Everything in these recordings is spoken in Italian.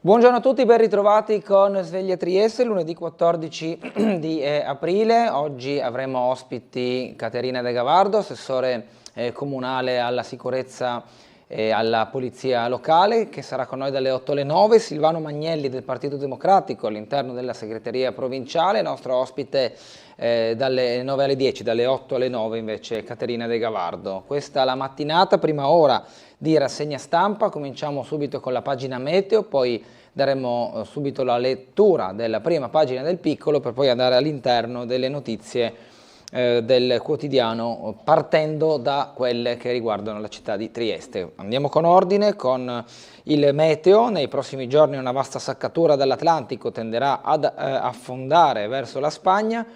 Buongiorno a tutti, ben ritrovati con Sveglia Trieste, lunedì 14 di aprile. Oggi avremo ospiti Caterina De Gavardo, assessore comunale alla sicurezza e alla polizia locale, che sarà con noi dalle 8 alle 9, Silvano Magnelli del Partito Democratico all'interno della segreteria provinciale, nostro ospite dalle 9 alle 10, dalle 8 alle 9 invece Caterina De Gavardo. Questa è la mattinata, prima ora di rassegna stampa, cominciamo subito con la pagina meteo, poi daremo subito la lettura della prima pagina del Piccolo per poi andare all'interno delle notizie del quotidiano, partendo da quelle che riguardano la città di Trieste. Andiamo con ordine, con il meteo. Nei prossimi giorni una vasta saccatura dall'Atlantico tenderà ad affondare verso la Spagna,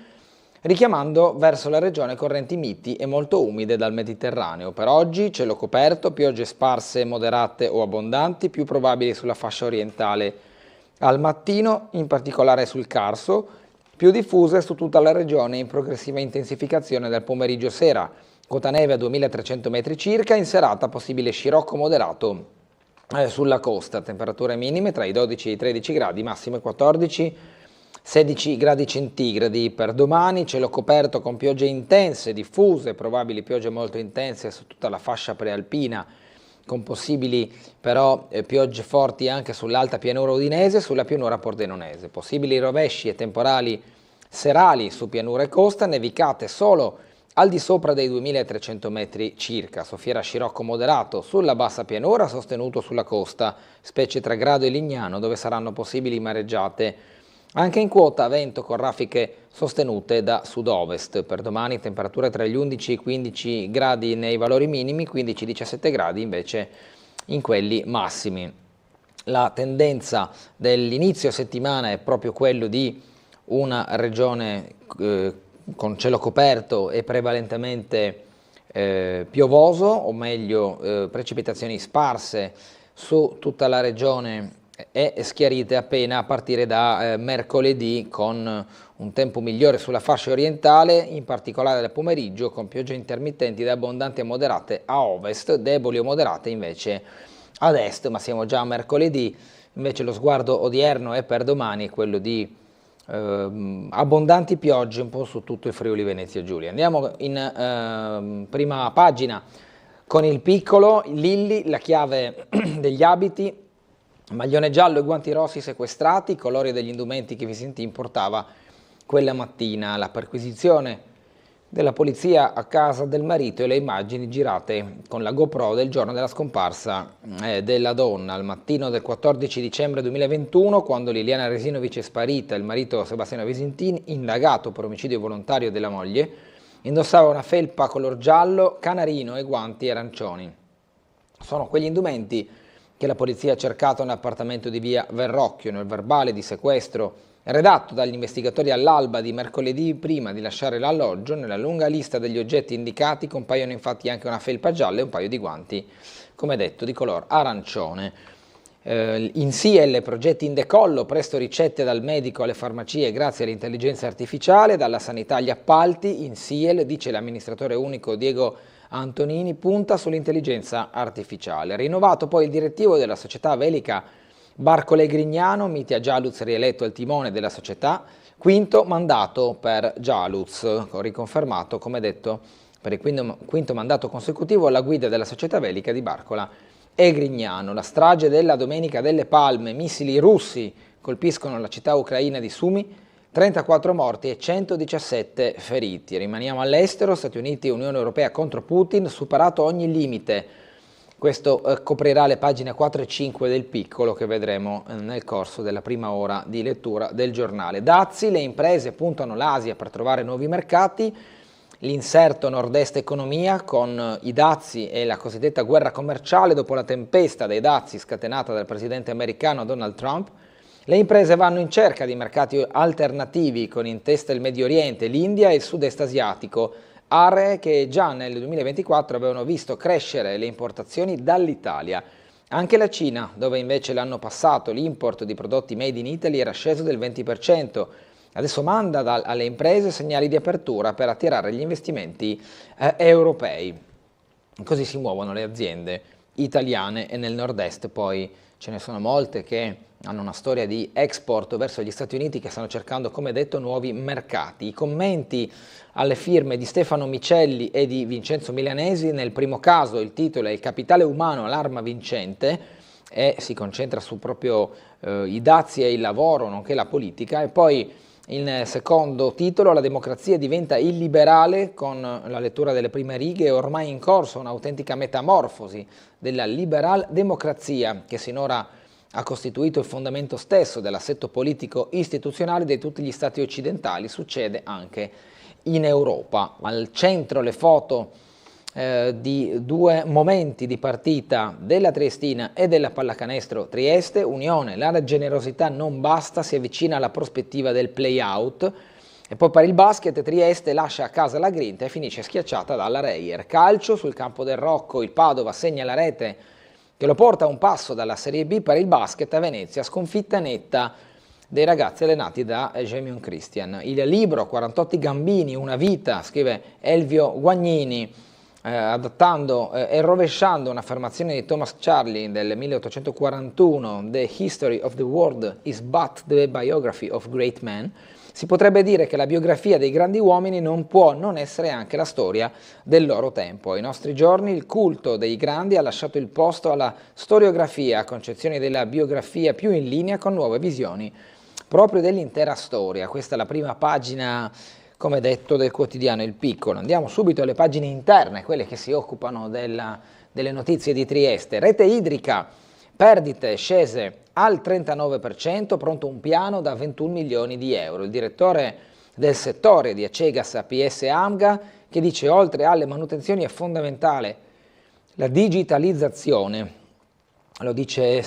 richiamando verso la regione correnti miti e molto umide dal Mediterraneo. Per oggi cielo coperto, piogge sparse moderate o abbondanti, più probabili sulla fascia orientale al mattino, in particolare sul Carso, più diffuse su tutta la regione in progressiva intensificazione dal pomeriggio sera. Cota neve a 2300 metri circa, in serata possibile scirocco moderato sulla costa, temperature minime tra i 12 e i 13 gradi, massime 14-16 gradi centigradi per domani, cielo coperto con piogge intense, diffuse, probabili piogge molto intense su tutta la fascia prealpina, con possibili però piogge forti anche sull'alta pianura udinese e sulla pianura pordenonese. Possibili rovesci e temporali serali su pianura e costa, nevicate solo al di sopra dei 2300 metri circa. Soffiera scirocco moderato sulla bassa pianura, sostenuto sulla costa, specie tra Grado e Lignano, dove saranno possibili mareggiate. Anche in quota vento con raffiche sostenute da sud-ovest. Per domani temperature tra gli 11 e i 15 gradi nei valori minimi, 15-17 gradi invece in quelli massimi. La tendenza dell'inizio settimana è proprio quello di una regione con cielo coperto e prevalentemente piovoso, o meglio precipitazioni sparse su tutta la regione e schiarite appena a partire da mercoledì, con un tempo migliore sulla fascia orientale, in particolare nel pomeriggio, con piogge intermittenti da abbondanti a moderate a ovest, deboli o moderate invece ad est, ma siamo già a mercoledì. Invece lo sguardo odierno è per domani quello di abbondanti piogge un po' su tutto il Friuli Venezia Giulia. Andiamo in prima pagina con il Piccolo. Lilli, la chiave degli abiti. Maglione giallo e guanti rossi sequestrati, i colori degli indumenti che Visintin importava quella mattina. La perquisizione della polizia a casa del marito e le immagini girate con la GoPro del giorno della scomparsa della donna. Al mattino del 14 dicembre 2021, quando Liliana Resinovic è sparita, il marito Sebastiano Visintin, indagato per omicidio volontario della moglie, indossava una felpa color giallo, canarino e guanti arancioni. Sono quegli indumenti che la polizia ha cercato nell'appartamento di via Verrocchio. Nel verbale di sequestro redatto dagli investigatori all'alba di mercoledì prima di lasciare l'alloggio, nella lunga lista degli oggetti indicati compaiono infatti anche una felpa gialla e un paio di guanti, come detto, di color arancione. In SIEL progetti in decollo, presto ricette dal medico alle farmacie grazie all'intelligenza artificiale, dalla sanità agli appalti. In SIEL, dice l'amministratore unico Diego Antonini, punta sull'intelligenza artificiale. Rinnovato poi il direttivo della società velica Barcole Grignano, Mitja Gialuz rieletto al timone della società, quinto mandato per Gialuz, riconfermato, come detto, per il quinto mandato consecutivo alla guida della società velica di Barcola e Grignano. La strage della Domenica delle Palme, missili russi colpiscono la città ucraina di Sumi, 34 morti e 117 feriti. Rimaniamo all'estero, Stati Uniti e Unione Europea contro Putin, superato ogni limite. Questo coprirà le pagine 4 e 5 del Piccolo, che vedremo nel corso della prima ora di lettura del giornale. Dazi, le imprese puntano l'Asia per trovare nuovi mercati. L'inserto Nord-Est Economia con i dazi e la cosiddetta guerra commerciale dopo la tempesta dei dazi scatenata dal presidente americano Donald Trump. Le imprese vanno in cerca di mercati alternativi con in testa il Medio Oriente, l'India e il Sud-Est asiatico, aree che già nel 2024 avevano visto crescere le importazioni dall'Italia. Anche la Cina, dove invece l'anno passato l'import di prodotti made in Italy era sceso del 20%, adesso manda alle imprese segnali di apertura per attirare gli investimenti europei. Così si muovono le aziende italiane e nel nord-est poi ce ne sono molte che hanno una storia di export verso gli Stati Uniti che stanno cercando, come detto, nuovi mercati. I commenti alle firme di Stefano Micelli e di Vincenzo Milanesi: nel primo caso il titolo è "Il capitale umano, l'arma vincente", e si concentra su proprio i dazi e il lavoro, nonché la politica, e poi in secondo titolo "La democrazia diventa illiberale", con la lettura delle prime righe: "Ormai in corso un'autentica metamorfosi della liberal democrazia che sinora ha costituito il fondamento stesso dell'assetto politico istituzionale di tutti gli stati occidentali, succede anche in Europa". Al centro le foto di due momenti di partita della Triestina e della Pallacanestro Trieste. Unione, la generosità non basta, si avvicina alla prospettiva del play-out. E poi per il basket, Trieste lascia a casa la grinta e finisce schiacciata dalla Reyer. Calcio, sul campo del Rocco il Padova segna la rete che lo porta a un passo dalla Serie B. Per il basket a Venezia, sconfitta netta dei ragazzi allenati da Gemion Christian. Il libro 48 Gambini, una vita, scrive Elvio Guagnini, adattando e rovesciando un'affermazione di Thomas Charlie del 1841: "The history of the world is but the biography of great men". Si potrebbe dire che la biografia dei grandi uomini non può non essere anche la storia del loro tempo. Ai nostri giorni il culto dei grandi ha lasciato il posto alla storiografia, a concezioni della biografia più in linea con nuove visioni proprio dell'intera storia. Questa è la prima pagina, come detto, del quotidiano Il Piccolo. Andiamo subito alle pagine interne, quelle che si occupano delle notizie di Trieste. Rete idrica, perdite scese al 39%, pronto un piano da 21 milioni di euro. Il direttore del settore di Acegas APS Amga, che dice: oltre alle manutenzioni è fondamentale la digitalizzazione. Lo dice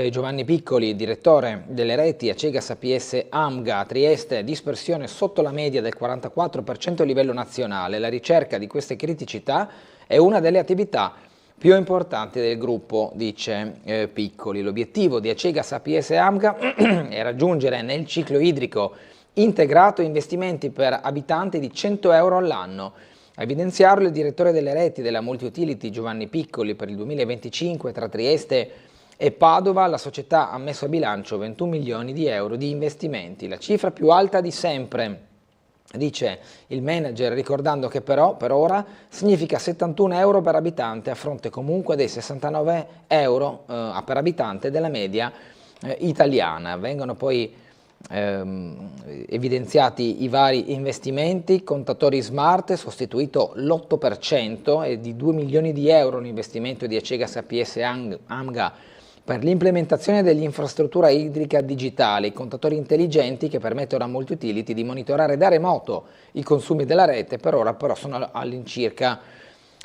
Giovanni Piccoli, direttore delle reti Acegas APS Amga a Trieste: dispersione sotto la media del 44% a livello nazionale. La ricerca di queste criticità è una delle attività più importanti del gruppo, dice Piccoli. L'obiettivo di Acegas APS Amga è raggiungere nel ciclo idrico integrato investimenti per abitante di 100 euro all'anno. A evidenziarlo il direttore delle reti della Multiutility Giovanni Piccoli: per il 2025 tra Trieste e Padova la società ha messo a bilancio 21 milioni di euro di investimenti, la cifra più alta di sempre, dice il manager, ricordando che però per ora significa 71 euro per abitante, a fronte comunque dei 69 euro per abitante della media italiana. Vengono poi evidenziati i vari investimenti: contatori smart, sostituito l'8%, e di 2 milioni di euro l'investimento di Acegas APS Amga per l'implementazione dell'infrastruttura idrica digitale, i contatori intelligenti che permettono a Multiutility di monitorare da remoto i consumi della rete. Per ora però sono all'incirca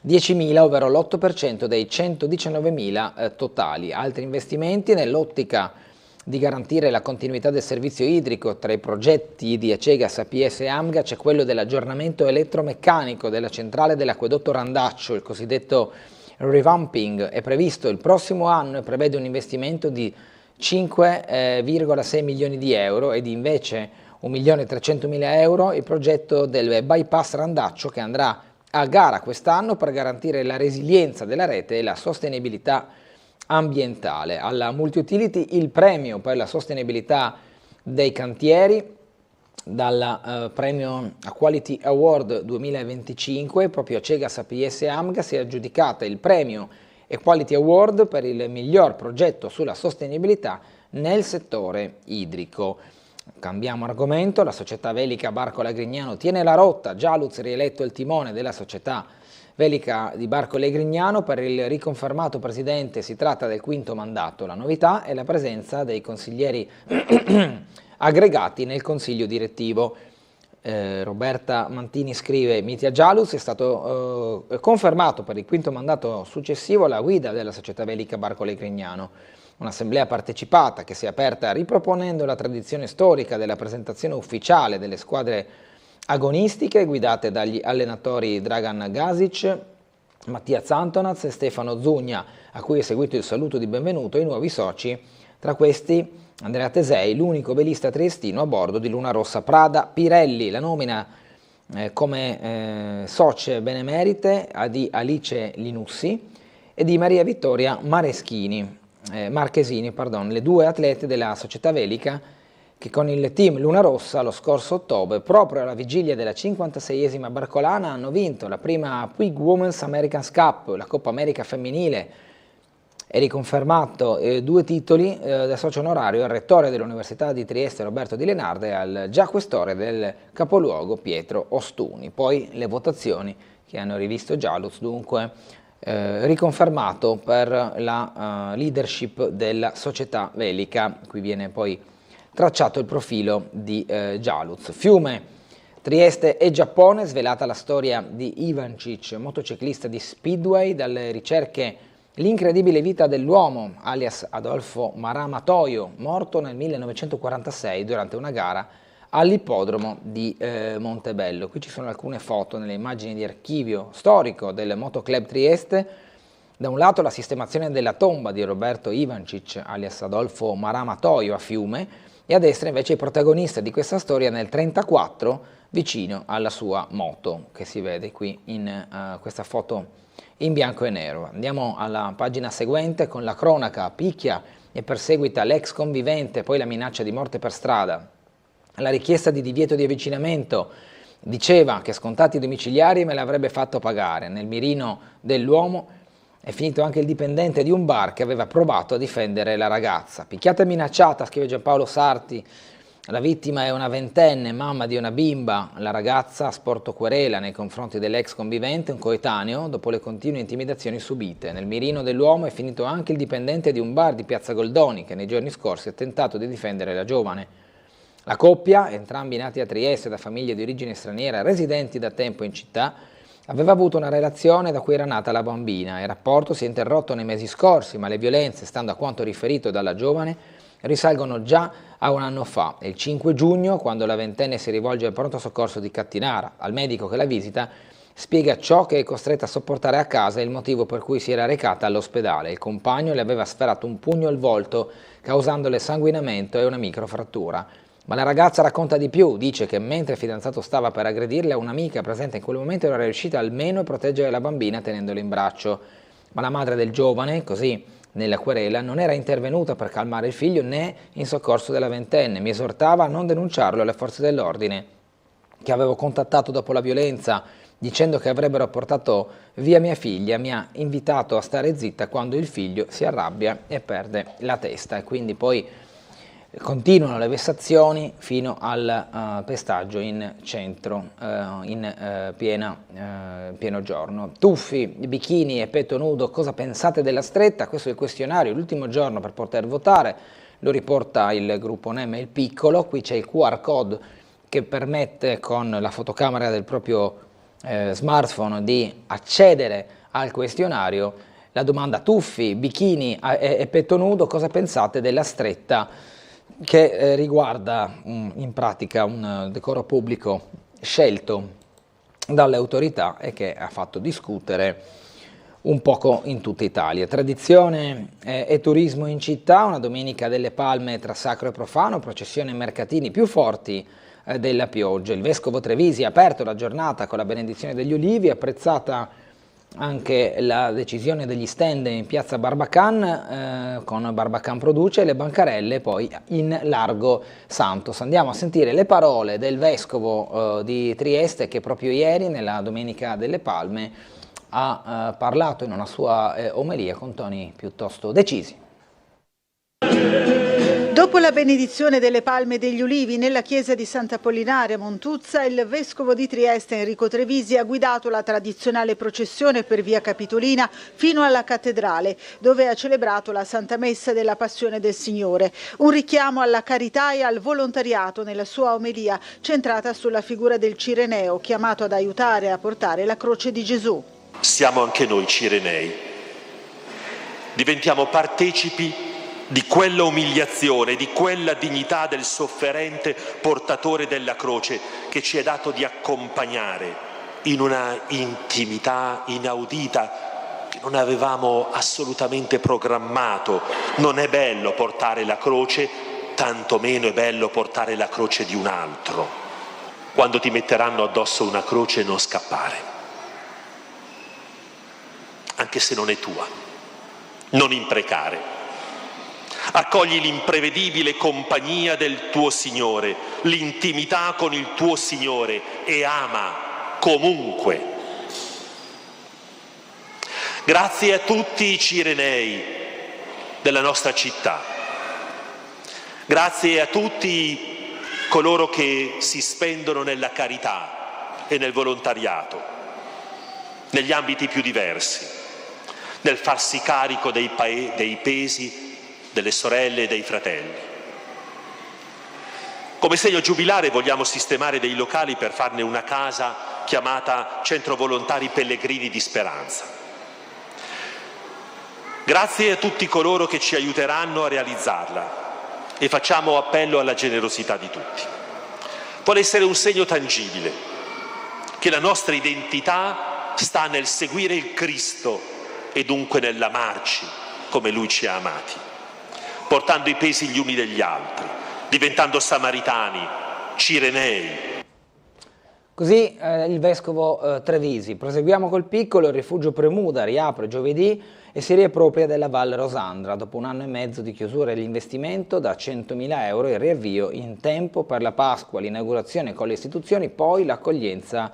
10.000, ovvero l'8% dei 119.000 totali. Altri investimenti nell'ottica di garantire la continuità del servizio idrico. Tra i progetti di Acegas APS Amga c'è quello dell'aggiornamento elettromeccanico della centrale dell'acquedotto Randaccio, il cosiddetto revamping. È previsto il prossimo anno e prevede un investimento di 5,6 milioni di euro, ed invece 1.300.000 euro il progetto del bypass Randaccio, che andrà a gara quest'anno per garantire la resilienza della rete e la sostenibilità ambientale. Alla Multiutility il premio per la sostenibilità dei cantieri dal premio Quality Award 2025. Proprio Acegas APS Amga si è aggiudicata il premio Quality Award per il miglior progetto sulla sostenibilità nel settore idrico. Cambiamo argomento: la società Velica Barco Lagrignano tiene la rotta. Gialuz rieletto il timone della società Velica di Barco Legrignano. Per il riconfermato presidente si tratta del quinto mandato. La novità è la presenza dei consiglieri aggregati nel consiglio direttivo. Roberta Mantini scrive: Mitja Gialuz è stato confermato per il quinto mandato successivo alla guida della società Velica Barco Legrignano. Un'assemblea partecipata che si è aperta riproponendo la tradizione storica della presentazione ufficiale delle squadre agonistiche guidate dagli allenatori Dragan Gazic, Mattia Zantonaz e Stefano Zugna, a cui è seguito il saluto di benvenuto ai nuovi soci, tra questi Andrea Tesei, l'unico velista triestino a bordo di Luna Rossa Prada Pirelli. La nomina come socie benemerite di Alice Linussi e di Maria Vittoria Mareschini. Marchesini, le due atlete della società velica che con il team Luna Rossa lo scorso ottobre, proprio alla vigilia della 56esima Barcolana, hanno vinto la prima Puig Women's America's Cup, la Coppa America femminile, e riconfermato 2 titoli da socio onorario al rettore dell'Università di Trieste Roberto Di Lenarde e al già questore del capoluogo Pietro Ostuni. Poi le votazioni che hanno rivisto Gialuz, dunque riconfermato per la leadership della società velica. Qui viene poi tracciato il profilo di Gialuz. Fiume, Trieste e Giappone, svelata la storia di Ivancic, motociclista di Speedway, dalle ricerche l'incredibile vita dell'uomo, alias Adolfo Maramatoio, morto nel 1946 durante una gara all'ippodromo di Montebello. Qui ci sono alcune foto nelle immagini di archivio storico del Motoclub Trieste. Da un lato la sistemazione della tomba di Roberto Ivancic, alias Adolfo Maramatoio, a Fiume, e a destra invece il protagonista di questa storia nel 1934 vicino alla sua moto, che si vede qui in questa foto in bianco e nero. Andiamo alla pagina seguente con la cronaca: picchia e perseguita l'ex convivente, poi la minaccia di morte per strada. La richiesta di divieto di avvicinamento, diceva che scontati domiciliari me l'avrebbe fatto pagare. Nel mirino dell'uomo è finito anche il dipendente di un bar che aveva provato a difendere la ragazza. Picchiata e minacciata, scrive Giampaolo Sarti. La vittima è una ventenne, mamma di una bimba. La ragazza ha sporto querela nei confronti dell'ex convivente, un coetaneo, dopo le continue intimidazioni subite. Nel mirino dell'uomo è finito anche il dipendente di un bar di Piazza Goldoni, che nei giorni scorsi ha tentato di difendere la giovane. La coppia, entrambi nati a Trieste da famiglie di origine straniera residenti da tempo in città, aveva avuto una relazione da cui era nata la bambina. Il rapporto si è interrotto nei mesi scorsi, ma le violenze, stando a quanto riferito dalla giovane, risalgono già a un anno fa, il 5 giugno, quando la ventenne si rivolge al pronto soccorso di Cattinara. Al medico che la visita spiega ciò che è costretta a sopportare a casa e il motivo per cui si era recata all'ospedale. Il compagno le aveva sferato un pugno al volto, causandole sanguinamento e una microfrattura. Ma la ragazza racconta di più, dice che mentre il fidanzato stava per aggredirla, un'amica presente in quel momento era riuscita almeno a proteggere la bambina tenendola in braccio. Ma la madre del giovane, così nella querela, non era intervenuta per calmare il figlio né in soccorso della ventenne. Mi esortava a non denunciarlo alle forze dell'ordine, che avevo contattato dopo la violenza, dicendo che avrebbero portato via mia figlia. Mi ha invitato a stare zitta quando il figlio si arrabbia e perde la testa. E quindi poi continuano le vessazioni fino al pestaggio in centro, in pieno giorno. Tuffi, bikini e petto nudo, cosa pensate della stretta? Questo è il questionario, l'ultimo giorno per poter votare, lo riporta il gruppo Nemme il Piccolo. Qui c'è il QR code che permette con la fotocamera del proprio smartphone di accedere al questionario. La domanda: tuffi, bikini e petto nudo, cosa pensate della stretta, che riguarda in pratica un decoro pubblico scelto dalle autorità e che ha fatto discutere un poco in tutta Italia. Tradizione e turismo in città, una domenica delle palme tra sacro e profano, processione e mercatini più forti della pioggia. Il vescovo Trevisi ha aperto la giornata con la benedizione degli ulivi, apprezzata anche la decisione degli stand in piazza Barbacan con Barbacan Produce e le bancarelle poi in Largo Santos. Andiamo a sentire le parole del vescovo di Trieste, che proprio ieri, nella Domenica delle Palme, ha parlato in una sua omelia con toni piuttosto decisi. Dopo la benedizione delle palme degli ulivi nella chiesa di Sant'Apollinare a Montuzza, il vescovo di Trieste Enrico Trevisi ha guidato la tradizionale processione per via Capitolina fino alla cattedrale, dove ha celebrato la Santa Messa della Passione del Signore. Un richiamo alla carità e al volontariato nella sua omelia, centrata sulla figura del Cireneo, chiamato ad aiutare a portare la croce di Gesù. Siamo anche noi cirenei. Diventiamo partecipi di quella umiliazione, di quella dignità del sofferente portatore della croce che ci è dato di accompagnare in una intimità inaudita che non avevamo assolutamente programmato. Non è bello portare la croce, tantomeno è bello portare la croce di un altro. Quando ti metteranno addosso una croce, non scappare, anche se non è tua, non imprecare. Accogli l'imprevedibile compagnia del tuo Signore, l'intimità con il tuo Signore e ama comunque. Grazie a tutti i cirenei della nostra città. Grazie a tutti coloro che si spendono nella carità e nel volontariato, negli ambiti più diversi, nel farsi carico dei pesi delle sorelle e dei fratelli. Come segno giubilare vogliamo sistemare dei locali per farne una casa chiamata Centro Volontari Pellegrini di Speranza. Grazie a tutti coloro che ci aiuteranno a realizzarla e facciamo appello alla generosità di tutti. Vuole essere un segno tangibile che la nostra identità sta nel seguire il Cristo e dunque nell'amarci come Lui ci ha amati, portando i pesi gli uni degli altri, diventando samaritani, cirenei. Così il Vescovo Trevisi. Proseguiamo col piccolo. Il rifugio Premuda riapre giovedì e si riappropria della Val Rosandra. Dopo 1 anno e mezzo di chiusura e l'investimento da 100.000 euro, il riavvio in tempo per la Pasqua, l'inaugurazione con le istituzioni, poi l'accoglienza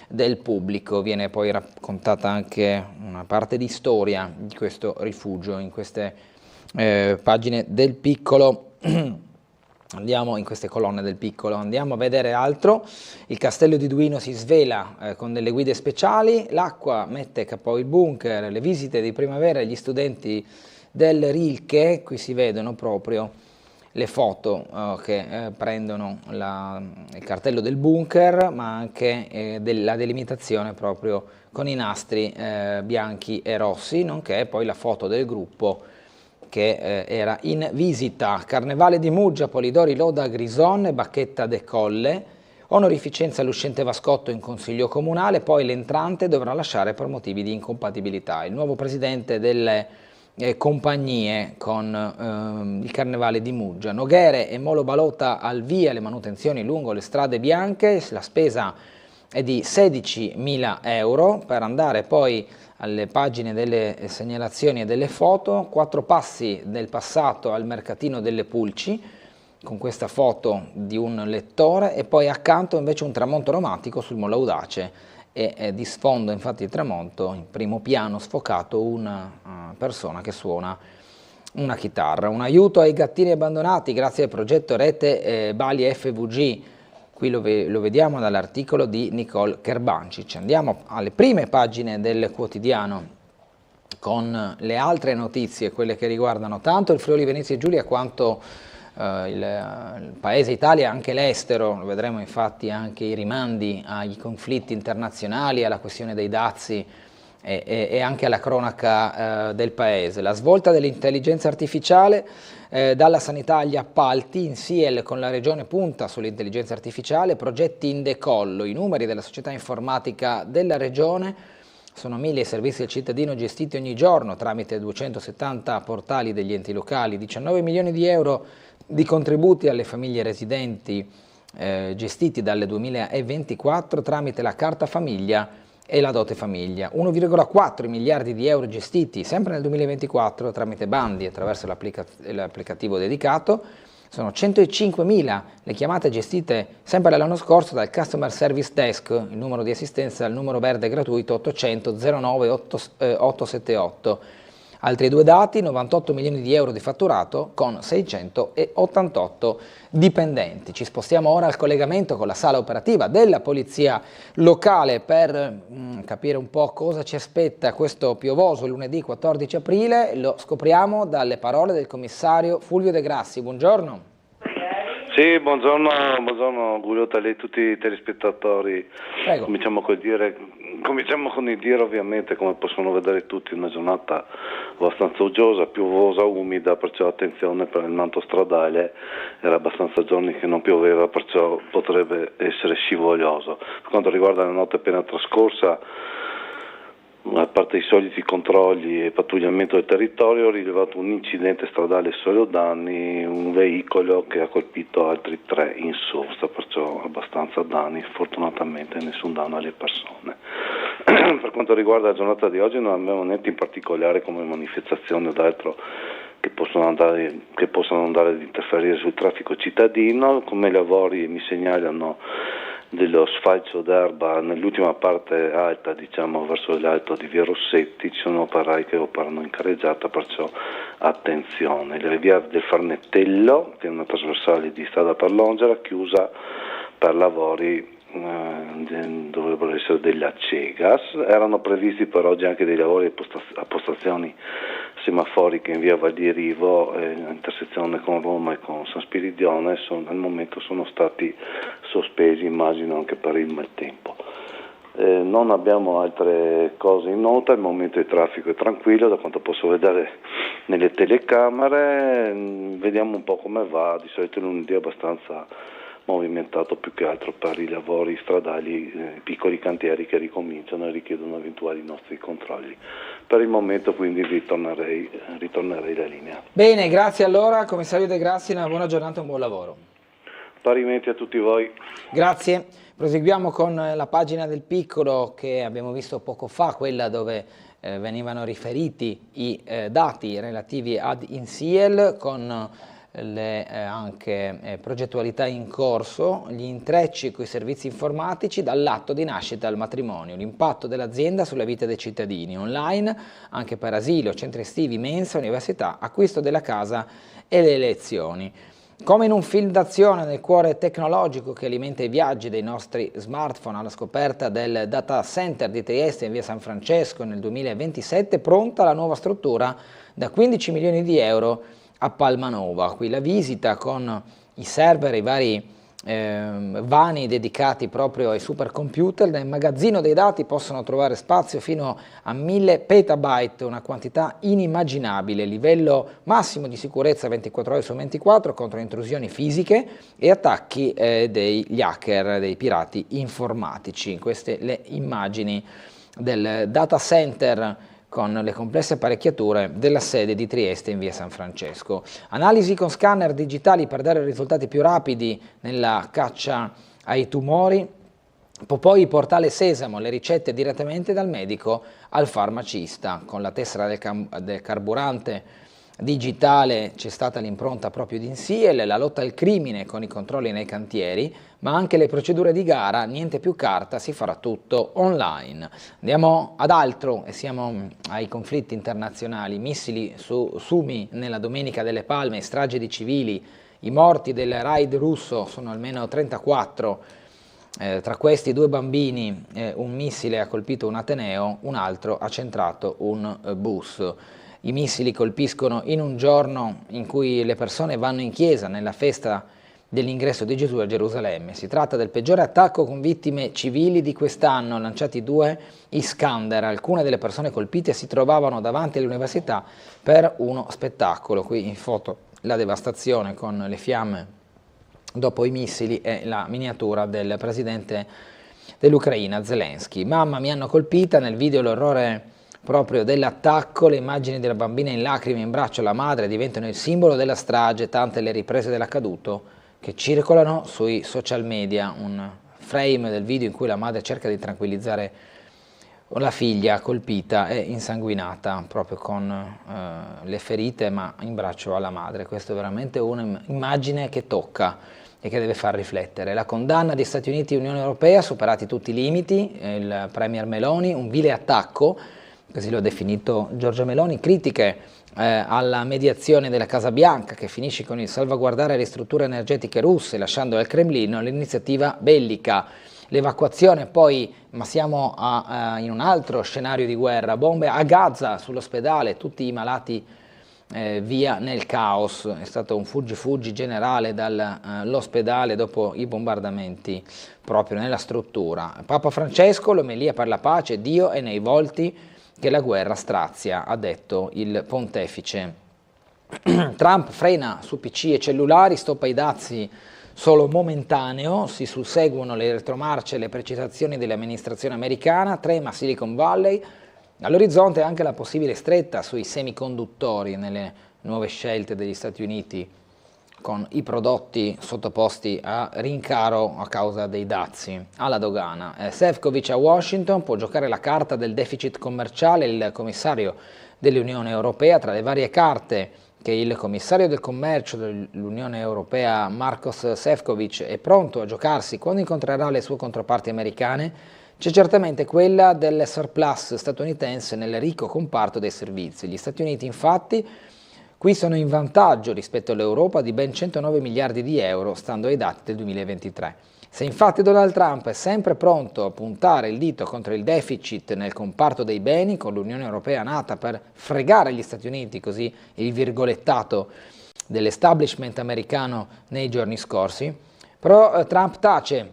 del pubblico. Viene poi raccontata anche una parte di storia di questo rifugio in queste pagine del piccolo. Andiamo in queste colonne del piccolo, andiamo a vedere altro. Il castello di Duino si svela con delle guide speciali, l'acqua mette capo il bunker, le visite di primavera agli studenti del Rilke. Qui si vedono proprio le foto che prendono il cartello del bunker, ma anche della delimitazione proprio con i nastri bianchi e rossi, nonché poi la foto del gruppo che era in visita. Carnevale di Muggia, Polidori loda Grison e Bacchetta de Colle, onorificenza all'uscente Vascotto in consiglio comunale, poi l'entrante dovrà lasciare per motivi di incompatibilità. Il nuovo presidente delle compagnie con il Carnevale di Muggia. Noghere e Molo Balota al via le manutenzioni lungo le strade bianche, la spesa è di 16.000 euro per andare poi alle pagine delle segnalazioni e delle foto. 4 passi del passato al mercatino delle Pulci, con questa foto di un lettore, e poi accanto invece un tramonto romantico sul Molo Audace, e di sfondo infatti il tramonto, in primo piano sfocato una persona che suona una chitarra. Un aiuto ai gattini abbandonati grazie al progetto Rete Bali FVG. Qui lo vediamo dall'articolo di Nicole Kerbancic. Andiamo alle prime pagine del quotidiano con le altre notizie, quelle che riguardano tanto il Friuli Venezia Giulia quanto il Paese Italia, anche l'estero. Lo vedremo infatti anche i rimandi ai conflitti internazionali, alla questione dei dazi e anche alla cronaca del Paese. La svolta dell'intelligenza artificiale dalla sanità agli appalti, in SIEL con la Regione punta sull'intelligenza artificiale, progetti in decollo. I numeri della società informatica della Regione sono 1.000 i servizi al cittadino gestiti ogni giorno tramite 270 portali degli enti locali, 19 milioni di euro di contributi alle famiglie residenti gestiti dal 2024 tramite la carta famiglia e la dote famiglia, 1,4 miliardi di euro gestiti sempre nel 2024 tramite bandi attraverso l'applicativo dedicato. Sono 105.000 le chiamate gestite sempre l'anno scorso dal Customer Service Desk, il numero di assistenza al numero verde gratuito 800 09 878. Altri 2 dati, 98 milioni di euro di fatturato con 688 dipendenti. Ci spostiamo ora al collegamento con la sala operativa della Polizia Locale per capire un po' cosa ci aspetta questo piovoso lunedì 14 aprile. Lo scopriamo dalle parole del commissario Fulvio De Grassi. Buongiorno. Sì, buongiorno Guglielmo, a lei e tutti i telespettatori. Prego. Cominciamo con il dire ovviamente, come possono vedere tutti, una giornata abbastanza uggiosa, piovosa, umida, perciò attenzione per il manto stradale. Era abbastanza giorni che non pioveva, perciò potrebbe essere scivoloso. Per quanto riguarda la notte appena trascorsa, a parte i soliti controlli e pattugliamento del territorio, ho rilevato un incidente stradale solo danni, un veicolo che ha colpito altri 3 in sosta, perciò abbastanza danni, fortunatamente nessun danno alle persone. Per quanto riguarda la giornata di oggi non abbiamo niente in particolare come manifestazione, d'altro che possano andare ad interferire sul traffico cittadino. Come lavori mi segnalano dello sfalcio d'erba nell'ultima parte alta, diciamo verso l'alto di via Rossetti, ci sono operai che operano in carreggiata, perciò attenzione. La via del Farnettello, che è una trasversale di strada per Longera, chiusa per lavori, dovrebbero essere della Cegas. Erano previsti per oggi anche dei lavori a postazioni semaforiche in via Val di Rivo, in intersezione con Roma e con San Spiridione. Al momento sono stati sospesi, immagino anche per il maltempo. Non abbiamo altre cose in nota, al momento il traffico è tranquillo, da quanto posso vedere nelle telecamere. Vediamo un po' come va. Di solito il lunedì è abbastanza movimentato, più che altro per i lavori stradali, piccoli cantieri che ricominciano e richiedono eventuali nostri controlli. Per il momento quindi ritornerei la linea. Bene, grazie allora, commissario De Grassi, una buona giornata e un buon lavoro. Parimenti a tutti voi. Grazie. Proseguiamo con la pagina del Piccolo che abbiamo visto poco fa, quella dove venivano riferiti i dati relativi ad INSIEL con le anche progettualità in corso, gli intrecci con i servizi informatici dall'atto di nascita al matrimonio, l'impatto dell'azienda sulla vita dei cittadini, online anche per asilo, centri estivi, mensa, università, acquisto della casa e le elezioni. Come in un film d'azione nel cuore tecnologico che alimenta i viaggi dei nostri smartphone alla scoperta del data center di Trieste in via San Francesco nel 2027, pronta la nuova struttura da 15 milioni di euro a Palmanova. Qui la visita con i server, i vari vani dedicati proprio ai supercomputer. Nel magazzino dei dati possono trovare spazio fino a 1000 petabyte, una quantità inimmaginabile, livello massimo di sicurezza 24 ore su 24 contro intrusioni fisiche e attacchi degli hacker, dei pirati informatici. Queste le immagini del data center con le complesse apparecchiature della sede di Trieste in via San Francesco. Analisi con scanner digitali per dare risultati più rapidi nella caccia ai tumori. Poi portale Sesamo, le ricette direttamente dal medico al farmacista. Con la tessera del carburante digitale c'è stata l'impronta proprio di INSIEL, la lotta al crimine con i controlli nei cantieri, ma anche le procedure di gara, niente più carta, si farà tutto online. Andiamo ad altro e siamo ai conflitti internazionali, missili su Sumi nella Domenica delle Palme, strage di civili, i morti del raid russo sono almeno 34, tra questi 2 bambini, un missile ha colpito un ateneo, un altro ha centrato un bus. I missili colpiscono in un giorno in cui le persone vanno in chiesa nella festa dell'ingresso di Gesù a Gerusalemme. Si tratta del peggiore attacco con vittime civili di quest'anno, lanciati 2 Iskander. Alcune delle persone colpite si trovavano davanti all'università per uno spettacolo. Qui in foto la devastazione con le fiamme dopo i missili e la miniatura del presidente dell'Ucraina, Zelensky. Mamma, mi hanno colpita, nel video l'orrore proprio dell'attacco, le immagini della bambina in lacrime in braccio alla madre diventano il simbolo della strage, tante le riprese dell'accaduto che circolano sui social media, un frame del video in cui la madre cerca di tranquillizzare la figlia colpita e insanguinata proprio con le ferite ma in braccio alla madre. Questa è veramente un'immagine che tocca e che deve far riflettere. La condanna di Stati Uniti e Unione Europea, superati tutti i limiti, il premier Meloni, un vile attacco, così l'ho definito Giorgia Meloni, critiche alla mediazione della Casa Bianca che finisce con il salvaguardare le strutture energetiche russe lasciando al Cremlino l'iniziativa bellica, l'evacuazione poi, ma siamo in un altro scenario di guerra, bombe a Gaza, sull'ospedale, tutti i malati via nel caos, è stato un fuggi generale dall'ospedale dopo i bombardamenti proprio nella struttura. Papa Francesco, l'omelia per la pace, Dio è nei volti che la guerra strazia, ha detto il pontefice. Trump frena su PC e cellulari, stoppa i dazi solo momentaneo, si susseguono le retromarce e le precisazioni dell'amministrazione americana, trema Silicon Valley, all'orizzonte anche la possibile stretta sui semiconduttori nelle nuove scelte degli Stati Uniti con i prodotti sottoposti a rincaro a causa dei dazi alla dogana. Šefčovič a Washington può giocare la carta del deficit commerciale, il commissario dell'Unione Europea tra le varie carte che il commissario del commercio dell'Unione Europea Marcos Šefčovič è pronto a giocarsi quando incontrerà le sue controparti americane, c'è certamente quella del surplus statunitense nel ricco comparto dei servizi. Gli Stati Uniti infatti qui sono in vantaggio rispetto all'Europa di ben 109 miliardi di euro, stando ai dati del 2023. Se infatti Donald Trump è sempre pronto a puntare il dito contro il deficit nel comparto dei beni, con l'Unione Europea nata per fregare gli Stati Uniti, così il virgolettato dell'establishment americano nei giorni scorsi, però Trump tace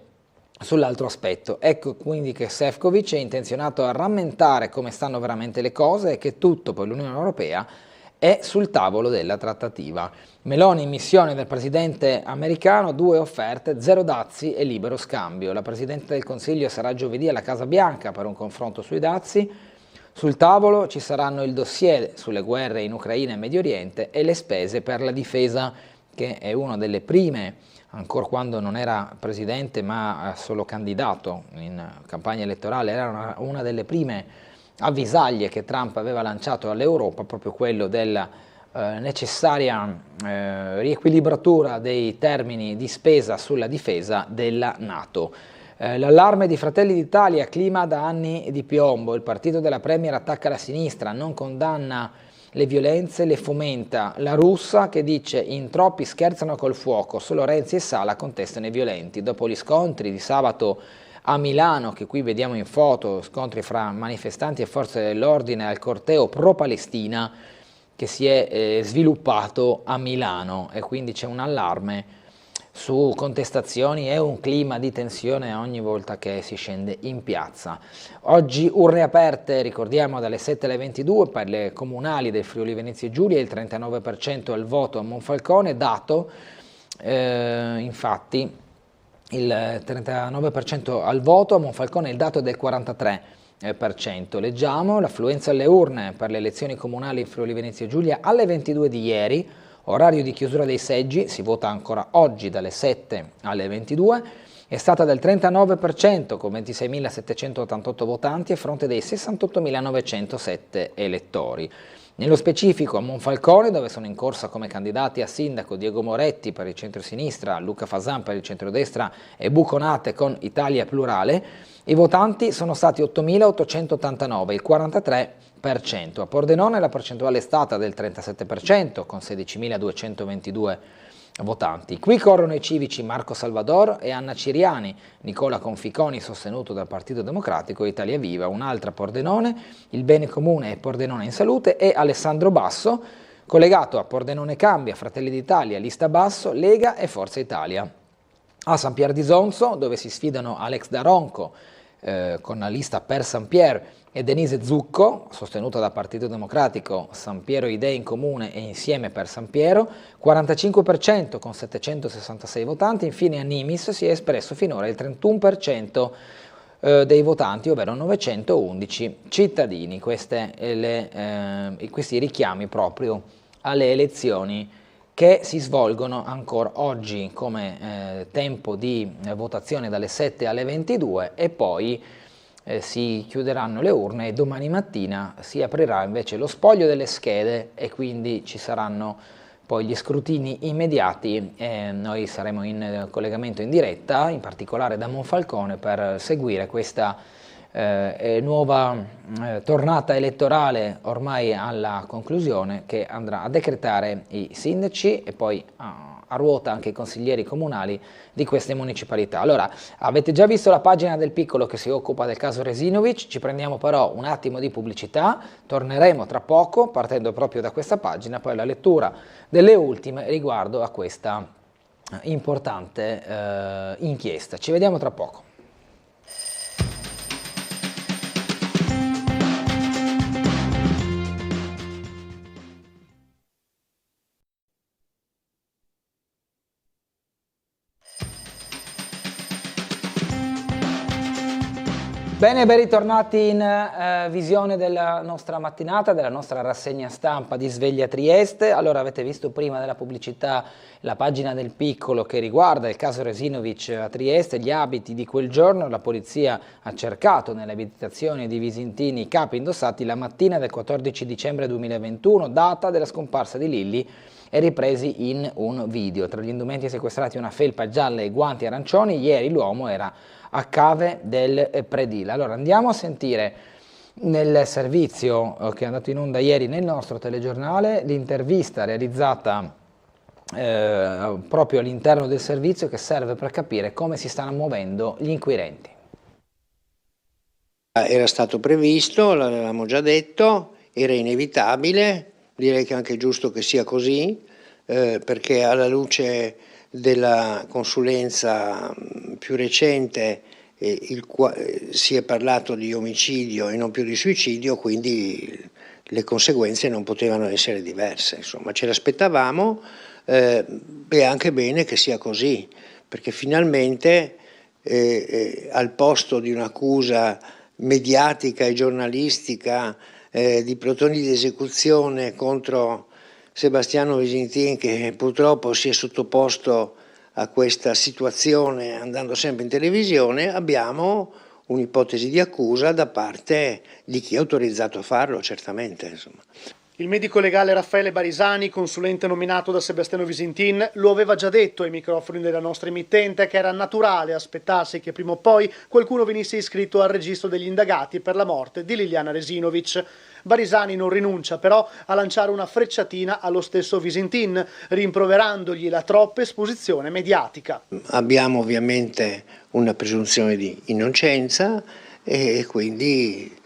sull'altro aspetto. Ecco quindi che Šefčovič è intenzionato a rammentare come stanno veramente le cose e che tutto per l'Unione Europea è sul tavolo della trattativa. Meloni in missione del presidente americano, 2 offerte, 0 dazi e libero scambio. La Presidente del Consiglio sarà giovedì alla Casa Bianca per un confronto sui dazi. Sul tavolo ci saranno il dossier sulle guerre in Ucraina e Medio Oriente e le spese per la difesa, che è una delle prime, ancora quando non era presidente ma solo candidato in campagna elettorale, era una delle prime avvisaglie che Trump aveva lanciato all'Europa, proprio quello della necessaria riequilibratura dei termini di spesa sulla difesa della NATO. L'allarme di Fratelli d'Italia, clima da anni di piombo, il partito della Premier attacca la sinistra, non condanna le violenze, le fomenta. La russa che dice in troppi scherzano col fuoco, solo Renzi e Sala contestano i violenti. Dopo gli scontri di sabato a Milano, che qui vediamo in foto, scontri fra manifestanti e forze dell'ordine al corteo pro-Palestina che si è sviluppato a Milano, e quindi c'è un allarme su contestazioni e un clima di tensione ogni volta che si scende in piazza. Oggi urne aperte, ricordiamo, dalle 7 alle 22 per le comunali del Friuli Venezia Giulia, il 39% al voto a Monfalcone, dato infatti il 39% al voto, a Monfalcone il dato è del 43%. Leggiamo l'affluenza alle urne per le elezioni comunali in Friuli Venezia Giulia alle 22 di ieri, orario di chiusura dei seggi, si vota ancora oggi dalle 7 alle 22, è stata del 39% con 26.788 votanti a fronte dei 68.907 elettori. Nello specifico a Monfalcone, dove sono in corsa come candidati a sindaco Diego Moretti per il centro-sinistra, Luca Fasan per il centrodestra e Buconate con Italia Plurale, i votanti sono stati 8.889, il 43%. A Pordenone la percentuale è stata del 37% con 16.222 votanti. Qui corrono i civici Marco Salvador e Anna Ciriani, Nicola Conficoni sostenuto dal Partito Democratico e Italia Viva, un'altra Pordenone, il Bene Comune e Pordenone in Salute, e Alessandro Basso, collegato a Pordenone Cambia, Fratelli d'Italia, Lista Basso, Lega e Forza Italia. A San Pier di Zonzo, dove si sfidano Alex Daronco con la lista per San Pier e Denise Zucco, sostenuta dal Partito Democratico, San Piero Idee in Comune e Insieme per San Piero, 45% con 766 votanti. Infine a Nimis si è espresso finora il 31% dei votanti, ovvero 911 cittadini. Questi richiami proprio alle elezioni che si svolgono ancora oggi come tempo di votazione dalle 7 alle 22 e poi si chiuderanno le urne e domani mattina si aprirà invece lo spoglio delle schede e quindi ci saranno poi gli scrutini immediati e noi saremo in collegamento in diretta, in particolare da Monfalcone, per seguire questa nuova tornata elettorale ormai alla conclusione, che andrà a decretare i sindaci e poi a ruota anche i consiglieri comunali di queste municipalità. Allora, avete già visto la pagina del Piccolo che si occupa del caso Resinovic, ci prendiamo però un attimo di pubblicità, torneremo tra poco partendo proprio da questa pagina, poi la lettura delle ultime riguardo a questa importante inchiesta. Ci vediamo tra poco. Bene, ben ritornati in visione della nostra mattinata, della nostra rassegna stampa di Sveglia Trieste. Allora, avete visto prima della pubblicità la pagina del Piccolo che riguarda il caso Resinovic a Trieste, gli abiti di quel giorno. La polizia ha cercato nelle abitazioni di Visentini i capi indossati la mattina del 14 dicembre 2021, data della scomparsa di Lilli, e ripresi in un video. Tra gli indumenti sequestrati una felpa gialla e guanti arancioni. Ieri l'uomo era a Cave del Predile. Allora andiamo a sentire nel servizio che è andato in onda ieri nel nostro telegiornale l'intervista realizzata proprio all'interno del servizio, che serve per capire come si stanno muovendo gli inquirenti. Era stato previsto, l'avevamo già detto, era inevitabile, direi che è anche giusto che sia così, perché alla luce della consulenza più recente si è parlato di omicidio e non più di suicidio, quindi le conseguenze non potevano essere diverse. Insomma, ce l'aspettavamo, è anche bene che sia così, perché finalmente al posto di un'accusa mediatica e giornalistica di plotoni di esecuzione contro Sebastiano Visintin, che purtroppo si è sottoposto a questa situazione andando sempre in televisione, abbiamo un'ipotesi di accusa da parte di chi è autorizzato a farlo, certamente. Insomma. Il medico legale Raffaele Barisani, consulente nominato da Sebastiano Visintin, lo aveva già detto ai microfoni della nostra emittente che era naturale aspettarsi che prima o poi qualcuno venisse iscritto al registro degli indagati per la morte di Liliana Resinovic. Barisani non rinuncia però a lanciare una frecciatina allo stesso Visintin, rimproverandogli la troppa esposizione mediatica. Abbiamo ovviamente una presunzione di innocenza e quindi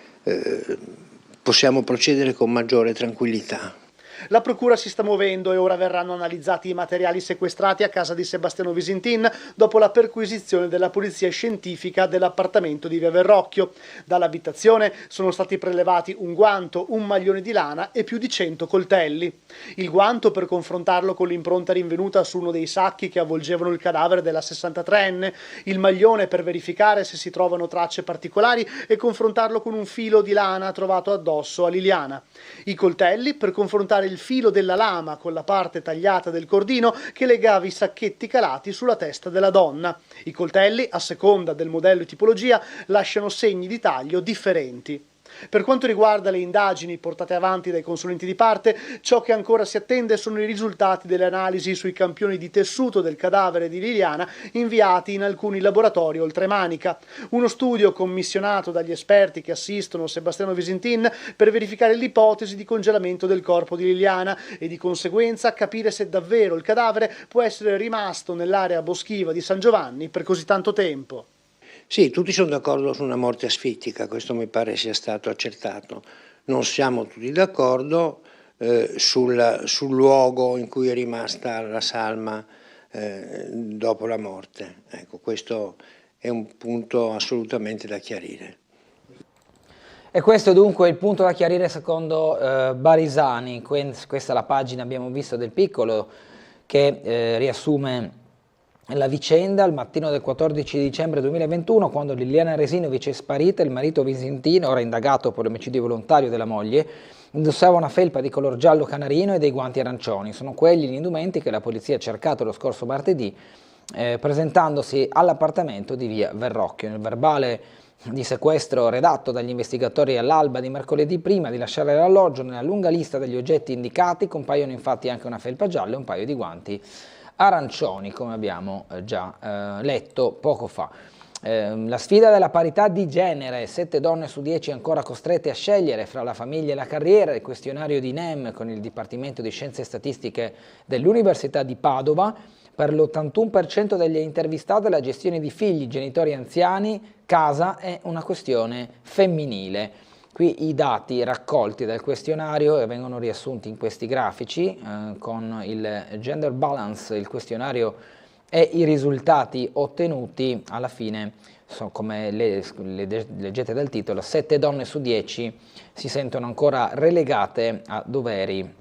possiamo procedere con maggiore tranquillità. La procura si sta muovendo e ora verranno analizzati i materiali sequestrati a casa di Sebastiano Visintin dopo la perquisizione della polizia scientifica dell'appartamento di Via Verrocchio. Dall'abitazione sono stati prelevati un guanto, un maglione di lana e più di 100 coltelli. Il guanto per confrontarlo con l'impronta rinvenuta su uno dei sacchi che avvolgevano il cadavere della 63enne, il maglione per verificare se si trovano tracce particolari e confrontarlo con un filo di lana trovato addosso a Liliana. I coltelli per confrontare il filo della lama con la parte tagliata del cordino che legava i sacchetti calati sulla testa della donna. I coltelli, a seconda del modello e tipologia, lasciano segni di taglio differenti. Per quanto riguarda le indagini portate avanti dai consulenti di parte, ciò che ancora si attende sono i risultati delle analisi sui campioni di tessuto del cadavere di Liliana inviati in alcuni laboratori oltremanica. Uno studio commissionato dagli esperti che assistono Sebastiano Visintin per verificare l'ipotesi di congelamento del corpo di Liliana e di conseguenza capire se davvero il cadavere può essere rimasto nell'area boschiva di San Giovanni per così tanto tempo. Sì, tutti sono d'accordo su una morte asfittica, questo mi pare sia stato accertato. Non siamo tutti d'accordo sul luogo in cui è rimasta la salma dopo la morte. Ecco, questo è un punto assolutamente da chiarire. E questo dunque è il punto da chiarire secondo Barisani. Questa è la pagina, abbiamo visto, del Piccolo, che riassume la vicenda. Al mattino del 14 dicembre 2021, quando Liliana Resinovic è sparita, il marito Visintin, ora indagato per l'omicidio volontario della moglie, indossava una felpa di color giallo canarino e dei guanti arancioni. Sono quelli gli indumenti che la polizia ha cercato lo scorso martedì presentandosi all'appartamento di Via Verrocchio. Nel verbale di sequestro redatto dagli investigatori all'alba di mercoledì, prima di lasciare l'alloggio, nella lunga lista degli oggetti indicati compaiono infatti anche una felpa gialla e un paio di guanti arancioni, come abbiamo già letto poco fa. La sfida della parità di genere, 7 donne su 10 ancora costrette a scegliere fra la famiglia e la carriera, il questionario di NEM con il Dipartimento di Scienze Statistiche dell'Università di Padova. Per l'81% degli intervistati la gestione di figli, genitori anziani, casa è una questione femminile. Qui i dati raccolti dal questionario vengono riassunti in questi grafici con il gender balance, il questionario e i risultati ottenuti alla fine, come leggete dal titolo, 7 donne su 10 si sentono ancora relegate a doveri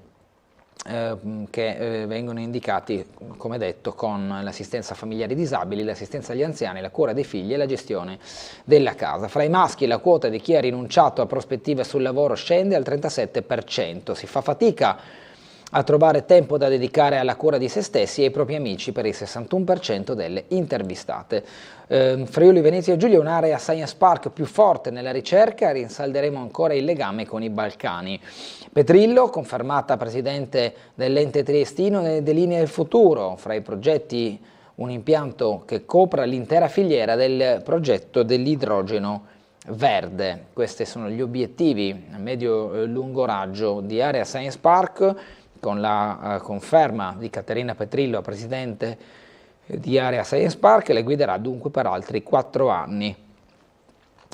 che vengono indicati, come detto, con l'assistenza a familiari disabili, l'assistenza agli anziani, la cura dei figli e la gestione della casa. Fra i maschi la quota di chi ha rinunciato a prospettive sul lavoro scende al 37%. Si fa fatica a trovare tempo da dedicare alla cura di se stessi e ai propri amici per il 61% delle intervistate. Friuli Venezia Giulia è un'area Science Park più forte nella ricerca, rinsalderemo ancora il legame con i Balcani. Petrillo, confermata presidente dell'ente triestino, ne delinea il futuro, fra i progetti un impianto che copra l'intera filiera del progetto dell'idrogeno verde. Questi sono gli obiettivi a medio-lungo raggio di Area Science Park, con la conferma di Caterina Petrillo, presidente di Area Science Park, le guiderà dunque per altri 4 anni.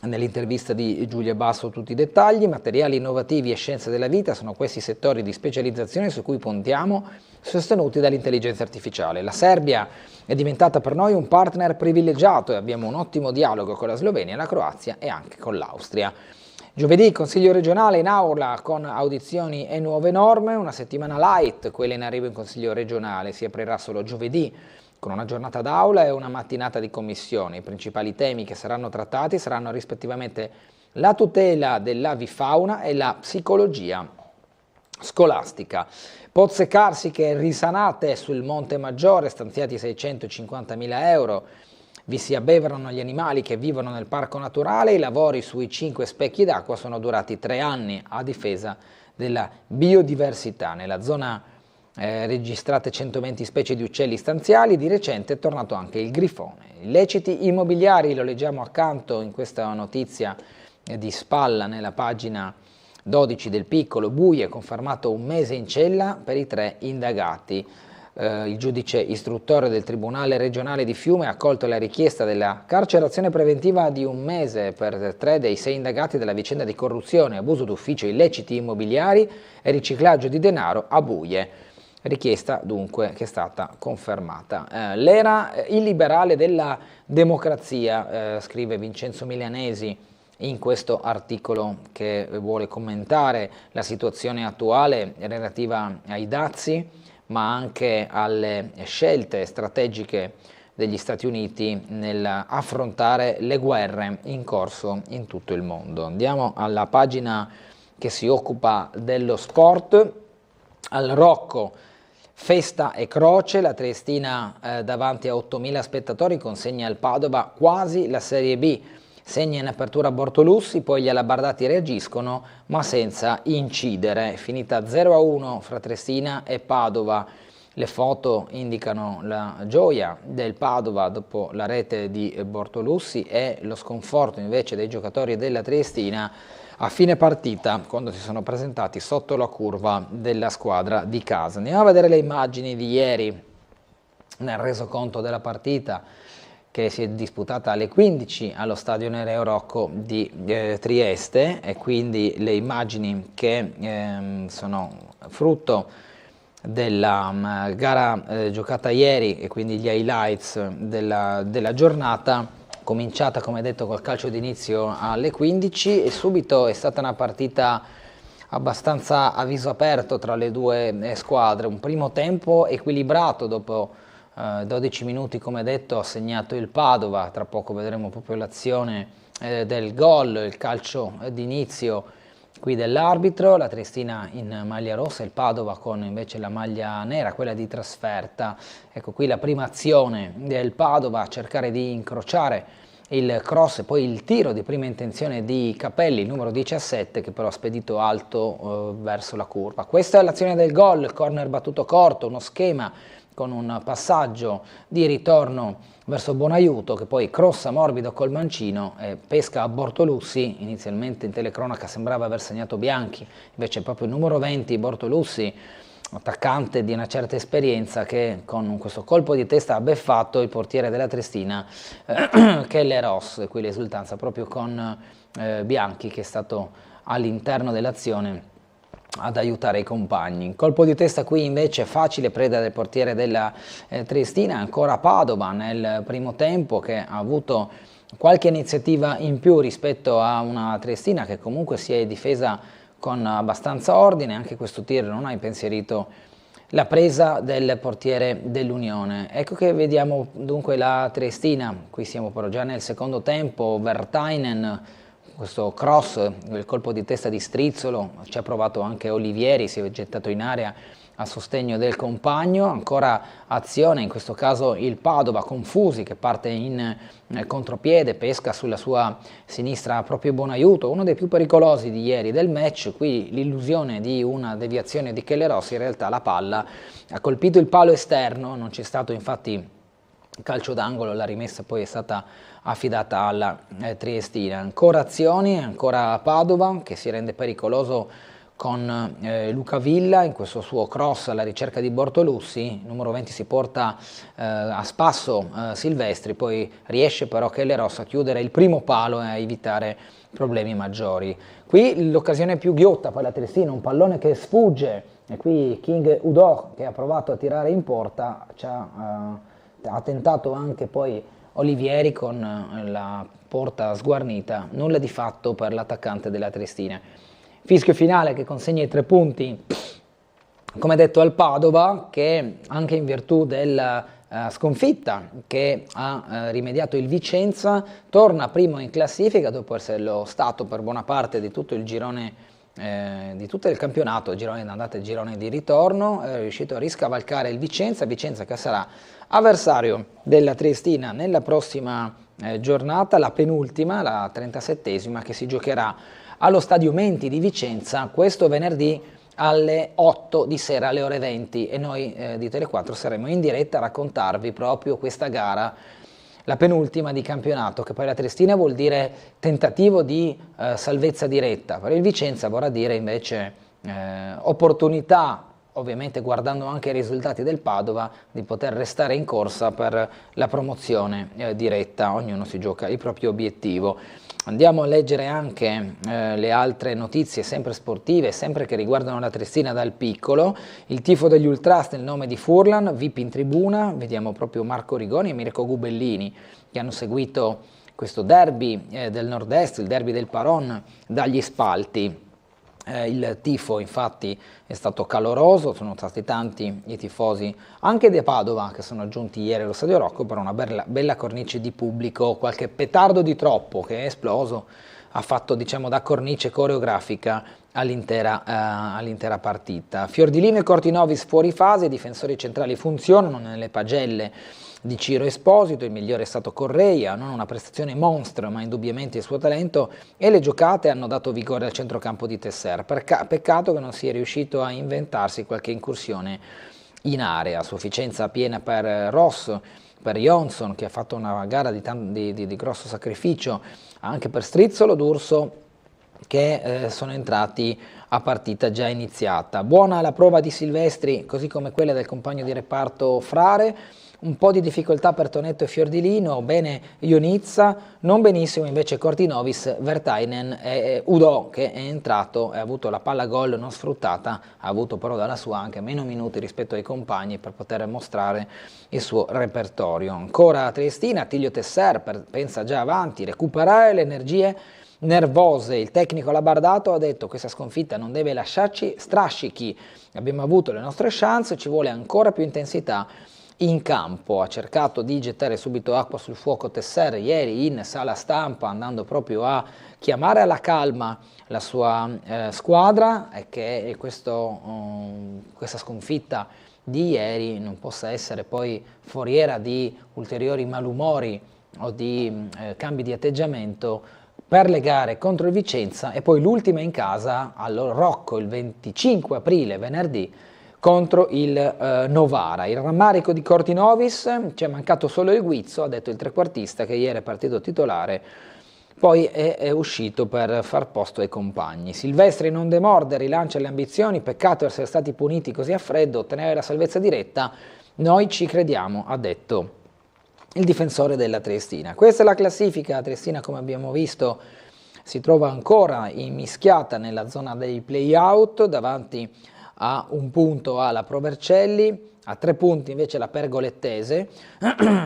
Nell'intervista di Giulia Basso tutti i dettagli. Materiali innovativi e scienze della vita sono questi settori di specializzazione su cui puntiamo, sostenuti dall'intelligenza artificiale. La Serbia è diventata per noi un partner privilegiato e abbiamo un ottimo dialogo con la Slovenia, la Croazia e anche con l'Austria. Giovedì Consiglio regionale in aula con audizioni e nuove norme, una settimana light, quella in arrivo in Consiglio regionale, si aprirà solo giovedì con una giornata d'aula e una mattinata di commissione. I principali temi che saranno trattati saranno rispettivamente la tutela dell'avifauna e la psicologia scolastica. Pozze carsiche risanate sul Monte Maggiore, stanziati 650.000 euro. Vi si abbeverano gli animali che vivono nel parco naturale. I lavori sui 5 specchi d'acqua sono durati 3 anni a difesa della biodiversità. Nella zona registrate 120 specie di uccelli stanziali, di recente è tornato anche il grifone. Illeciti immobiliari, lo leggiamo accanto in questa notizia di spalla nella pagina 12 del Piccolo. Bui è confermato 1 mese in cella per i 3 indagati. Il giudice istruttore del Tribunale regionale di Fiume ha accolto la richiesta della carcerazione preventiva di 1 mese per 3 dei 6 indagati della vicenda di corruzione, abuso d'ufficio, illeciti immobiliari e riciclaggio di denaro a Buie. Richiesta dunque che è stata confermata. L'era illiberale della democrazia, scrive Vincenzo Milianesi in questo articolo che vuole commentare la situazione attuale relativa ai dazi, ma anche alle scelte strategiche degli Stati Uniti nell'affrontare le guerre in corso in tutto il mondo. Andiamo alla pagina che si occupa dello sport. Al Rocco, festa e croce, la Triestina davanti a 8.000 spettatori consegna al Padova quasi la Serie B. Segna in apertura Bortolussi, poi gli alabardati reagiscono ma senza incidere. Finita 0-1 fra Triestina e Padova. Le foto indicano la gioia del Padova dopo la rete di Bortolussi e lo sconforto invece dei giocatori della Triestina a fine partita, quando si sono presentati sotto la curva della squadra di casa. Andiamo a vedere le immagini di ieri nel resoconto della partita che si è disputata alle 15 allo Stadio Nereo Rocco di Trieste, e quindi le immagini che sono frutto della gara giocata ieri e quindi gli highlights della giornata, cominciata come detto col calcio d'inizio alle 15 e subito è stata una partita abbastanza a viso aperto tra le due squadre, un primo tempo equilibrato. Dopo 12 minuti come detto ha segnato il Padova, tra poco vedremo proprio l'azione del gol, il calcio d'inizio qui dell'arbitro, la Triestina in maglia rossa, il Padova con invece la maglia nera, quella di trasferta. Ecco qui la prima azione del Padova, cercare di incrociare il cross e poi il tiro di prima intenzione di Capelli, il numero 17, che però ha spedito alto verso la curva. Questa è l'azione del gol, corner battuto corto, uno schema con un passaggio di ritorno verso Buonaiuto che poi crossa morbido col mancino e pesca a Bortolussi. Inizialmente in telecronaca sembrava aver segnato Bianchi, invece è proprio il numero 20 Bortolussi, attaccante di una certa esperienza, che con questo colpo di testa ha beffato il portiere della Triestina Keller Ross, e qui l'esultanza proprio con Bianchi che è stato all'interno dell'azione ad aiutare i compagni. Colpo di testa qui invece facile, preda del portiere della Triestina. Ancora Padova nel primo tempo che ha avuto qualche iniziativa in più rispetto a una Triestina che comunque si è difesa con abbastanza ordine. Anche questo tiro non ha impensierito la presa del portiere dell'Unione. Ecco che vediamo dunque la Triestina, qui siamo però già nel secondo tempo, Vertainen, questo cross, il colpo di testa di Strizzolo, ci ha provato anche Olivieri, si è gettato in area a sostegno del compagno, ancora azione, in questo caso il Padova, Confusi che parte in contropiede, pesca sulla sua sinistra proprio Buonaiuto, uno dei più pericolosi di ieri del match. Qui l'illusione di una deviazione di Kellerossi, in realtà la palla ha colpito il palo esterno, non c'è stato infatti calcio d'angolo, la rimessa poi è stata affidata alla Triestina. Ancora azioni, ancora Padova che si rende pericoloso con Luca Villa in questo suo cross alla ricerca di Bortolussi, numero 20 si porta a spasso Silvestri, poi riesce però Kelleros a chiudere il primo palo e a evitare problemi maggiori. Qui l'occasione più ghiotta per la Triestina, un pallone che sfugge e qui King Udoh che ha provato a tirare in porta, ha tentato anche poi Olivieri con la porta sguarnita, nulla di fatto per l'attaccante della Triestina. Fischio finale che consegna i 3 punti, come detto, al Padova, che anche in virtù della sconfitta che ha rimediato il Vicenza, torna primo in classifica dopo esserlo stato per buona parte di tutto il girone, di tutto il campionato, girone d'andata e girone di ritorno, è riuscito a riscavalcare il Vicenza che sarà avversario della Triestina nella prossima giornata, la penultima, la 37esima, che si giocherà allo Stadio Menti di Vicenza questo venerdì alle 8 di sera, alle ore 20, e noi di Tele4 saremo in diretta a raccontarvi proprio questa gara, la penultima di campionato, che poi la Triestina vuol dire tentativo di salvezza diretta, per il Vicenza vorrà dire invece opportunità, ovviamente guardando anche i risultati del Padova, di poter restare in corsa per la promozione diretta. Ognuno si gioca il proprio obiettivo. Andiamo a leggere anche le altre notizie sempre sportive, sempre che riguardano la Triestina dal piccolo. Il tifo degli Ultras nel nome di Furlan, VIP in tribuna, vediamo proprio Marco Rigoni e Mirko Gubellini che hanno seguito questo derby del nord-est, il derby del Paron, dagli spalti. Il tifo infatti è stato caloroso, sono stati tanti i tifosi anche di Padova che sono giunti ieri allo Stadio Rocco per una bella cornice di pubblico, qualche petardo di troppo che è esploso ha fatto, diciamo, da cornice coreografica all'intera partita. Fiordilino e Cortinovis fuori fase, i difensori centrali funzionano nelle pagelle di Ciro Esposito, il migliore è stato Correia, non una prestazione mostro ma indubbiamente il suo talento, e le giocate hanno dato vigore al centrocampo di Tesser. Peccato che non sia riuscito a inventarsi qualche incursione in area, sufficienza piena per Ross, per Johnson che ha fatto una gara di grosso sacrificio, anche per Strizzolo, D'Urso che sono entrati a partita già iniziata. Buona la prova di Silvestri, così come quella del compagno di reparto Frare. Un po' di difficoltà per Tonetto e Fiordilino, bene Ionizza, non benissimo invece Cortinovis, Vertainen e Udoh che è entrato e ha avuto la palla gol non sfruttata, ha avuto però dalla sua anche meno minuti rispetto ai compagni per poter mostrare il suo repertorio. Ancora Triestina, Attilio Tesser pensa già avanti, recuperare le energie nervose. Il tecnico Labardato ha detto: questa sconfitta non deve lasciarci strascichi, abbiamo avuto le nostre chance, ci vuole ancora più intensità in campo. Ha cercato di gettare subito acqua sul fuoco Tesser ieri in sala stampa, andando proprio a chiamare alla calma la sua squadra, e che questa sconfitta di ieri non possa essere poi foriera di ulteriori malumori o di cambi di atteggiamento per le gare contro il Vicenza e poi l'ultima in casa al Rocco il 25 aprile, venerdì, contro il Novara. Il rammarico di Cortinovis, ci è mancato solo il guizzo, ha detto il trequartista che ieri è partito titolare, poi è uscito per far posto ai compagni. Silvestri non demorde, rilancia le ambizioni, peccato essere stati puniti così a freddo, ottenere la salvezza diretta, noi ci crediamo, ha detto il difensore della Triestina. Questa è la classifica, la Triestina come abbiamo visto si trova ancora immischiata nella zona dei play-out, davanti a un punto alla Provercelli, a 3 punti invece la Pergolettese,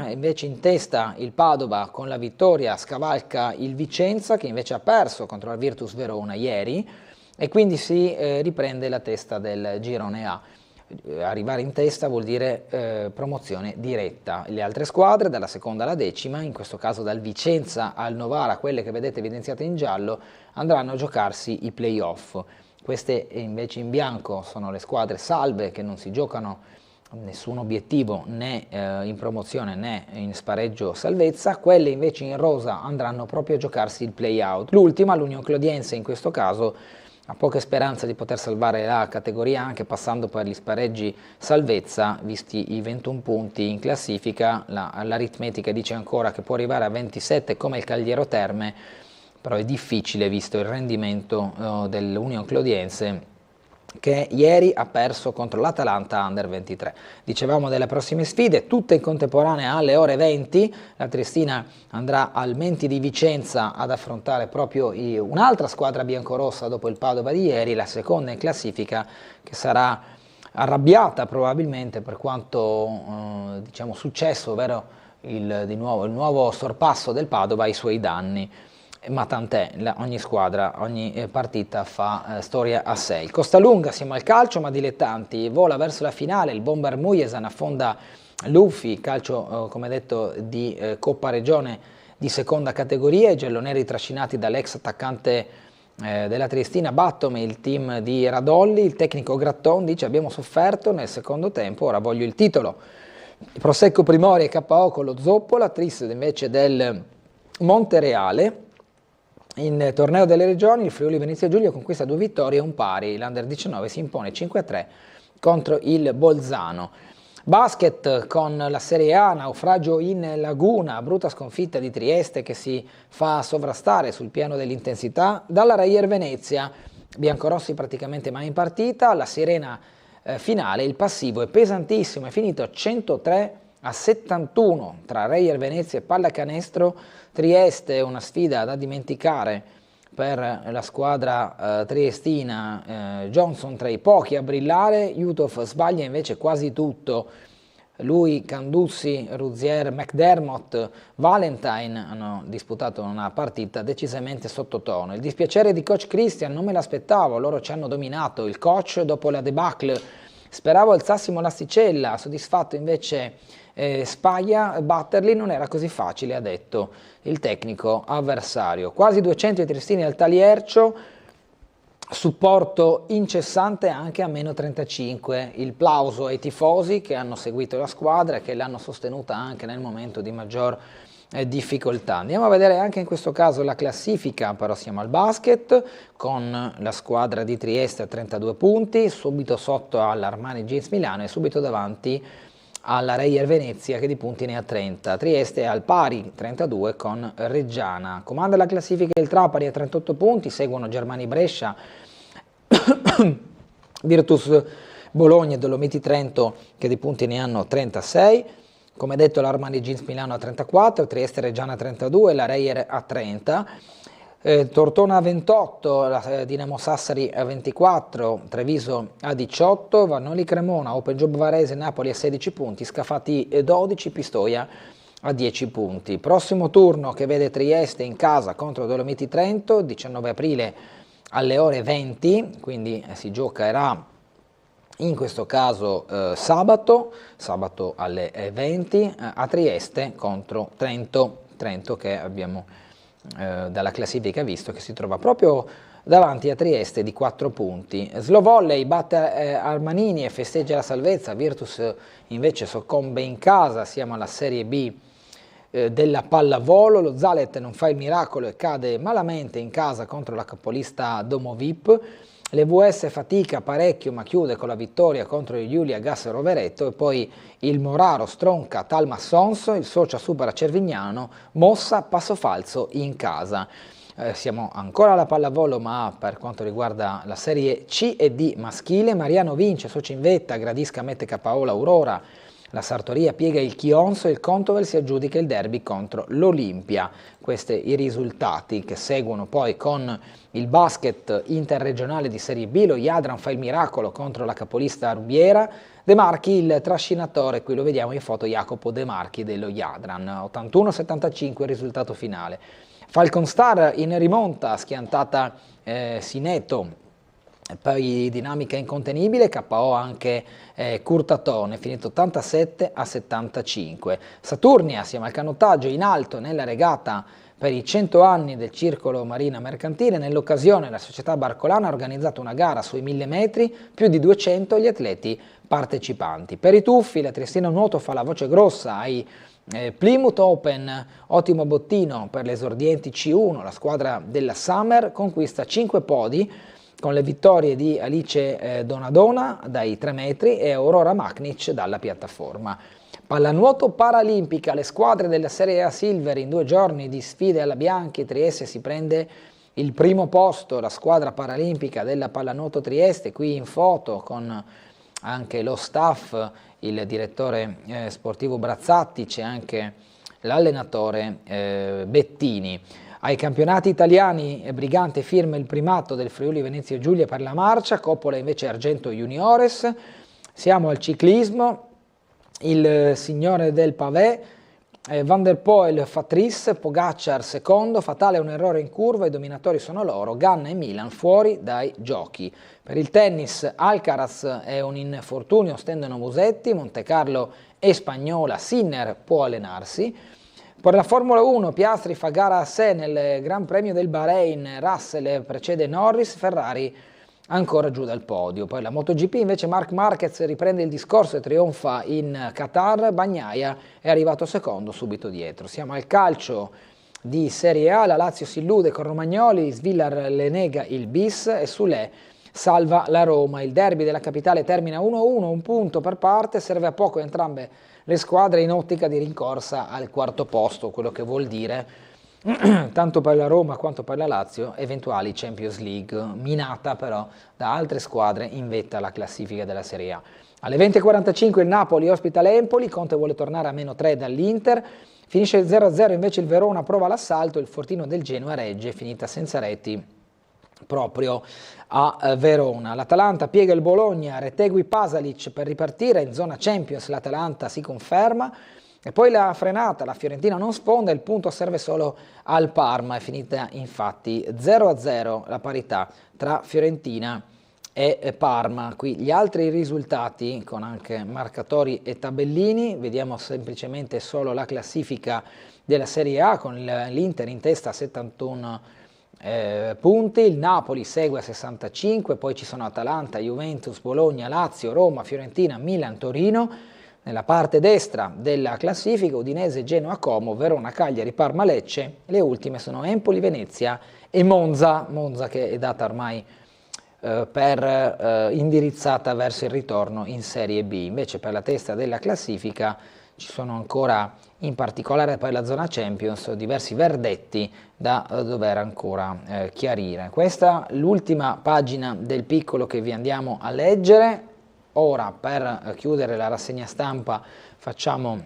invece in testa il Padova con la vittoria scavalca il Vicenza che invece ha perso contro la Virtus Verona ieri e quindi si riprende la testa del girone A. arrivare in testa vuol dire promozione diretta. Le altre squadre dalla seconda alla decima, in questo caso dal Vicenza al Novara, quelle che vedete evidenziate in giallo, andranno a giocarsi i play-off. Queste invece in bianco sono le squadre salve, che non si giocano nessun obiettivo né in promozione né in spareggio salvezza. Quelle invece in rosa andranno proprio a giocarsi il play-out. L'ultima, l'Union Clodiense, in questo caso ha poche speranze di poter salvare la categoria anche passando per gli spareggi salvezza, visti i 21 punti in classifica. L'aritmetica dice ancora che può arrivare a 27 come il Cagliero Terme, però è difficile visto il rendimento dell'Union Clodiense, che ieri ha perso contro l'Atalanta Under 23. Dicevamo delle prossime sfide, tutte in contemporanea alle ore 20, la Triestina andrà al Menti di Vicenza ad affrontare proprio un'altra squadra biancorossa dopo il Padova di ieri, la seconda in classifica, che sarà arrabbiata probabilmente per quanto diciamo successo, ovvero il nuovo sorpasso del Padova ai suoi danni. Ma tant'è, ogni squadra, ogni partita fa storia a sé. Il Costalunga, siamo al calcio ma dilettanti, vola verso la finale, il Bomber Mujesan affonda l'Uffi, calcio come detto di Coppa Regione di seconda categoria, i gialloneri trascinati dall'ex attaccante della Triestina Battome, il team di Radolli. Il tecnico Gratton dice: abbiamo sofferto nel secondo tempo, ora voglio il titolo. Prosecco Primori e KO con lo Zoppola, triste invece del Montereale. In torneo delle regioni il Friuli Venezia Giulia conquista 2 vittorie e un pari, l'Under 19 si impone 5-3 contro il Bolzano. Basket con la Serie A, naufragio in Laguna, brutta sconfitta di Trieste che si fa sovrastare sul piano dell'intensità dalla Reyer Venezia, biancorossi praticamente mai in partita. Alla sirena finale il passivo è pesantissimo, è finito 103-71 tra Reyer Venezia e Pallacanestro Trieste. Una sfida da dimenticare per la squadra triestina, Johnson tra i pochi a brillare, Jutov sbaglia invece quasi tutto, lui, Candussi, Ruzier, McDermott, Valentine hanno disputato una partita decisamente sottotono. Il dispiacere di coach Christian, non me l'aspettavo, loro ci hanno dominato, il coach dopo la debacle, speravo alzassimo l'asticella, soddisfatto invece Spaglia, batterli non era così facile, ha detto il tecnico avversario. Quasi 200 i triestini al Taliercio, supporto incessante anche a meno 35, il plauso ai tifosi che hanno seguito la squadra e che l'hanno sostenuta anche nel momento di maggior difficoltà. Andiamo a vedere anche in questo caso la classifica, però siamo al basket con la squadra di Trieste a 32 punti, subito sotto all'Armani Jeans Milano e subito davanti alla Reyer Venezia che di punti ne ha 30. Trieste è al pari 32 con Reggiana. Comanda la classifica il Trapani a 38 punti, seguono Germani Brescia, Virtus Bologna e Dolomiti Trento che di punti ne hanno 36. Come detto l'Armani Jeans Milano a 34, Trieste Reggiana a 32, la Reyer a 30. Tortona a 28, la Dinamo Sassari a 24, Treviso a 18, Vannoli Cremona, Open Job Varese, Napoli a 16 punti, Scafati 12, Pistoia a 10 punti. Prossimo turno che vede Trieste in casa contro Dolomiti Trento, 19 aprile alle ore 20, quindi si giocherà in questo caso sabato alle 20 a Trieste contro Trento che abbiamo dalla classifica visto che si trova proprio davanti a Trieste di 4 punti. Slovolley batte Armanini e festeggia la salvezza, Virtus invece soccombe in casa, siamo alla Serie B della pallavolo, lo Zalet non fa il miracolo e cade malamente in casa contro la capolista Domovip, l'EVS fatica parecchio ma chiude con la vittoria contro il Giulia Gas Rovereto e poi il Moraro stronca Talma Sons, il Socia supera Cervignano, Mossa passo falso in casa. Siamo ancora alla pallavolo ma per quanto riguarda la serie C e D maschile, Mariano vince, Socinvetta, Gradisca mette KO l'Aurora, la Sartoria piega il Chionso e il Contovel si aggiudica il derby contro l'Olimpia. Questi i risultati che seguono poi con il basket interregionale di Serie B, lo Jadran fa il miracolo contro la capolista Rubiera, De Marchi il trascinatore, qui lo vediamo in foto Jacopo De Marchi dello Jadran, 81-75 il risultato finale. Falcon Star in rimonta, schiantata Sineto Poi dinamica incontenibile, KO anche Curtatone, finito 87-75. Saturnia, siamo al canottaggio in alto nella regata per i 100 anni del Circolo Marina Mercantile. Nell'occasione la società Barcolana ha organizzato una gara sui 1000 metri, più di 200 gli atleti partecipanti. Per i tuffi la Triestina Nuoto fa la voce grossa ai Plymouth Open, ottimo bottino per le esordienti C1, la squadra della Summer conquista 5 podi con le vittorie di Alice Donadona dai 3 metri e Aurora Maknic dalla piattaforma. Pallanuoto paralimpica, le squadre della Serie A Silver in 2 giorni di sfide alla Bianchi. Trieste si prende il primo posto, la squadra paralimpica della Pallanuoto Trieste, qui in foto con anche lo staff, il direttore sportivo Brazzatti, c'è anche l'allenatore Bettini. Ai campionati italiani Brigante firma il primato del Friuli Venezia Giulia per la marcia, Coppola invece argento juniores. Siamo al ciclismo, il signore del pavé, Van der Poel fa tris, Pogacar secondo, fatale un errore in curva, i dominatori sono loro, Ganna e Milan fuori dai giochi. Per il tennis Alcaraz è un infortunio, stendono Musetti, Montecarlo e Spagnola, Sinner può allenarsi. Per la Formula 1 Piastri fa gara a sé nel Gran Premio del Bahrain, Russell precede Norris, Ferrari ancora giù dal podio. Poi la MotoGP invece Marc Marquez riprende il discorso e trionfa in Qatar, Bagnaia è arrivato secondo subito dietro. Siamo al calcio di Serie A, la Lazio si illude con Romagnoli, Svillar le nega il bis e Soulé salva la Roma. Il derby della capitale termina 1-1, un punto per parte, serve a poco entrambe le squadre in ottica di rincorsa al quarto posto, quello che vuol dire tanto per la Roma quanto per la Lazio eventuali Champions League, minata però da altre squadre in vetta alla classifica della Serie A. Alle 20:45 il Napoli ospita l'Empoli, Conte vuole tornare a -3 dall'Inter, finisce il 0-0 invece il Verona prova l'assalto, il fortino del Genoa regge, finita senza reti proprio a Verona. L'Atalanta piega il Bologna, Retegui Pasalic per ripartire in zona Champions, l'Atalanta si conferma. E poi la frenata, la Fiorentina non sfonda, il punto serve solo al Parma, è finita infatti 0-0 la parità tra Fiorentina e Parma. Qui gli altri risultati con anche marcatori e tabellini, vediamo semplicemente solo la classifica della Serie A con l'Inter in testa a 71 punti, il Napoli segue a 65, poi ci sono Atalanta, Juventus, Bologna, Lazio, Roma, Fiorentina, Milan, Torino. Nella parte destra della classifica Udinese, Genoa, Como, Verona, Cagliari, Parma, Lecce. Le ultime sono Empoli, Venezia e Monza che è data ormai indirizzata verso il ritorno in Serie B. Invece per la testa della classifica ci sono ancora, in particolare per la zona Champions, diversi verdetti da dover ancora chiarire. Questa è l'ultima pagina del piccolo che vi andiamo a leggere. Ora per chiudere la rassegna stampa facciamo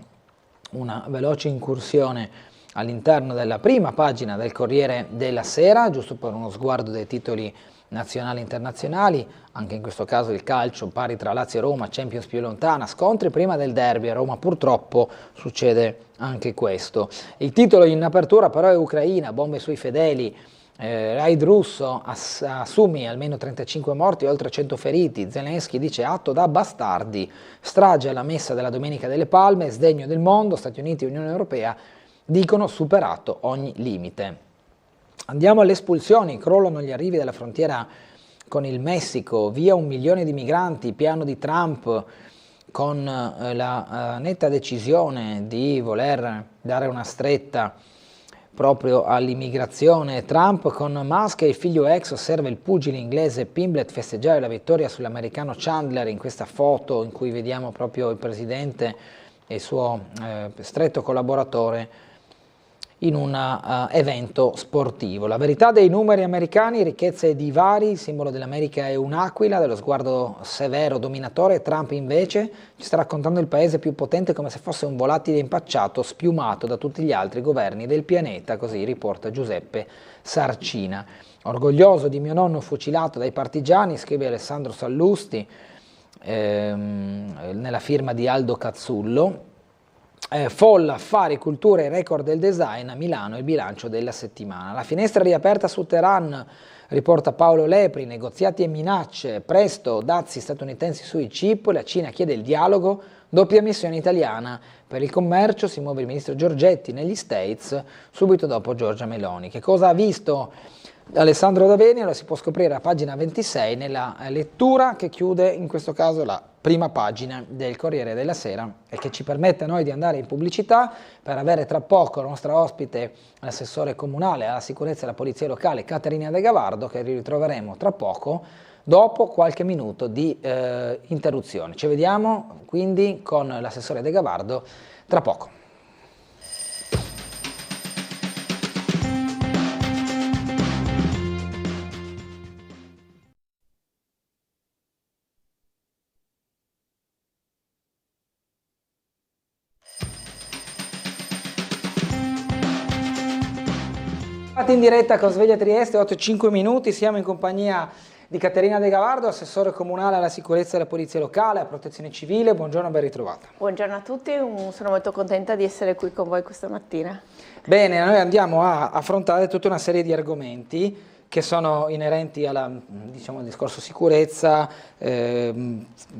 una veloce incursione all'interno della prima pagina del Corriere della Sera, giusto per uno sguardo dei titoli nazionali e internazionali, anche in questo caso il calcio, pari tra Lazio e Roma, Champions più lontana, scontri prima del derby, a Roma purtroppo succede anche questo. Il titolo in apertura però è Ucraina, bombe sui fedeli, raid russo, assumi almeno 35 morti, oltre 100 feriti, Zelensky dice atto da bastardi, strage alla messa della Domenica delle Palme, sdegno del mondo, Stati Uniti e Unione Europea dicono superato ogni limite. Andiamo alle espulsioni, crollano gli arrivi dalla frontiera con il Messico, via 1 milione di migranti, piano di Trump con la netta decisione di voler dare una stretta proprio all'immigrazione. Trump con Musk e il figlio ex osserva il pugile inglese Pimblett festeggiare la vittoria sull'americano Chandler in questa foto in cui vediamo proprio il presidente e il suo stretto collaboratore in un evento sportivo. La verità dei numeri americani, ricchezza e divari, il simbolo dell'America è un'aquila, dello sguardo severo, dominatore. Trump invece ci sta raccontando il paese più potente come se fosse un volatile impacciato, spiumato da tutti gli altri governi del pianeta, così riporta Giuseppe Sarcina. Orgoglioso di mio nonno fucilato dai partigiani, scrive Alessandro Sallusti nella firma di Aldo Cazzullo. Folla, affari, cultura e record del design a Milano, il bilancio della settimana. La finestra riaperta su Teheran, riporta Paolo Lepri, negoziati e minacce, presto dazi statunitensi sui chip, la Cina chiede il dialogo, doppia missione italiana. Per il commercio si muove il ministro Giorgetti negli States, subito dopo Giorgia Meloni. Che cosa ha visto Alessandro Daveni? Lo si può scoprire a pagina 26 nella lettura che chiude in questo caso la prima pagina del Corriere della Sera e che ci permette a noi di andare in pubblicità per avere tra poco la nostra ospite, l'assessore comunale alla sicurezza e alla polizia locale Caterina De Gavardo, che ritroveremo tra poco dopo qualche minuto di interruzione. Ci vediamo quindi con l'assessore De Gavardo tra poco. In diretta con Sveglia Trieste, 8:05 minuti, siamo in compagnia di Caterina De Gavardo, assessore comunale alla sicurezza della polizia locale, a protezione civile. Buongiorno, ben ritrovata. Buongiorno a tutti, sono molto contenta di essere qui con voi questa mattina. Bene, noi andiamo a affrontare tutta una serie di argomenti che sono inerenti al discorso sicurezza,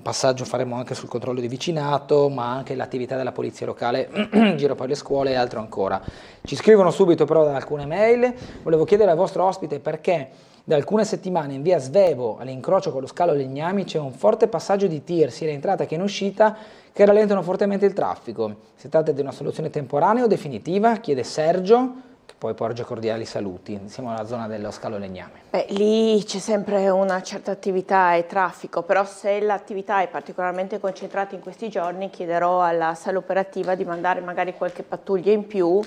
passaggio faremo anche sul controllo di vicinato, ma anche l'attività della polizia locale, giro per le scuole e altro ancora. Ci scrivono subito però da alcune mail, volevo chiedere al vostro ospite perché da alcune settimane in via Svevo all'incrocio con lo scalo Legnami c'è un forte passaggio di tir sia in entrata che in uscita che rallentano fortemente il traffico. Si tratta di una soluzione temporanea o definitiva? Chiede Sergio, che poi porge cordiali saluti. Siamo nella zona dello scalo Legname. Lì c'è sempre una certa attività e traffico, però se l'attività è particolarmente concentrata in questi giorni chiederò alla sala operativa di mandare magari qualche pattuglia in più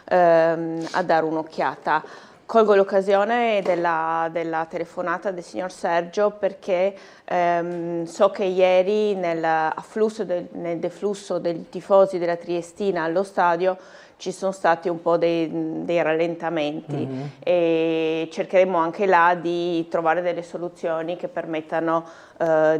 a dare un'occhiata. Colgo l'occasione della telefonata del signor Sergio perché so che ieri nel deflusso dei tifosi della Triestina allo stadio ci sono stati un po' dei rallentamenti e cercheremo anche là di trovare delle soluzioni che permettano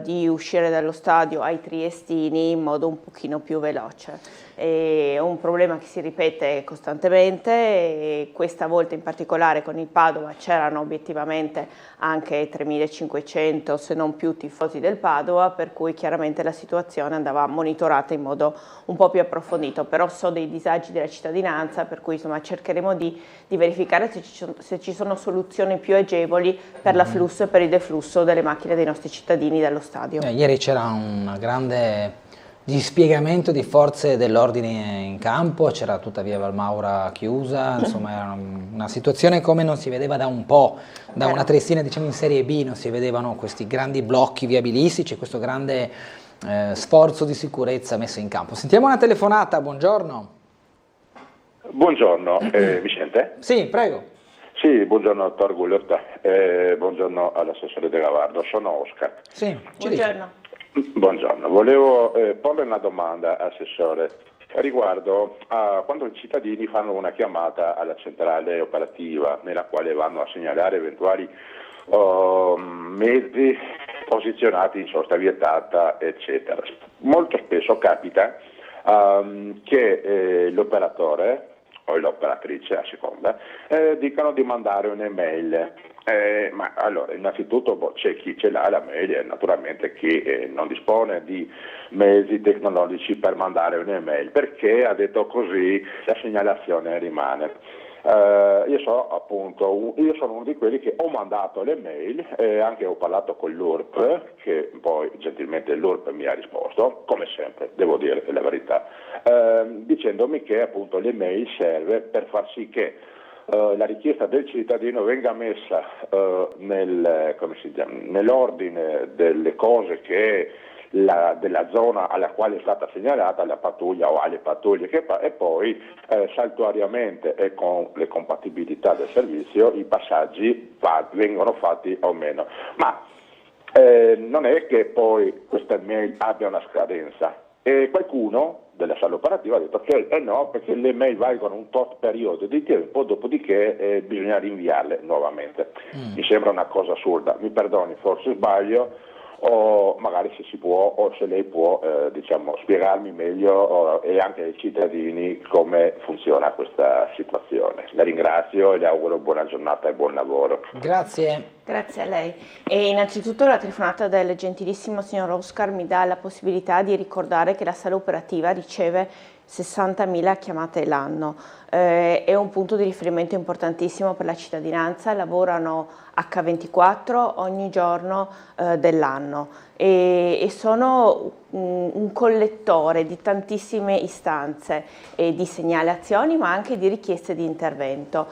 di uscire dallo stadio ai triestini in modo un pochino più veloce. È un problema che si ripete costantemente e questa volta in particolare con il Padova c'erano obiettivamente anche 3.500 se non più tifosi del Padova, per cui chiaramente la situazione andava monitorata in modo un po' più approfondito, però so dei disagi della cittadinanza, per cui insomma cercheremo di verificare se ci sono soluzioni più agevoli per l'afflusso e per il deflusso delle macchine dei nostri cittadini dallo stadio. Ieri c'era un grande dispiegamento di forze dell'ordine in campo, c'era tutta via Valmaura chiusa, insomma era una situazione come non si vedeva da un po', da una Triestina diciamo in Serie B non si vedevano questi grandi blocchi viabilistici, questo grande sforzo di sicurezza messo in campo. Sentiamo una telefonata, buongiorno. Buongiorno, Vicente? Sì, prego. Sì, buongiorno dottor Gullert, buongiorno all'assessore De Gavardo, sono Oscar. Sì, buongiorno. Buongiorno, volevo porre una domanda, assessore, riguardo a quando i cittadini fanno una chiamata alla centrale operativa nella quale vanno a segnalare eventuali mezzi posizionati in sosta vietata, eccetera. Molto spesso capita che l'operatore o l'operatrice a seconda dicano di mandare un'email. Ma allora innanzitutto c'è chi ce l'ha la mail e naturalmente chi non dispone di mezzi tecnologici per mandare un'email, perché ha detto così la segnalazione rimane. Io sono uno di quelli che ho mandato le mail, anche ho parlato con l'URP, che poi gentilmente l'URP mi ha risposto, come sempre, devo dire la verità, dicendomi che appunto l'email serve per far sì che la richiesta del cittadino venga messa nell'ordine delle cose che della zona alla quale è stata segnalata la pattuglia o alle pattuglie e poi saltuariamente e con le compatibilità del servizio i passaggi vengono fatti o meno. Ma non è che poi questa mail abbia una scadenza. E qualcuno della sala operativa ha detto che no, perché le mail valgono un tot periodo di tempo, dopodiché bisogna rinviarle nuovamente. Mi sembra una cosa assurda, mi perdoni, forse sbaglio, o magari se si può o se lei può diciamo, spiegarmi meglio e anche ai cittadini come funziona questa situazione. La ringrazio e le auguro buona giornata e buon lavoro. Grazie. Grazie a lei. E innanzitutto la telefonata del gentilissimo signor Oscar mi dà la possibilità di ricordare che la sala operativa riceve 60.000 chiamate l'anno. È un punto di riferimento importantissimo per la cittadinanza, lavorano H24 ogni giorno dell'anno e sono un collettore di tantissime istanze e di segnalazioni ma anche di richieste di intervento.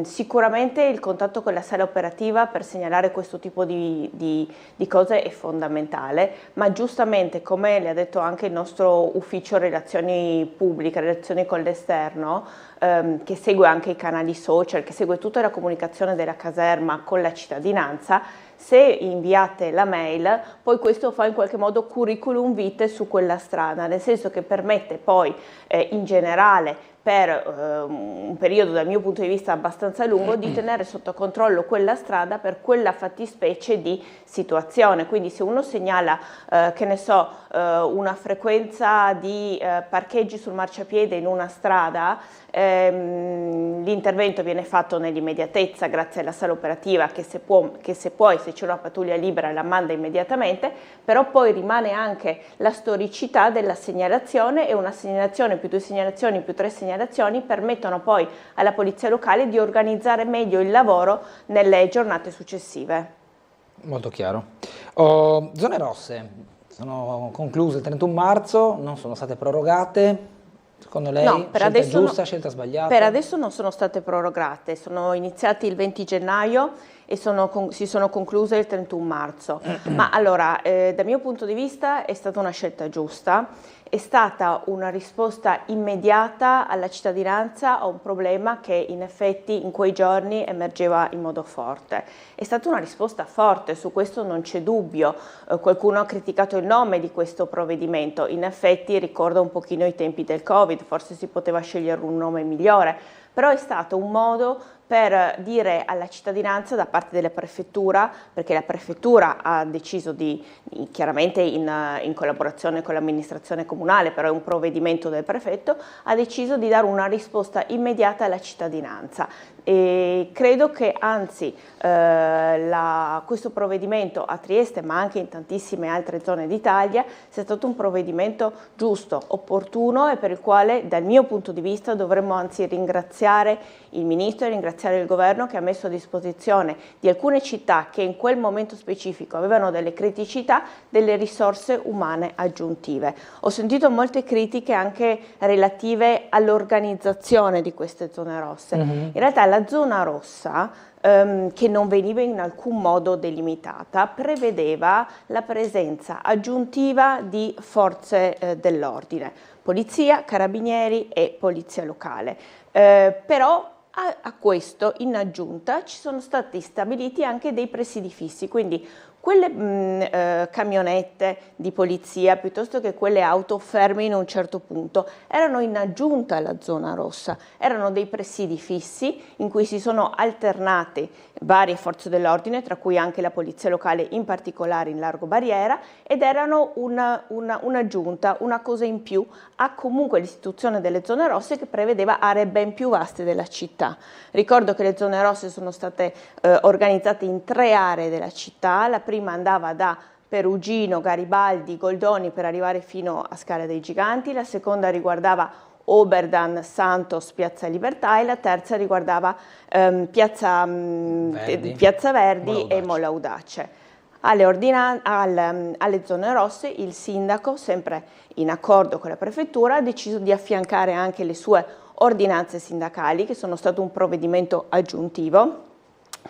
Sicuramente il contatto con la sala operativa per segnalare questo tipo di cose è fondamentale, ma giustamente, come le ha detto anche il nostro ufficio relazioni pubbliche, relazioni con l'esterno, che segue anche i canali social, che segue tutta la comunicazione della caserma con la cittadinanza, se inviate la mail, poi questo fa in qualche modo curriculum vitae su quella strada, nel senso che permette poi in generale per un periodo dal mio punto di vista abbastanza lungo di tenere sotto controllo quella strada per quella fattispecie di situazione. Quindi se uno segnala che ne so una frequenza di parcheggi sul marciapiede in una strada, l'intervento viene fatto nell'immediatezza grazie alla sala operativa che se può e se c'è una pattuglia libera la manda immediatamente, però poi rimane anche la storicità della segnalazione e una segnalazione più 2 segnalazioni più 3 segnalazioni permettono poi alla polizia locale di organizzare meglio il lavoro nelle giornate successive. Molto chiaro. Zone rosse sono concluse il 31 marzo, non sono state prorogate. Secondo lei no, per scelta giusta, scelta sbagliata? Per adesso non sono state prorogate, sono iniziati il 20 gennaio e si sono concluse il 31 marzo. Ma allora, dal mio punto di vista è stata una scelta giusta, è stata una risposta immediata alla cittadinanza a un problema che in effetti in quei giorni emergeva in modo forte. È stata una risposta forte, su questo non c'è dubbio. Qualcuno ha criticato il nome di questo provvedimento, in effetti ricorda un pochino i tempi del Covid, forse si poteva scegliere un nome migliore, però è stato un modo per dire alla cittadinanza da parte della prefettura, perché la prefettura ha deciso chiaramente in collaborazione con l'amministrazione comunale, però è un provvedimento del prefetto, ha deciso di dare una risposta immediata alla cittadinanza. E credo che anzi questo provvedimento a Trieste ma anche in tantissime altre zone d'Italia sia stato un provvedimento giusto, opportuno e per il quale dal mio punto di vista dovremmo anzi ringraziare il Ministro e ringraziare il Governo che ha messo a disposizione di alcune città che in quel momento specifico avevano delle criticità, delle risorse umane aggiuntive. Ho sentito molte critiche anche relative all'organizzazione di queste zone rosse. In realtà la zona rossa, che non veniva in alcun modo delimitata, prevedeva la presenza aggiuntiva di forze dell'ordine, polizia, carabinieri e polizia locale. Però a questo in aggiunta ci sono stati stabiliti anche dei presidi fissi, quindi quelle camionette di polizia piuttosto che quelle auto ferme in un certo punto erano in aggiunta alla zona rossa, erano dei presidi fissi in cui si sono alternate varie forze dell'ordine, tra cui anche la polizia locale, in particolare in largo barriera, ed erano un'aggiunta, una cosa in più a comunque l'istituzione delle zone rosse che prevedeva aree ben più vaste della città. Ricordo che le zone rosse sono state organizzate in 3 aree della città, la prima andava da Perugino, Garibaldi, Goldoni per arrivare fino a Scala dei Giganti, la seconda riguardava Oberdan, Santos, Piazza Libertà e la terza riguardava Piazza Verdi e Mola Audace. Alle zone rosse il sindaco, sempre in accordo con la prefettura, ha deciso di affiancare anche le sue ordinanze sindacali, che sono stato un provvedimento aggiuntivo,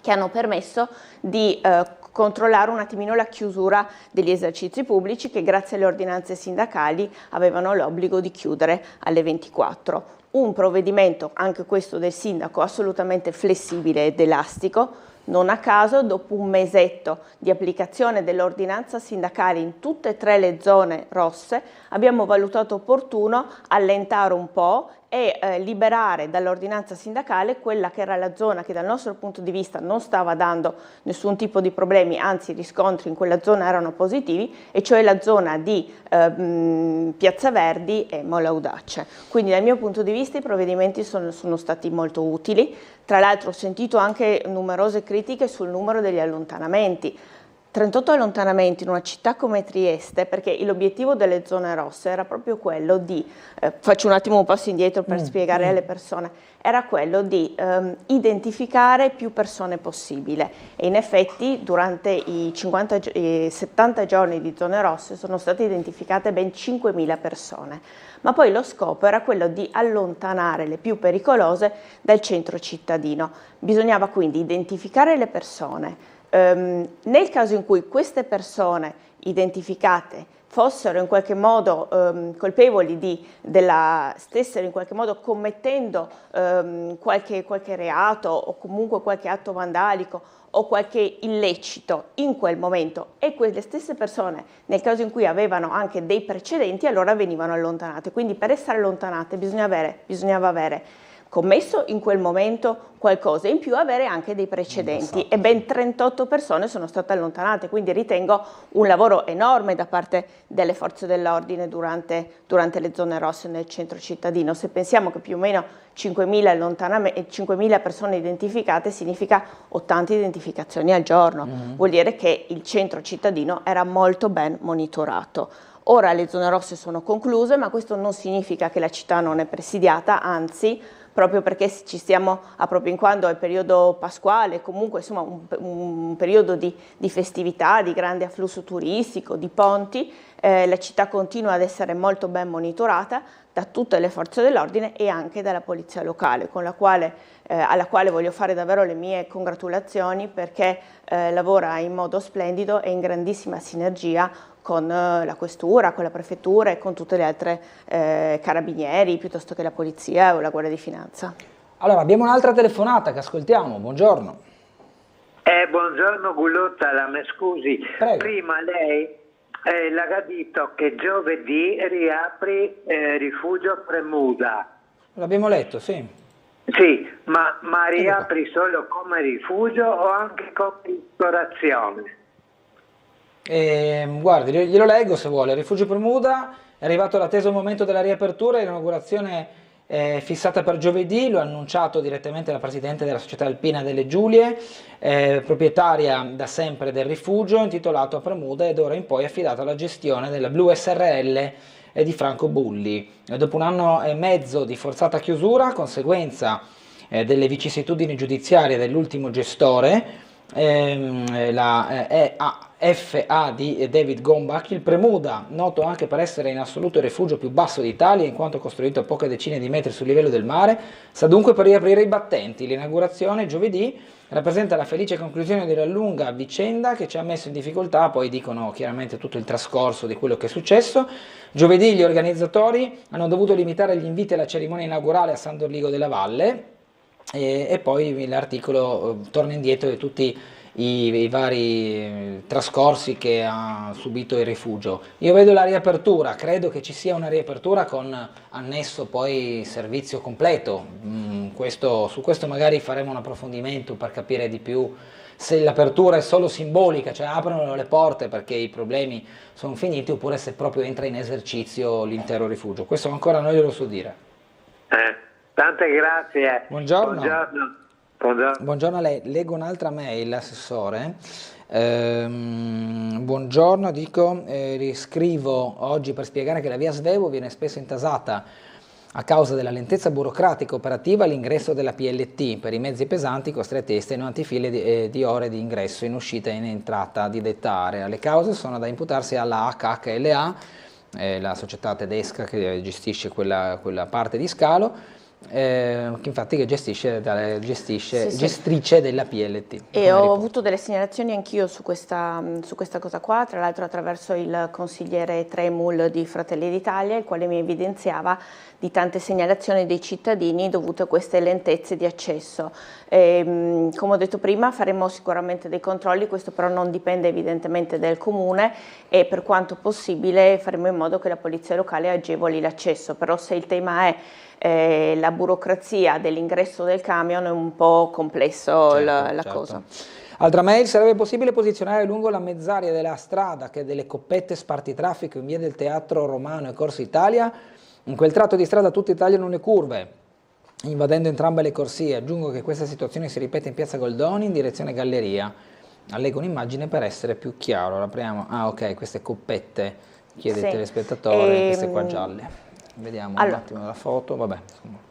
che hanno permesso di controllare un attimino la chiusura degli esercizi pubblici che grazie alle ordinanze sindacali avevano l'obbligo di chiudere alle 24. Un provvedimento, anche questo del sindaco, assolutamente flessibile ed elastico. Non a caso, dopo un mesetto di applicazione dell'ordinanza sindacale in tutte e 3 le zone rosse, abbiamo valutato opportuno allentare un po' e liberare dall'ordinanza sindacale quella che era la zona che dal nostro punto di vista non stava dando nessun tipo di problemi, anzi i riscontri in quella zona erano positivi, e cioè la zona di Piazza Verdi e Mola Audace. Quindi dal mio punto di vista i provvedimenti sono stati molto utili. Tra l'altro ho sentito anche numerose critiche sul numero degli allontanamenti. 38 allontanamenti in una città come Trieste, perché l'obiettivo delle zone rosse era proprio quello di, faccio un attimo un passo indietro per spiegare alle persone, era quello di identificare più persone possibile, e in effetti durante i 70 giorni di zone rosse sono state identificate ben 5.000 persone, ma poi lo scopo era quello di allontanare le più pericolose dal centro cittadino. Bisognava quindi identificare le persone. Nel caso in cui queste persone identificate fossero in qualche modo colpevoli stessero in qualche modo commettendo qualche reato o comunque qualche atto vandalico o qualche illecito in quel momento, e quelle stesse persone nel caso in cui avevano anche dei precedenti, allora venivano allontanate. Quindi per essere allontanate bisognava avere commesso in quel momento qualcosa, in più avere anche dei precedenti, e ben 38 persone sono state allontanate, quindi ritengo un lavoro enorme da parte delle forze dell'ordine durante le zone rosse nel centro cittadino. Se pensiamo che più o meno 5.000 persone identificate significa 80 identificazioni al giorno, vuol dire che il centro cittadino era molto ben monitorato. Ora le zone rosse sono concluse, ma questo non significa che la città non è presidiata, anzi, proprio perché ci stiamo appropinquando al periodo pasquale, comunque insomma un periodo di festività, di grande afflusso turistico, di ponti, la città continua ad essere molto ben monitorata da tutte le forze dell'ordine e anche dalla polizia locale, alla quale voglio fare davvero le mie congratulazioni, perché lavora in modo splendido e in grandissima sinergia con la questura, con la prefettura e con tutte le altre carabinieri, piuttosto che la polizia o la Guardia di Finanza. Allora, abbiamo un'altra telefonata che ascoltiamo. Buongiorno. Buongiorno Gullotta, mi scusi. Prego. Prima lei l'ha detto che giovedì riapri Rifugio Premuda. L'abbiamo letto, sì. Sì, ma riapri solo come rifugio o anche come ristorazione? Guardi, glielo leggo se vuole. Rifugio Premuda è arrivato l'atteso momento della riapertura e l'inaugurazione è fissata per giovedì. Lo ha annunciato direttamente la presidente della società alpina delle Giulie, proprietaria da sempre del rifugio, intitolato a Premuda, ed ora in poi affidato alla gestione della Blu SRL e di Franco Bulli. Dopo un anno e mezzo di forzata chiusura, conseguenza delle vicissitudini giudiziarie dell'ultimo gestore, la FA di David Gombach, il Premuda, noto anche per essere in assoluto il rifugio più basso d'Italia in quanto costruito a poche decine di metri sul livello del mare, sta dunque per riaprire i battenti. L'inaugurazione giovedì rappresenta la felice conclusione di una lunga vicenda che ci ha messo in difficoltà, poi dicono chiaramente tutto il trascorso di quello che è successo. Giovedì gli organizzatori hanno dovuto limitare gli inviti alla cerimonia inaugurale a San Dorligo della Valle, e poi l'articolo torna indietro di tutti i vari trascorsi che ha subito il rifugio. Io vedo la riapertura, credo che ci sia una riapertura con annesso poi servizio completo. Su questo magari faremo un approfondimento per capire di più se l'apertura è solo simbolica, cioè aprono le porte perché i problemi sono finiti, oppure se proprio entra in esercizio l'intero rifugio. Questo ancora non glielo so dire. Tante grazie. Buongiorno. Buongiorno. Buongiorno a lei. Leggo un'altra mail, assessore. Buongiorno, riscrivo oggi per spiegare che la via Svevo viene spesso intasata a causa della lentezza burocratica operativa all'ingresso della PLT per i mezzi pesanti costretti a esttenuanti file di ore di ingresso, in uscita e in entrata di detta area. Le cause sono da imputarsi alla HHLA, la società tedesca che gestisce quella parte di scalo, infatti che gestrice della PLT. E ho avuto delle segnalazioni anch'io su questa cosa qua, tra l'altro attraverso il consigliere Tremul di Fratelli d'Italia, il quale mi evidenziava di tante segnalazioni dei cittadini dovute a queste lentezze di accesso. Come ho detto prima, faremo sicuramente dei controlli, questo però non dipende evidentemente dal comune, e per quanto possibile faremo in modo che la polizia locale agevoli l'accesso, però se il tema è la burocrazia dell'ingresso del camion è un po' complesso la cosa. Altra mail: sarebbe possibile posizionare lungo la mezz'aria della strada che delle coppette spartitraffico in via del Teatro Romano e Corso Italia? In quel tratto di strada tutti tagliano le curve, invadendo entrambe le corsie. Aggiungo che questa situazione si ripete in piazza Goldoni in direzione Galleria. Allego un'immagine per essere più chiaro. La apriamo. Ah, ok, queste coppette, chiede il telespettatore, queste qua gialle. Vediamo un attimo la foto. Vabbè,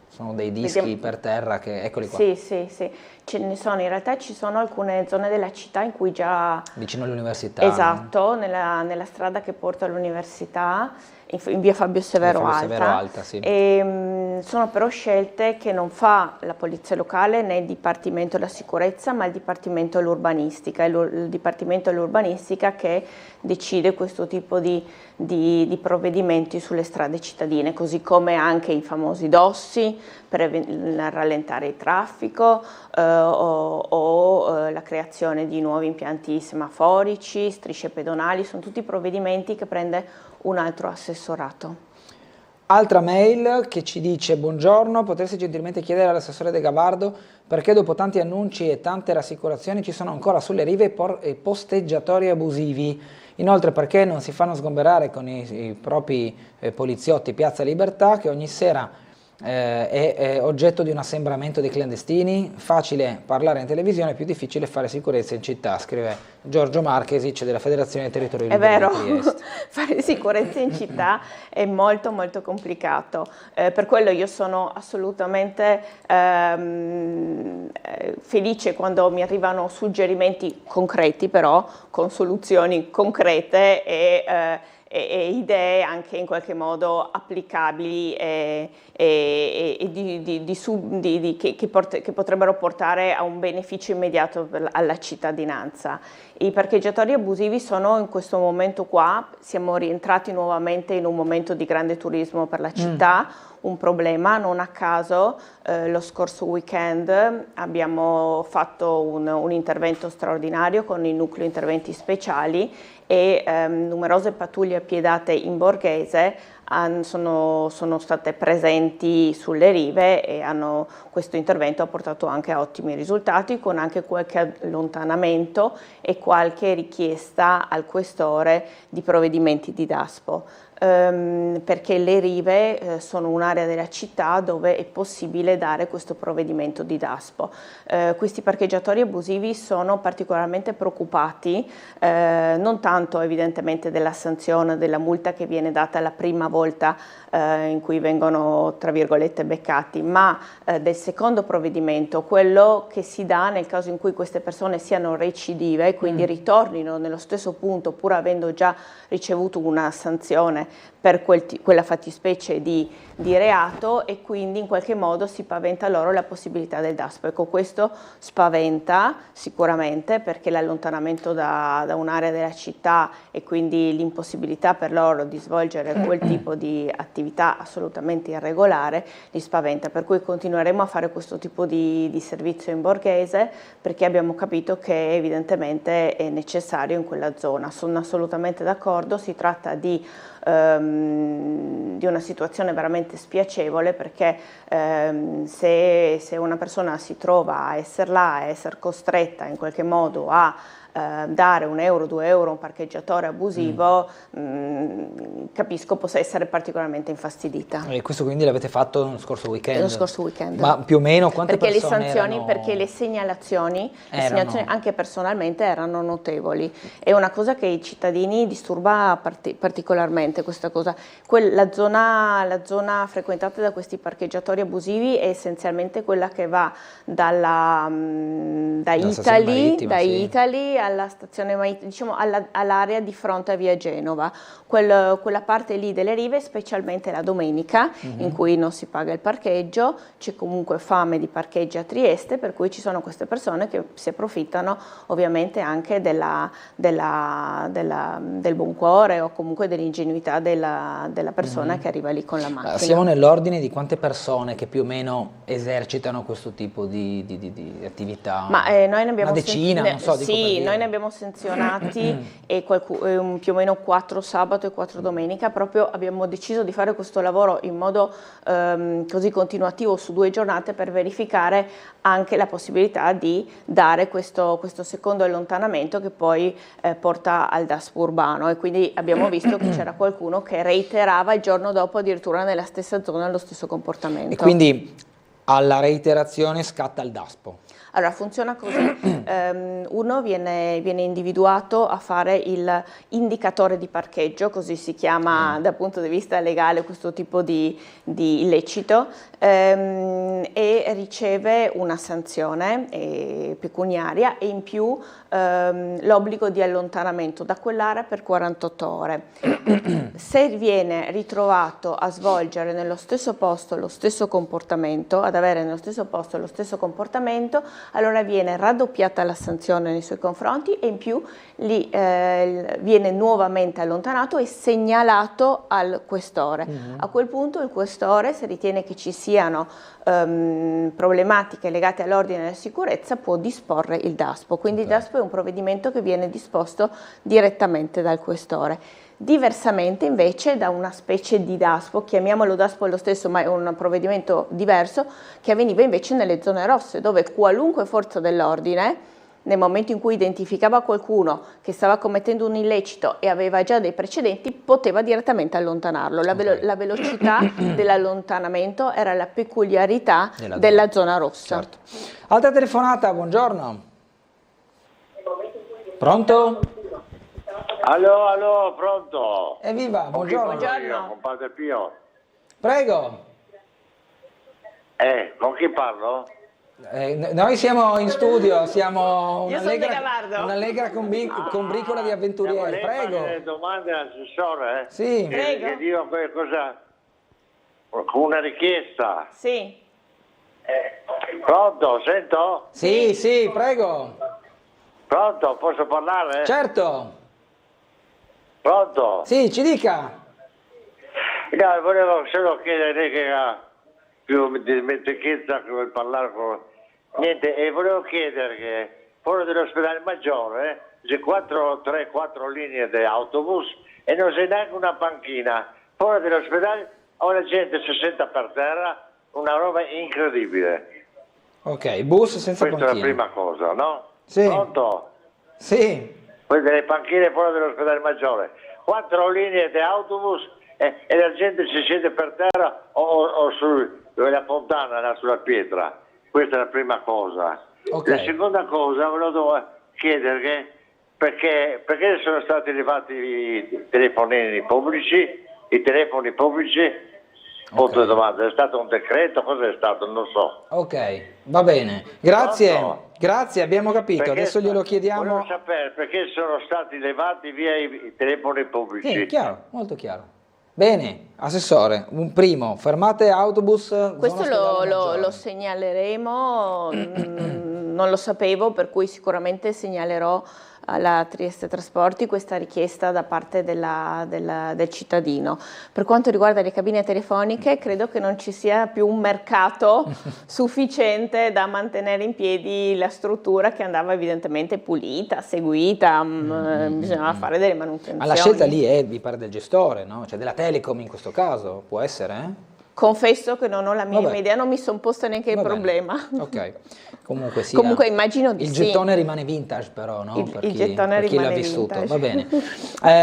sono dei dischi per terra che, eccoli qua. Sì, ce ne sono, in realtà ci sono alcune zone della città in cui già... Vicino all'università. Esatto, nella strada che porta all'università, in via Fabio Severo Alta. Sì. Sono però scelte che non fa la polizia locale né il Dipartimento della Sicurezza, ma il Dipartimento dell'Urbanistica. È il Dipartimento dell'Urbanistica che decide questo tipo di provvedimenti sulle strade cittadine, così come anche i famosi dossi per rallentare il traffico o la creazione di nuovi impianti semaforici, strisce pedonali. Sono tutti provvedimenti che prende un altro assessorato. Altra mail che ci dice: buongiorno, potresti gentilmente chiedere all'assessore De Gavardo perché dopo tanti annunci e tante rassicurazioni ci sono ancora sulle rive posteggiatori abusivi. Inoltre perché non si fanno sgomberare con i propri poliziotti Piazza Libertà, che ogni sera è oggetto di un assembramento dei clandestini? Facile parlare in televisione, più difficile fare sicurezza in città, scrive Giorgio Marchesic della Federazione Territori Liberi di Trieste. Fare sicurezza in città è molto molto complicato, per quello io sono assolutamente felice quando mi arrivano suggerimenti concreti, però con soluzioni concrete e idee anche in qualche modo applicabili che potrebbero portare a un beneficio immediato alla cittadinanza. I parcheggiatori abusivi sono in questo momento qua, siamo rientrati nuovamente in un momento di grande turismo per la città, un problema. Non a caso lo scorso weekend abbiamo fatto un intervento straordinario con il nucleo interventi speciali e numerose pattuglie appiedate in Borghese sono state presenti sulle rive e questo intervento ha portato anche a ottimi risultati, con anche qualche allontanamento e qualche richiesta al questore di provvedimenti di DASPO. Perché le rive sono un'area della città dove è possibile dare questo provvedimento di DASPO. Questi parcheggiatori abusivi sono particolarmente preoccupati, non tanto evidentemente della sanzione, della multa che viene data la prima volta in cui vengono, tra virgolette, beccati, ma del secondo provvedimento, quello che si dà nel caso in cui queste persone siano recidive e quindi ritornino nello stesso punto pur avendo già ricevuto una sanzione per quella fattispecie di reato, e quindi in qualche modo si paventa loro la possibilità del DASPO. Ecco, questo spaventa sicuramente, perché l'allontanamento da un'area della città e quindi l'impossibilità per loro di svolgere quel tipo di attività assolutamente irregolare li spaventa, per cui continueremo a fare questo tipo di servizio in Borghese, perché abbiamo capito che evidentemente è necessario in quella zona. Sono assolutamente d'accordo, si tratta di una situazione veramente spiacevole, perché se una persona si trova a essere là, a essere costretta in qualche modo a dare €1, €2 a un parcheggiatore abusivo, capisco possa essere particolarmente infastidita. E questo quindi l'avete fatto lo scorso weekend? Lo scorso weekend. Ma più o meno quante perché persone le sanzioni, erano... perché le segnalazioni anche personalmente erano notevoli. È una cosa che i cittadini disturba particolarmente, questa cosa. La zona frequentata da questi parcheggiatori abusivi è essenzialmente quella che va da Italy alla stazione, diciamo all'area di fronte a via Genova. Quella parte lì delle rive, specialmente la domenica, in cui non si paga il parcheggio, c'è comunque fame di parcheggi a Trieste, per cui ci sono queste persone che si approfittano ovviamente anche del buon cuore o comunque dell'ingenuità della persona che arriva lì con la macchina. Siamo nell'ordine di quante persone che più o meno esercitano questo tipo di attività? Ma noi ne abbiamo una decina, non so, dico per sì, dire. noi ne abbiamo sanzionati e più o meno 4 sabato e 4 domenica, proprio abbiamo deciso di fare questo lavoro in modo così continuativo su 2 giornate per verificare anche la possibilità di dare questo secondo allontanamento che poi porta al DASPO urbano, e quindi abbiamo visto che c'era qualcuno che reiterava il giorno dopo addirittura nella stessa zona lo stesso comportamento. E quindi alla reiterazione scatta il DASPO. Allora funziona così, uno viene individuato a fare il indicatore di parcheggio, così si chiama dal punto di vista legale questo tipo di illecito, e riceve una sanzione pecuniaria e in più l'obbligo di allontanamento da quell'area per 48 ore. Se viene ritrovato a svolgere nello stesso posto lo stesso comportamento, ad avere nello stesso posto lo stesso comportamento, allora viene raddoppiata la sanzione nei suoi confronti e in più viene nuovamente allontanato e segnalato al questore. A quel punto il questore, se ritiene che ci siano problematiche legate all'ordine e alla sicurezza, può disporre il DASPO. Quindi il DASPO è un provvedimento che viene disposto direttamente dal questore. Diversamente invece da una specie di DASPO, chiamiamolo DASPO lo stesso ma è un provvedimento diverso, che avveniva invece nelle zone rosse, dove qualunque forza dell'ordine, nel momento in cui identificava qualcuno che stava commettendo un illecito e aveva già dei precedenti, poteva direttamente allontanarlo. La velocità dell'allontanamento era la peculiarità della zona rossa. Certo. Altra telefonata, buongiorno. Pronto? Allo, pronto? Evviva, buongiorno. Buongiorno. Con Padre Pio. Prego. Con chi parlo? Noi siamo in studio, siamo Io sono De Gavardo. un'allegra combricola di avventurieri. Prego. Le domande all'assessore? Sì. Prego. Che dico cosa? Una richiesta. Sì. Pronto, sento? Sì, prego. Pronto, posso parlare? Certo. Pronto? Sì, ci dica. No, volevo solo chiedere che ha più dimentichezza che vuol parlare con... Niente, e volevo chiedere che fuori dell'ospedale Maggiore c'è 4 linee di autobus e non c'è neanche una panchina. Fuori dell'ospedale la gente si senta per terra, una roba incredibile. Ok, bus senza Questa panchine. è la prima cosa, no? Sì. Pronto? Sì. Poi delle panchine fuori dell'ospedale Maggiore. 4 linee di autobus e la gente si siede per terra o sulla fontana, là, sulla pietra. Questa è la prima cosa. Okay. La seconda cosa, volevo chiedere che perché sono stati levati i telefonini pubblici, Punto di domanda, è stato un decreto? Cosa è stato? Non so. Ok, va bene. Grazie, Pronto? Grazie, abbiamo capito. Perché Adesso glielo chiediamo. Volevo sapere perché sono stati levati via i telefoni pubblici. Sì, chiaro, molto chiaro. Bene, Assessore, un primo, fermate autobus. Questo zona ospedale Maggiore. lo segnaleremo, non lo sapevo, per cui sicuramente segnalerò alla Trieste Trasporti questa richiesta da parte del cittadino. Per quanto riguarda le cabine telefoniche, credo che non ci sia più un mercato sufficiente da mantenere in piedi la struttura che andava evidentemente pulita, seguita, bisognava fare delle manutenzioni. Ma la scelta lì è, mi pare, del gestore, no? Cioè della Telecom in questo caso, può essere? Confesso che non ho la minima Vabbè. idea, non mi sono posta neanche il Va bene. problema. Ok, comunque sia. Comunque immagino di il sì. gettone rimane vintage però, no? Il per chi gettone l'ha rimane vissuto. vintage. Va bene.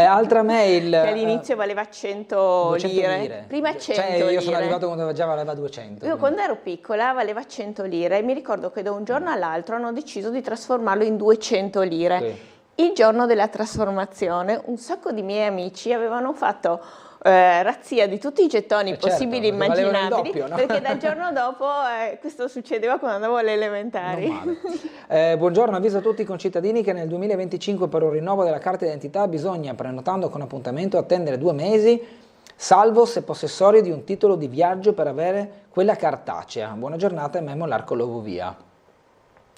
Altra mail. Che all'inizio valeva 100 lire. Prima 100 cioè, lire. io sono arrivato quando già valeva 200. Io quando ero piccola valeva 100 lire e mi ricordo che da un giorno all'altro hanno deciso di trasformarlo in 200 lire. Sì. Il giorno della trasformazione un sacco di miei amici avevano fatto razzia di tutti i gettoni possibili e perché valevano il immaginabili, doppio, no? perché dal giorno dopo questo succedeva quando andavo alle elementari. Non male. Buongiorno, avviso a tutti i concittadini che nel 2025 per un rinnovo della carta d'identità bisogna, prenotando con appuntamento, attendere 2 mesi salvo se possessorio di un titolo di viaggio per avere quella cartacea. Buona giornata e Memo Larco via.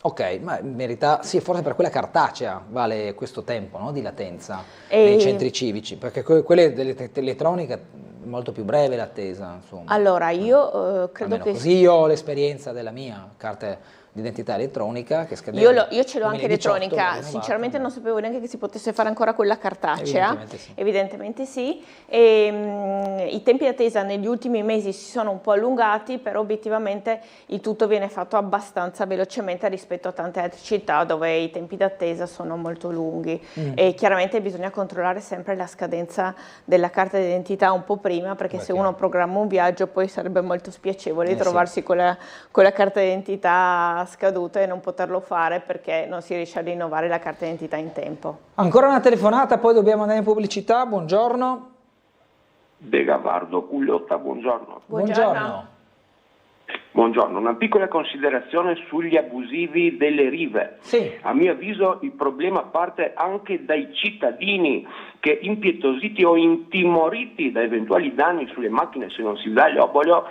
Ok, ma in verità sì, forse per quella cartacea vale questo tempo, no, di latenza nei centri civici, perché quelle dell'elettronica è molto più breve l'attesa, insomma. Allora, io credo Almeno che... così io ho l'esperienza della mia carta d'identità elettronica che scadeva. Io ce l'ho anche 2018, elettronica, sinceramente non sapevo neanche che si potesse fare ancora quella cartacea. Evidentemente sì. E, i tempi d'attesa negli ultimi mesi si sono un po' allungati, però obiettivamente il tutto viene fatto abbastanza velocemente rispetto a tante altre città dove i tempi d'attesa sono molto lunghi. E chiaramente bisogna controllare sempre la scadenza della carta d'identità un po' prima, perché se uno programma un viaggio poi sarebbe molto spiacevole trovarsi con la carta d'identità scaduta e non poterlo fare perché non si riesce a rinnovare la carta d'identità in tempo. Ancora una telefonata, poi dobbiamo andare in pubblicità. Buongiorno. De Gavardo, Cullotta, buongiorno. Buongiorno. Buongiorno, una piccola considerazione sugli abusivi delle rive. Sì. A mio avviso il problema parte anche dai cittadini che, impietositi o intimoriti da eventuali danni sulle macchine se non si dà l'obolo,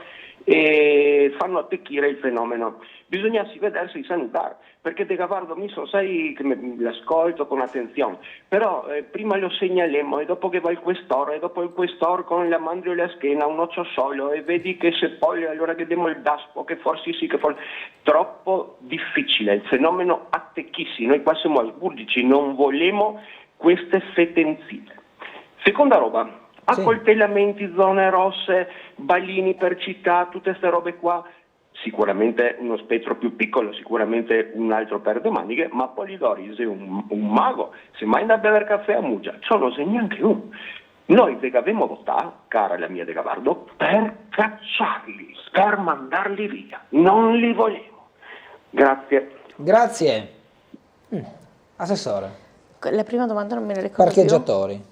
fanno attecchire il fenomeno. Bisogna vedersi sanitari, perché De Gavardo sai che l'ascolto con attenzione, però prima lo segnaliamo e dopo che va il questore, e dopo il questore con la mandriola a schiena, un occhio solo, e vedi che se poi allora chiediamo il DASPO, che forse sì, che forse... Troppo difficile, il fenomeno attecchissimo, noi qua siamo asburgici, non vogliamo queste fetenzie. Seconda roba, accoltellamenti, zone rosse, ballini per città, tutte queste robe qua, sicuramente uno spettro più piccolo, sicuramente un altro per le maniche, ma Polidori è un mago, se mai da bere caffè a Muggia, non lo segna neanche uno. Noi abbiamo votato, cara la mia De Gavardo, per cacciarli, per mandarli via, non li volevo. Grazie. Grazie. Assessore. La prima domanda non me ne ricordo Parcheggiatori.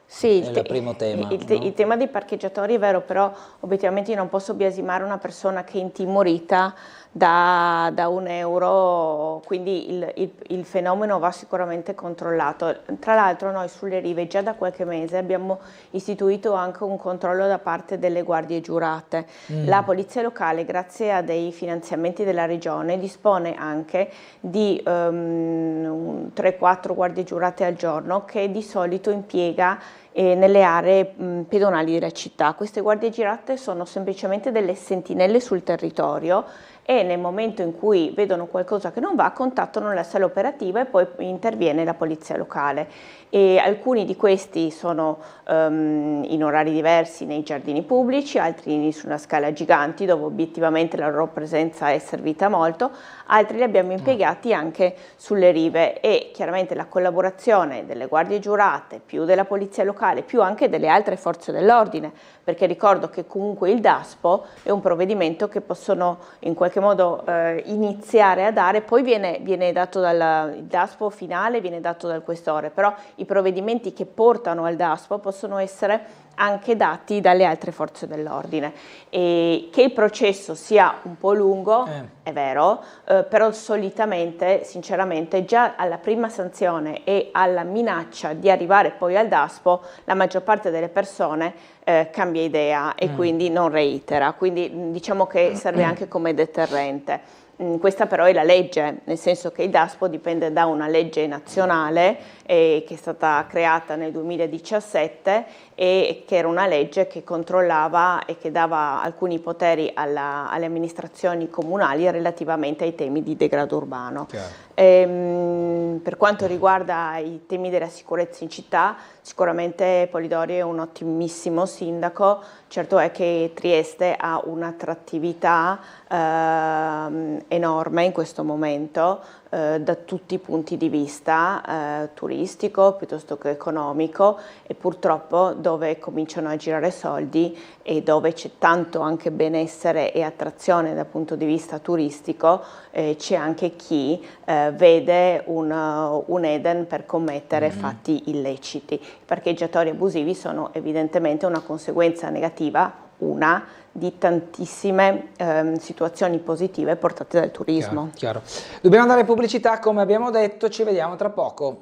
Sì, è il primo tema. Il tema dei parcheggiatori è vero, però obiettivamente io non posso biasimare una persona che è intimorita da €1, quindi il fenomeno va sicuramente controllato. Tra l'altro noi sulle rive già da qualche mese abbiamo istituito anche un controllo da parte delle guardie giurate. La polizia locale, grazie a dei finanziamenti della regione, dispone anche di 3-4 guardie giurate al giorno che di solito impiega nelle aree pedonali della città. Queste guardie giurate sono semplicemente delle sentinelle sul territorio e nel momento in cui vedono qualcosa che non va contattano la sala operativa e poi interviene la polizia locale. E alcuni di questi sono in orari diversi nei giardini pubblici, altri su una scala giganti dove obiettivamente la loro presenza è servita molto, altri li abbiamo impiegati anche sulle rive e chiaramente la collaborazione delle guardie giurate più della polizia locale più anche delle altre forze dell'ordine, perché ricordo che comunque il DASPO è un provvedimento che possono in qualche modo iniziare a dare, poi viene dato il DASPO finale, viene dato dal questore, però i provvedimenti che portano al DASPO possono essere anche dati dalle altre forze dell'ordine. E che il processo sia un po' lungo è vero, però solitamente, sinceramente, già alla prima sanzione e alla minaccia di arrivare poi al DASPO, la maggior parte delle persone cambia idea e quindi non reitera, quindi diciamo che serve anche come deterrente. Questa però è la legge, nel senso che il DASPO dipende da una legge nazionale che è stata creata nel 2017 e che era una legge che controllava e che dava alcuni poteri alle amministrazioni comunali relativamente ai temi di degrado urbano. Per quanto riguarda i temi della sicurezza in città, sicuramente Polidori è un ottimissimo sindaco, certo è che Trieste ha un'attrattività enorme in questo momento da tutti i punti di vista, turistico piuttosto che economico, e purtroppo dove cominciano a girare soldi e dove c'è tanto anche benessere e attrazione dal punto di vista turistico, c'è anche chi vede un Eden per commettere fatti illeciti. I parcheggiatori abusivi sono evidentemente una conseguenza negativa, di tantissime situazioni positive portate dal turismo. Chiaro. Dobbiamo andare in pubblicità, come abbiamo detto, ci vediamo tra poco.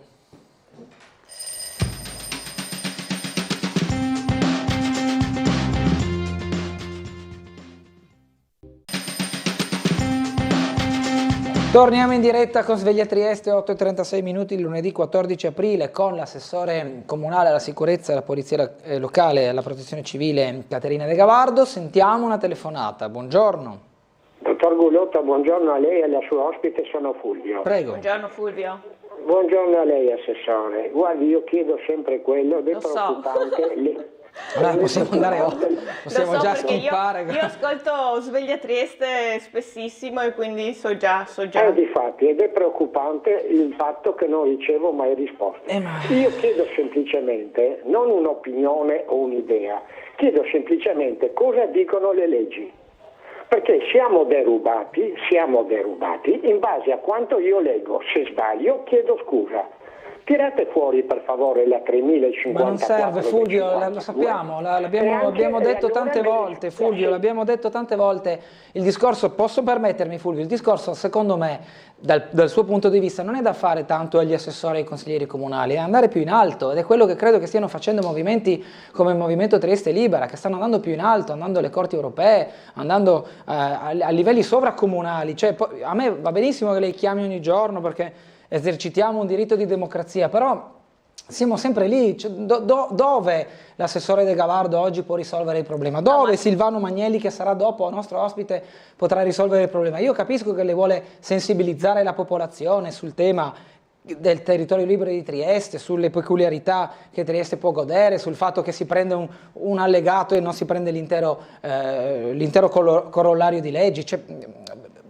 Torniamo in diretta con Sveglia Trieste, 8:36 minuti, lunedì 14 aprile, con l'assessore comunale alla sicurezza e alla polizia locale e alla protezione civile Caterina De Gavardo. Sentiamo una telefonata. Buongiorno. Dottor Gullotta, buongiorno a lei e alla sua ospite, sono Fulvio. Prego. Buongiorno Fulvio. Buongiorno a lei, assessore. Guardi, io chiedo sempre quello ed è preoccupante. Allora possiamo andare oltre, possiamo già skippare. Io ascolto Sveglia Trieste spessissimo e quindi so già. Difatti, ed è preoccupante il fatto che non ricevo mai risposte. Io chiedo semplicemente, non un'opinione o un'idea, chiedo semplicemente cosa dicono le leggi. Perché siamo derubati in base a quanto io leggo. Se sbaglio chiedo scusa. Tirate fuori per favore la 3054. Ma non serve, Fulvio, lo sappiamo, l'abbiamo detto tante volte, Fulvio, l'abbiamo detto tante volte. Il discorso, posso permettermi Fulvio, il discorso secondo me, dal suo punto di vista, non è da fare tanto agli assessori e ai consiglieri comunali, è andare più in alto, ed è quello che credo che stiano facendo movimenti come il Movimento Trieste Libera, che stanno andando più in alto, andando alle corti europee, andando a livelli sovracomunali. Cioè, a me va benissimo che lei chiami ogni giorno perché esercitiamo un diritto di democrazia, però siamo sempre lì. Cioè, dove l'assessore De Gavardo oggi può risolvere il problema? Dove Silvano Magnelli, che sarà dopo nostro ospite, potrà risolvere il problema? Io capisco che lei vuole sensibilizzare la popolazione sul tema del territorio libero di Trieste, sulle peculiarità che Trieste può godere, sul fatto che si prende un allegato e non si prende l'intero corollario di leggi. Cioè,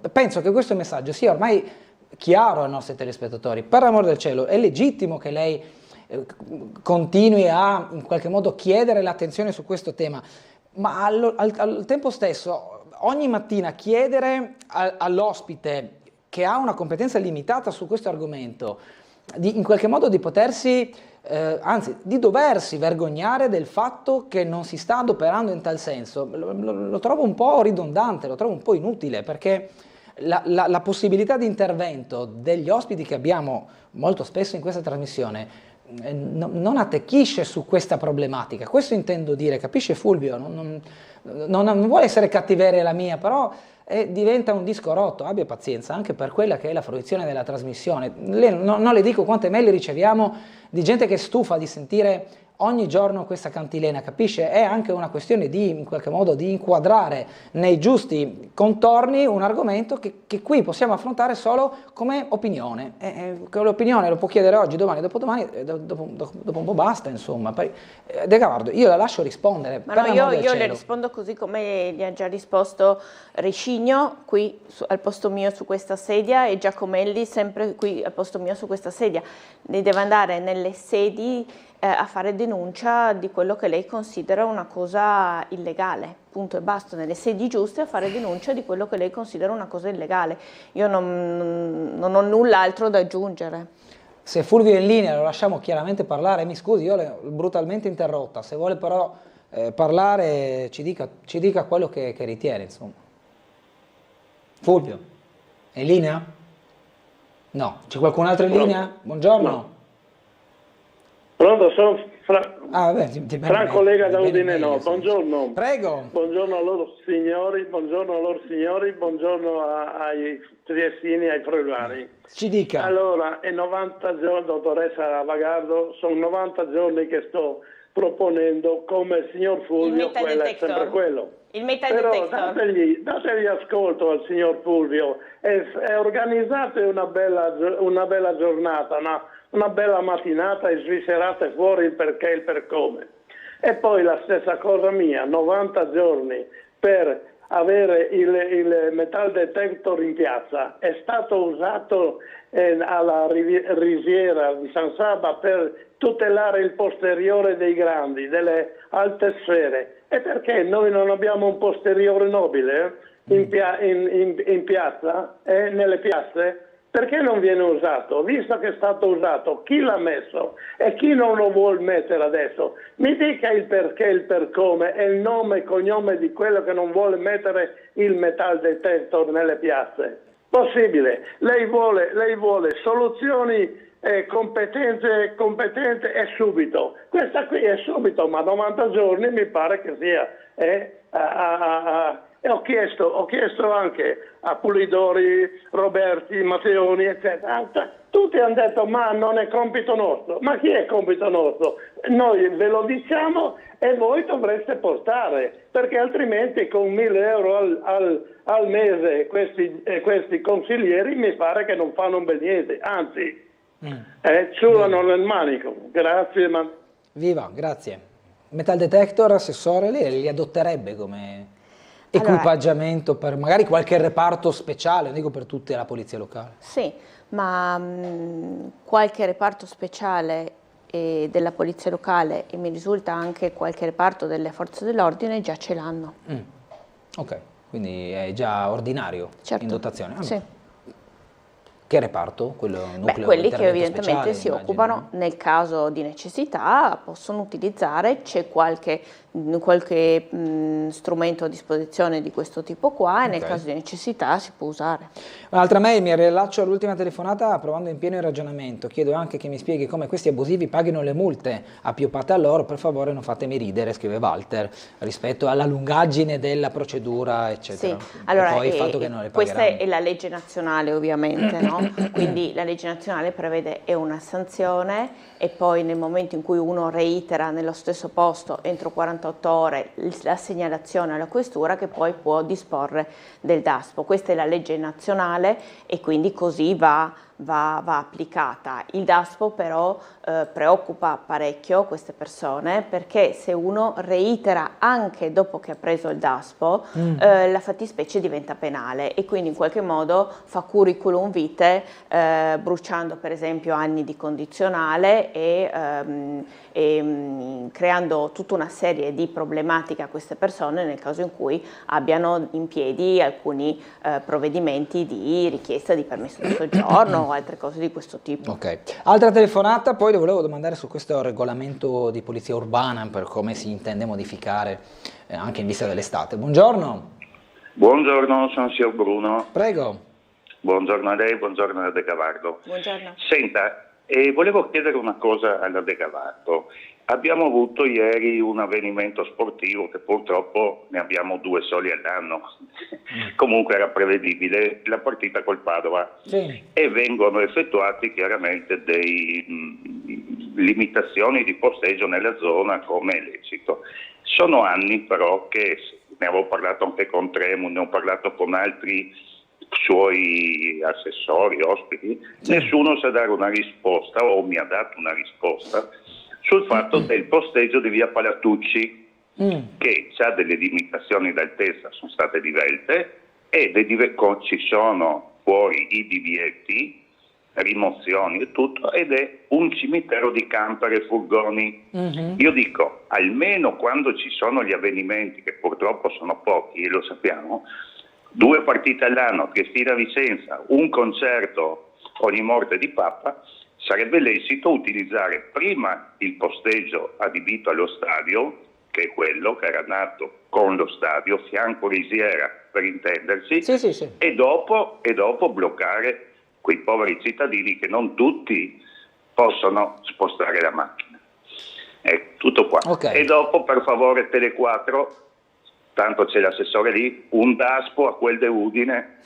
penso che questo messaggio sia ormai chiaro ai nostri telespettatori. Per l'amor del cielo, è legittimo che lei continui a in qualche modo chiedere l'attenzione su questo tema, ma al tempo stesso ogni mattina chiedere all'ospite che ha una competenza limitata su questo argomento in qualche modo di potersi, anzi di doversi vergognare del fatto che non si sta adoperando in tal senso, lo trovo un po' ridondante, lo trovo un po' inutile, perché la possibilità di intervento degli ospiti che abbiamo molto spesso in questa trasmissione non attecchisce su questa problematica. Questo intendo dire, capisce Fulvio? Non vuole essere cattiveria la mia, però diventa un disco rotto. Abbia pazienza anche per quella che è la fruizione della trasmissione. Non le dico quante mail riceviamo di gente che è stufa di sentire ogni giorno questa cantilena, capisce? È anche una questione di, in qualche modo, di inquadrare nei giusti contorni un argomento che qui possiamo affrontare solo come opinione. L'opinione lo può chiedere oggi, domani, dopodomani, dopo un po' basta, insomma. De Gavardo, io la lascio rispondere. Ma no, io le rispondo così come gli ha già risposto Ricigno, qui al posto mio su questa sedia, e Giacomelli, sempre qui al posto mio su questa sedia. Lei deve andare nelle sedi a fare denuncia di quello che lei considera una cosa illegale, punto e basta, nelle sedi giuste a fare denuncia di quello che lei considera una cosa illegale. Io non ho null'altro da aggiungere. Se Fulvio è in linea lo lasciamo chiaramente parlare, mi scusi, io l'ho brutalmente interrotta, se vuole però parlare ci dica quello che ritiene, insomma. Fulvio, è in linea? No, c'è qualcun altro in linea? Buongiorno. No. Pronto, sono Franco Lega da Udine. No, buongiorno. Prego. Buongiorno a loro signori, buongiorno ai triestini, ai friulani. Ci dica. Allora, è 90 giorni, dottoressa Vagardo, sono 90 giorni che sto proponendo come il signor Fulvio, quello è sempre quello. Il metal Però detector. dategli ascolto al signor Fulvio e organizzate una bella giornata, una bella mattinata e sviscerate fuori il perché e il per come. E poi la stessa cosa mia, 90 giorni per avere il metal detector in piazza. È stato usato alla risiera di San Saba per tutelare il posteriore dei grandi, delle alte sfere. E perché noi non abbiamo un posteriore nobile in piazza, nelle piazze? Perché non viene usato? Visto che è stato usato, chi l'ha messo e chi non lo vuol mettere adesso? Mi dica il perché, il per come e il nome e cognome di quello che non vuole mettere il metal detector nelle piazze. Possibile. Lei vuole soluzioni competente e subito. Questa qui è subito, ma 90 giorni mi pare che sia E ho chiesto anche a Pulidori, Roberti, Matteoni, eccetera. Tutti hanno detto ma non è compito nostro. Ma chi è compito nostro? Noi ve lo diciamo e voi dovreste portare, perché altrimenti con 1.000 euro al mese questi consiglieri mi pare che non fanno un bel niente, anzi ciulano nel manico. Grazie. Viva, grazie. Metal detector, assessore, lei li adotterebbe come equipaggiamento per magari qualche reparto speciale, non dico per tutta la polizia locale? Sì, ma qualche reparto speciale della polizia locale e mi risulta anche qualche reparto delle forze dell'ordine già ce l'hanno. Ok, quindi è già ordinario in dotazione. Sì. Che reparto? Quello nucleo quelli che evidentemente speciale, si immagino. occupano nel caso di necessità, possono utilizzare, c'è qualche strumento a disposizione di questo tipo qua e nel caso di necessità si può usare. Un'altra mail, mi riallaccio all'ultima telefonata provando in pieno il ragionamento, chiedo anche che mi spieghi come questi abusivi paghino le multe appioppate a loro, per favore non fatemi ridere, scrive Walter, rispetto alla lungaggine della procedura eccetera. Sì, allora e poi il fatto che non le questa pagheranno. è la legge nazionale ovviamente, no? Quindi la legge nazionale prevede una sanzione e poi nel momento in cui uno reitera nello stesso posto entro 48 ore la segnalazione alla questura che poi può disporre del DASPO. Questa è la legge nazionale e quindi così va applicata. Il DASPO però preoccupa parecchio queste persone perché se uno reitera anche dopo che ha preso il DASPO la fattispecie diventa penale e quindi in qualche modo fa curriculum vitae bruciando per esempio anni di condizionale e creando tutta una serie di problematiche a queste persone nel caso in cui abbiano in piedi alcuni provvedimenti di richiesta di permesso di soggiorno o altre cose di questo tipo. Ok, altra telefonata, poi le volevo domandare su questo regolamento di polizia urbana per come si intende modificare anche in vista dell'estate. Buongiorno. Buongiorno, sono signor Bruno. Prego. Buongiorno a lei, buongiorno a De Gavardo. Buongiorno. Senta, volevo chiedere una cosa alla De Gavardo. Abbiamo avuto ieri un avvenimento sportivo che purtroppo ne abbiamo 2 soli all'anno. Comunque era prevedibile, la partita col Padova. Sì. E vengono effettuati chiaramente dei limitazioni di posteggio nella zona come è lecito. Sono anni però che, ne avevo parlato anche con Tremu, ne ho parlato con altri suoi assessori, ospiti, nessuno sa dare una risposta o mi ha dato una risposta sul fatto del posteggio di via Palatucci che ha delle limitazioni d'altezza, sono state divelte e ci sono fuori i divieti, rimozioni e tutto, ed è un cimitero di camper e furgoni. Io dico, almeno quando ci sono gli avvenimenti, che purtroppo sono pochi e lo sappiamo, 2 partite all'anno, Triestina-Vicenza, un concerto ogni morte di Papa, sarebbe lecito utilizzare prima il posteggio adibito allo stadio, che è quello che era nato con lo stadio, fianco Risiera per intendersi, e dopo bloccare quei poveri cittadini che non tutti possono spostare la macchina. Ecco, tutto qua. E dopo per favore Tele4, tanto c'è l'assessore lì, un DASPO a quel de Udine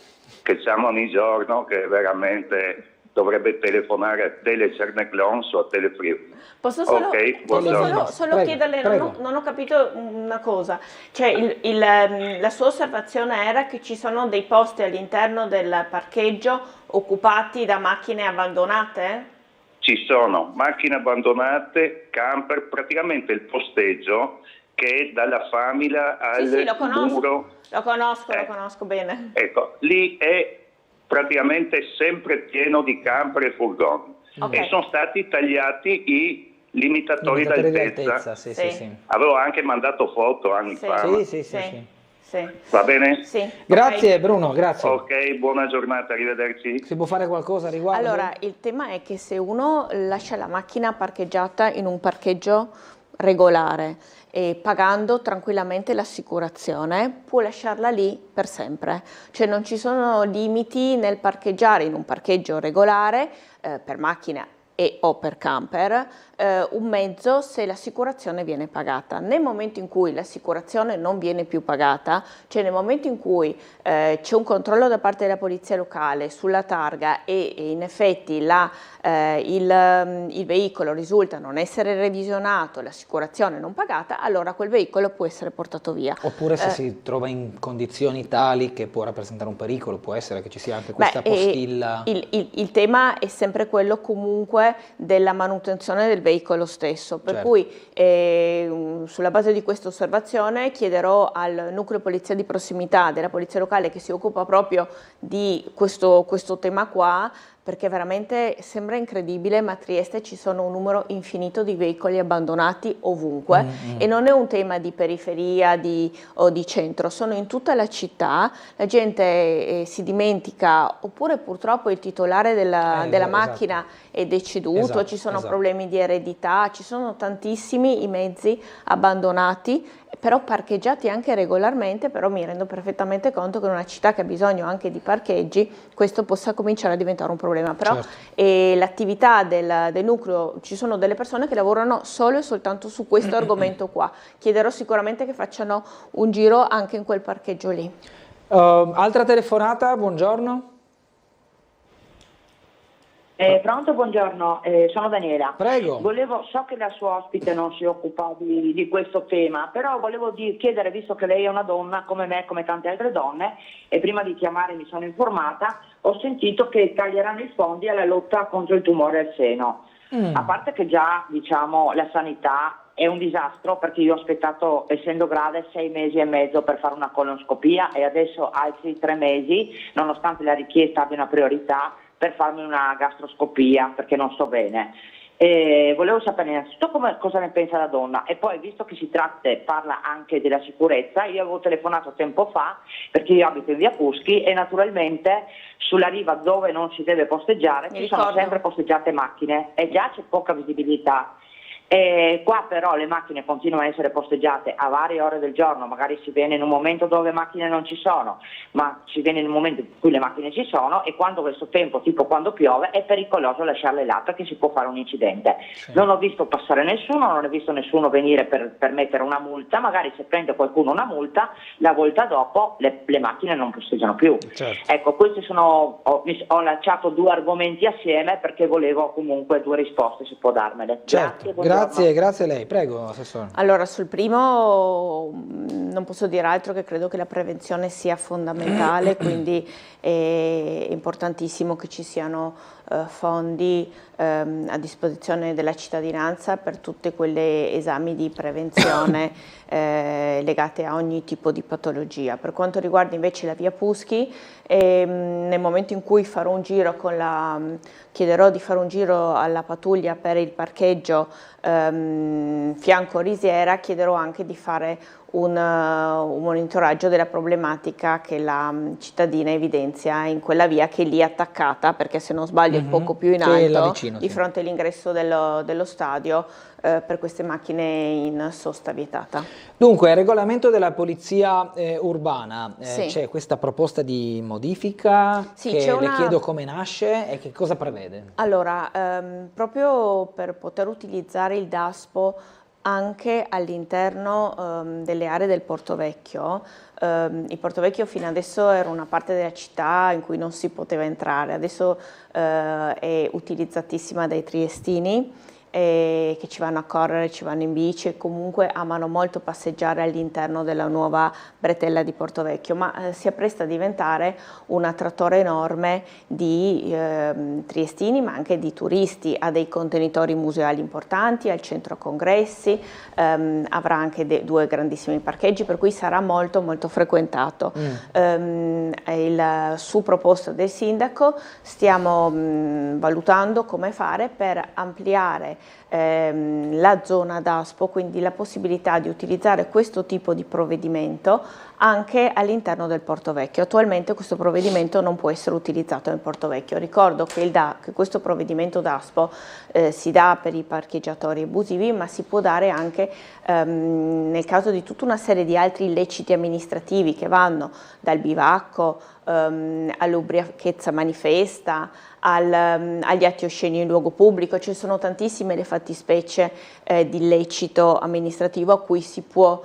che siamo ogni giorno, che veramente dovrebbe telefonare a Tele Cerneclons o a Tele Friuli. Posso solo chiederle, prego. Non ho capito una cosa, cioè la sua osservazione era che ci sono dei posti all'interno del parcheggio occupati da macchine abbandonate? Ci sono macchine abbandonate, camper, praticamente il posteggio che è dalla Famila al muro. Lo conosco bene. Ecco, lì è praticamente sempre pieno di camper e furgoni e sono stati tagliati i limitatori d'altezza. Sì. Avevo anche mandato foto anni fa. Sì. Va bene? Sì. Grazie Bruno, grazie. Ok, buona giornata, arrivederci. Si può fare qualcosa a riguardo? Allora, il tema è che se uno lascia la macchina parcheggiata in un parcheggio regolare e pagando tranquillamente l'assicurazione può lasciarla lì per sempre, cioè non ci sono limiti nel parcheggiare in un parcheggio regolare per macchine e o per camper un mezzo se l'assicurazione viene pagata. Nel momento in cui l'assicurazione non viene più pagata, cioè nel momento in cui c'è un controllo da parte della polizia locale sulla targa e in effetti il veicolo risulta non essere revisionato, l'assicurazione non pagata, allora quel veicolo può essere portato via. Oppure se si trova in condizioni tali che può rappresentare un pericolo, può essere che ci sia anche questa postilla. Il tema è sempre quello comunque della manutenzione del veicolo stesso, per cui sulla base di questa osservazione chiederò al nucleo polizia di prossimità della polizia locale che si occupa proprio di questo tema qua, perché veramente sembra incredibile, ma a Trieste ci sono un numero infinito di veicoli abbandonati ovunque e non è un tema di periferia o di centro, sono in tutta la città, la gente si dimentica, oppure purtroppo il titolare della macchina è deceduto, ci sono problemi di eredità, ci sono tantissimi i mezzi abbandonati, però parcheggiati anche regolarmente, però mi rendo perfettamente conto che in una città che ha bisogno anche di parcheggi questo possa cominciare a diventare un problema, però l'attività del nucleo, ci sono delle persone che lavorano solo e soltanto su questo argomento qua, chiederò sicuramente che facciano un giro anche in quel parcheggio lì. Altra telefonata, buongiorno. Pronto, buongiorno, sono Daniela. Prego. So che la sua ospite non si occupa di questo tema, però volevo chiedere, visto che lei è una donna come me, come tante altre donne, e prima di chiamare mi sono informata, ho sentito che taglieranno i fondi alla lotta contro il tumore al seno. A parte che già, diciamo, la sanità è un disastro, perché io ho aspettato, essendo grave, 6 mesi e mezzo per fare una colonoscopia e adesso altri 3 mesi, nonostante la richiesta abbia una priorità, per farmi una gastroscopia perché non sto bene. Volevo sapere innanzitutto cosa ne pensa la donna, e poi, visto che parla anche della sicurezza, io avevo telefonato tempo fa perché io abito in via Puschi e naturalmente sulla riva dove non si deve posteggiare ci sono sempre posteggiate macchine e già c'è poca visibilità. Qua però le macchine continuano a essere posteggiate a varie ore del giorno, magari si viene in un momento dove macchine non ci sono, ma si viene in un momento in cui le macchine ci sono, e quando questo tempo, tipo quando piove, è pericoloso lasciarle là perché si può fare un incidente. Non ho visto passare nessuno, non ho visto nessuno venire per mettere una multa, magari se prende qualcuno una multa, la volta dopo le macchine non posteggiano più. Ecco, questi ho lanciato 2 argomenti assieme perché volevo comunque 2 risposte, se può darmele. Grazie a lei, prego Assessore. Allora, sul primo non posso dire altro che credo che la prevenzione sia fondamentale, quindi è importantissimo che ci siano fondi a disposizione della cittadinanza per tutti quegli esami di prevenzione legate a ogni tipo di patologia. Per quanto riguarda invece la via Puschi, nel momento in cui farò un giro chiederò di fare un giro alla pattuglia per il parcheggio fianco Risiera, chiederò anche di fare un monitoraggio della problematica che la cittadina evidenzia in quella via che è lì attaccata, perché se non sbaglio è poco più in alto, di fronte all'ingresso dello stadio, per queste macchine in sosta vietata. Dunque, il regolamento della polizia urbana, c'è questa proposta di modifica, le chiedo come nasce e che cosa prevede. Allora, proprio per poter utilizzare il DASPO anche all'interno delle aree del Porto Vecchio. Il Porto Vecchio fino adesso era una parte della città in cui non si poteva entrare, adesso è utilizzatissima dai triestini che ci vanno a correre, ci vanno in bici e comunque amano molto passeggiare all'interno della nuova bretella di Porto Vecchio, ma si appresta a diventare un attrattore enorme di triestini, ma anche di turisti. Ha dei contenitori museali importanti, al centro congressi, avrà anche 2 grandissimi parcheggi, per cui sarà molto molto frequentato. Su proposta del sindaco stiamo valutando come fare per ampliare la zona DASPO, quindi la possibilità di utilizzare questo tipo di provvedimento anche all'interno del Porto Vecchio. Attualmente questo provvedimento non può essere utilizzato nel Porto Vecchio. Ricordo che questo provvedimento DASPO si dà per i parcheggiatori abusivi, ma si può dare anche nel caso di tutta una serie di altri illeciti amministrativi che vanno dal bivacco all'ubriachezza manifesta, agli atti osceni in luogo pubblico. Ci sono tantissime le fattispecie di illecito amministrativo a cui si può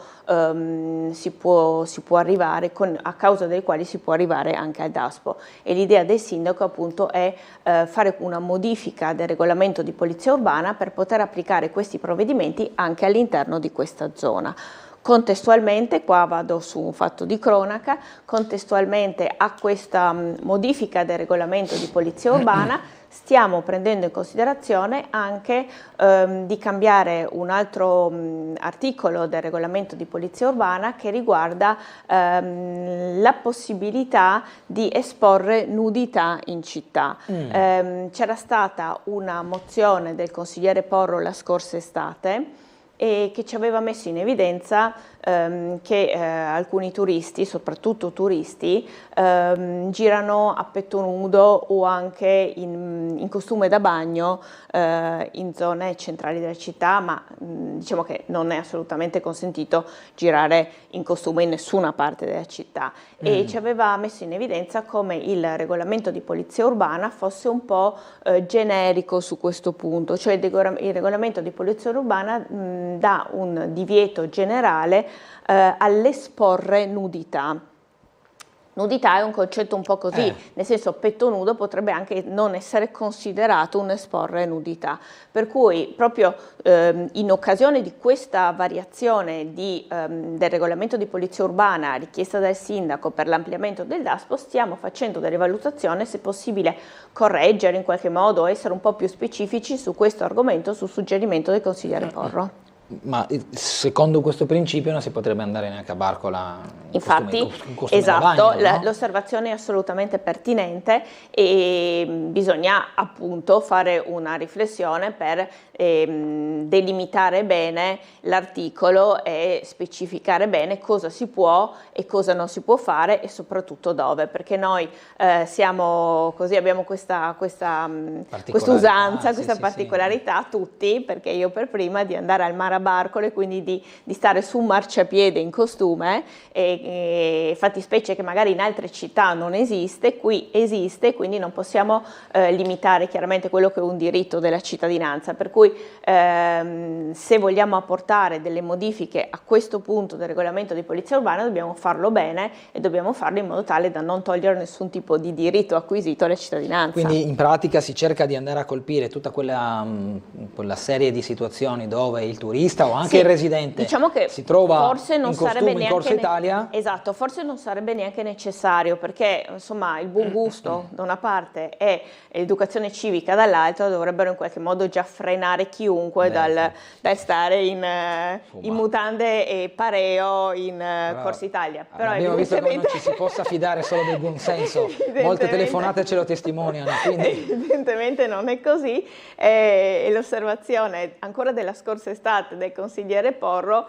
arrivare, a causa delle quali si può arrivare anche al DASPO, e l'idea del sindaco appunto è fare una modifica del regolamento di polizia urbana per poter applicare questi provvedimenti anche all'interno di questa zona. Contestualmente, qua vado su un fatto di cronaca, contestualmente a questa modifica del regolamento di polizia urbana stiamo prendendo in considerazione anche di cambiare un altro articolo del regolamento di polizia urbana che riguarda la possibilità di esporre nudità in città. C'era stata una mozione del consigliere Porro la scorsa estate e che ci aveva messo in evidenza che alcuni turisti, soprattutto turisti, girano a petto nudo o anche in costume da bagno in zone centrali della città, ma diciamo che non è assolutamente consentito girare in costume in nessuna parte della città. E ci aveva messo in evidenza come il regolamento di polizia urbana fosse un po' generico su questo punto, cioè il regolamento di polizia urbana dà un divieto generale all'esporre nudità. Nudità è un concetto un po' così, nel senso petto nudo potrebbe anche non essere considerato un esporre nudità, per cui proprio in occasione di questa variazione del regolamento di polizia urbana richiesta dal sindaco per l'ampliamento del DASPO stiamo facendo delle valutazioni se è possibile correggere in qualche modo, essere un po' più specifici su questo argomento su suggerimento del consigliere Porro. Ma secondo questo principio non si potrebbe andare neanche a Barcola? Infatti, esatto, no? L'osservazione è assolutamente pertinente e bisogna appunto fare una riflessione per delimitare bene l'articolo e specificare bene cosa si può e cosa non si può fare e soprattutto dove, perché noi siamo così, abbiamo questa usanza, questa particolarità tutti, perché io per prima di andare al mare a Barcolo e quindi di stare su un marciapiede in costume e fattispecie che magari in altre città non esiste, qui esiste, quindi non possiamo limitare chiaramente quello che è un diritto della cittadinanza, per cui se vogliamo apportare delle modifiche a questo punto del regolamento di polizia urbana dobbiamo farlo bene e dobbiamo farlo in modo tale da non togliere nessun tipo di diritto acquisito alla cittadinanza. Quindi in pratica si cerca di andare a colpire tutta quella serie di situazioni dove il turista o anche il residente, diciamo che si trova forse non in costume in Corso Italia. Esatto, forse non sarebbe neanche necessario, perché insomma il buon gusto da una parte e l'educazione civica dall'altra dovrebbero in qualche modo già frenare chiunque dal stare in mutande e pareo in Corso Italia. Però abbiamo visto come non ci si possa fidare solo del buon senso, molte telefonate ce lo testimoniano. Quindi. Evidentemente non è così, e l'osservazione ancora della scorsa estate del consigliere Porro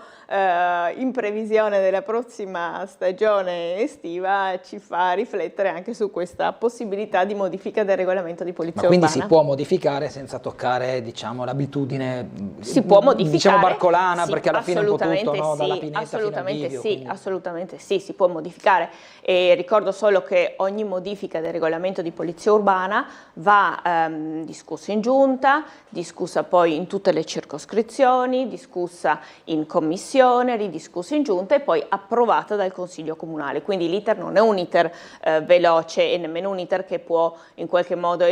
in previsione della prossima stagione estiva ci fa riflettere anche su questa possibilità di modifica del regolamento di polizia urbana. Quindi si può modificare senza toccare, diciamo, l'abitudine diciamo barcolana, sì, perché alla fine è un po' tutto, no? Sì, Dalla pineta assolutamente fino al sì, assolutamente sì, si può modificare, e ricordo solo che ogni modifica del regolamento di polizia urbana va discussa in giunta, discussa poi in tutte le circoscrizioni, discussa in commissione, ridiscussa in giunta e poi approvata dal Consiglio Comunale. Quindi l'iter non è un iter veloce e nemmeno un iter che può in qualche modo,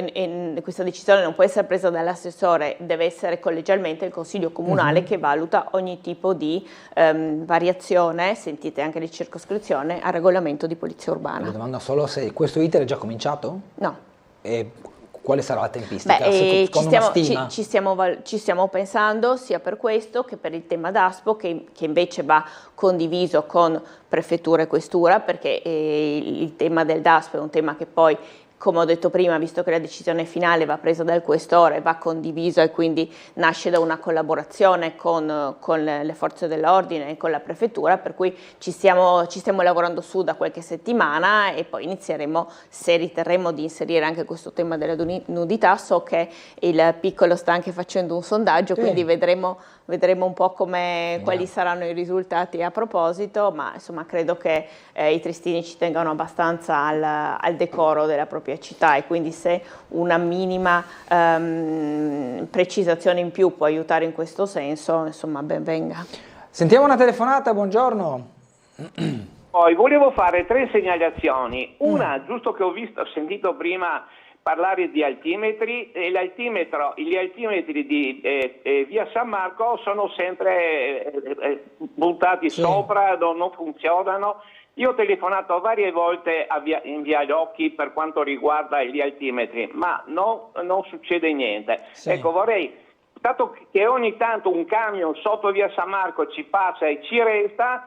questa decisione non può essere presa dall'assessore, deve essere collegialmente il Consiglio Comunale che valuta ogni tipo di variazione, sentite anche di circoscrizione, al regolamento di polizia urbana. La domanda solo se questo iter è già cominciato? No. E quale sarà la tempistica? Ci stiamo pensando sia per questo che per il tema DASPO, che invece va condiviso con prefettura e questura, perché il tema del DASPO è un tema che poi come ho detto prima, visto che la decisione finale va presa dal questore, va condivisa e quindi nasce da una collaborazione con le forze dell'ordine e con la prefettura, per cui ci stiamo lavorando su da qualche settimana e poi inizieremo, se riterremo di inserire anche questo tema della nudità. So che il piccolo sta anche facendo un sondaggio, quindi vedremo un po' quali saranno i risultati a proposito, ma insomma credo che i triestini ci tengano abbastanza al decoro della propria città, e quindi se una minima precisazione in più può aiutare in questo senso, insomma ben venga. Sentiamo una telefonata, buongiorno. Poi volevo fare 3 segnalazioni. Una, giusto che ho sentito prima parlare di altimetri, e gli altimetri di via San Marco sono sempre buttati sopra, non funzionano. Io ho telefonato varie volte in via Locchi per quanto riguarda gli altimetri, ma non succede niente. Ecco, vorrei, dato che ogni tanto un camion sotto via San Marco ci passa e ci resta,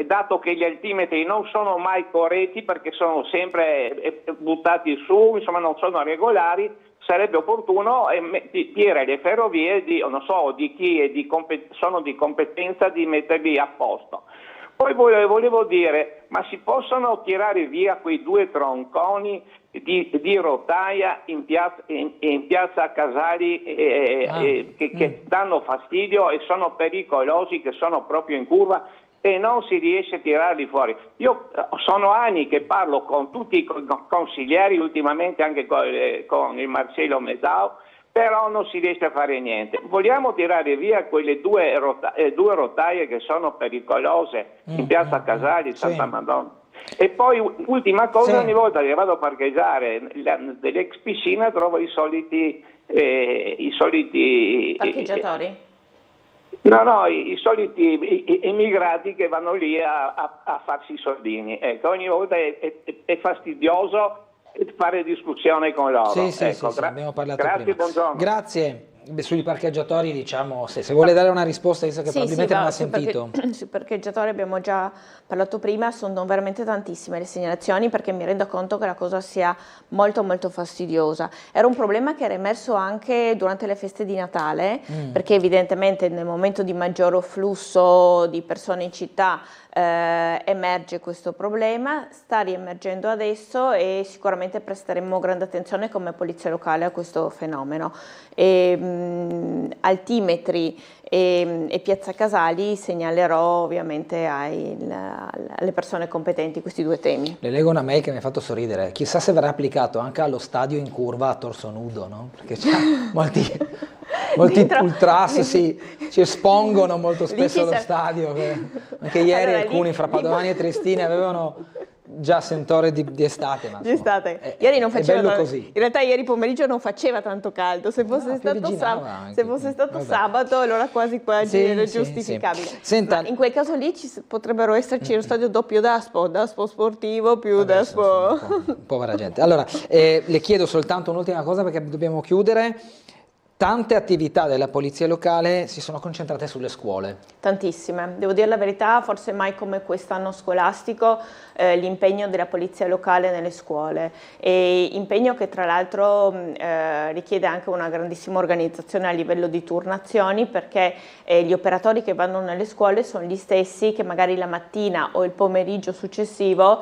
dato che gli altimetri non sono mai corretti perché sono sempre buttati su, insomma non sono regolari, sarebbe opportuno dire alle ferrovie di chi sono di competenza di metterli a posto. Poi volevo dire, ma si possono tirare via quei 2 tronconi di rotaia in piazza Casali che danno fastidio e sono pericolosi, che sono proprio in curva, e non si riesce a tirarli fuori? Io sono anni che parlo con tutti i consiglieri, ultimamente anche con il Marcello Mesao, però non si riesce a fare niente. Vogliamo tirare via quelle 2 rotaie che sono pericolose in piazza Casali, Santa Madonna. E poi ultima cosa, ogni volta che vado a parcheggiare dell'ex piscina trovo i soliti parcheggiatori? No, i soliti immigrati che vanno lì a farsi i soldini. Ecco, ogni volta è fastidioso fare discussione con loro. Sì, abbiamo parlato grazie, prima. Buongiorno. Grazie. Sui parcheggiatori, diciamo, se vuole dare una risposta, visto che probabilmente non ha sentito. Sui parcheggiatori abbiamo già parlato prima, sono veramente tantissime le segnalazioni, perché mi rendo conto che la cosa sia molto molto fastidiosa. Era un problema che era emerso anche durante le feste di Natale, perché evidentemente nel momento di maggior flusso di persone in città emerge questo problema, sta riemergendo adesso e sicuramente presteremo grande attenzione come polizia locale a questo fenomeno. Altimetri e piazza Casali segnalerò ovviamente alle persone competenti questi 2 temi. Le leggo una mail che mi ha fatto sorridere, chissà se verrà applicato anche allo stadio in curva a torso nudo, no? Perché c'è molti ultras si espongono molto spesso allo stadio, anche ieri alcuni fra Padovani e Triestini avevano già sentore di estate, ma ieri non faceva bello così. In realtà ieri pomeriggio non faceva tanto caldo, se fosse stato sabato allora quasi era giustificabile. Senta, ma in quel caso lì potrebbero esserci lo stadio doppio DASPO sportivo più DASPO. Povera gente. Allora, le chiedo soltanto un'ultima cosa perché dobbiamo chiudere. Tante attività della polizia locale si sono concentrate sulle scuole. Tantissime, devo dire la verità, forse mai come quest'anno scolastico l'impegno della polizia locale nelle scuole, e impegno che tra l'altro richiede anche una grandissima organizzazione a livello di turnazioni, perché gli operatori che vanno nelle scuole sono gli stessi che magari la mattina o il pomeriggio successivo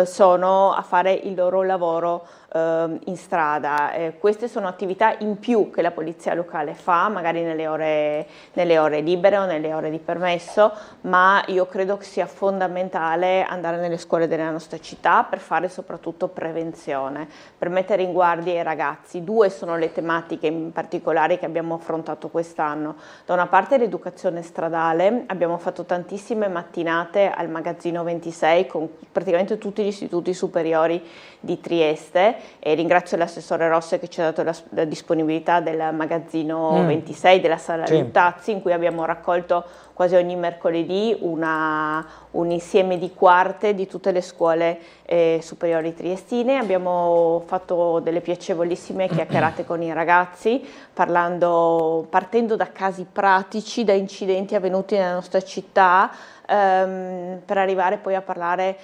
sono a fare il loro lavoro in strada. Queste sono attività in più che la polizia locale fa, magari nelle ore libere o nelle ore di permesso, ma io credo che sia fondamentale andare nelle scuole della nostra città per fare soprattutto prevenzione, per mettere in guardia i ragazzi. 2 sono le tematiche in particolare che abbiamo affrontato quest'anno. Da una parte l'educazione stradale, abbiamo fatto tantissime mattinate al Magazzino 26 con praticamente tutti gli istituti superiori di Trieste, e ringrazio l'assessore Rosse che ci ha dato la disponibilità del Magazzino 26, della sala Luttazzi, in cui abbiamo raccolto quasi ogni mercoledì un insieme di quarte di tutte le scuole superiori triestine. Abbiamo fatto delle piacevolissime chiacchierate con i ragazzi, partendo da casi pratici, da incidenti avvenuti nella nostra città, per arrivare poi a parlare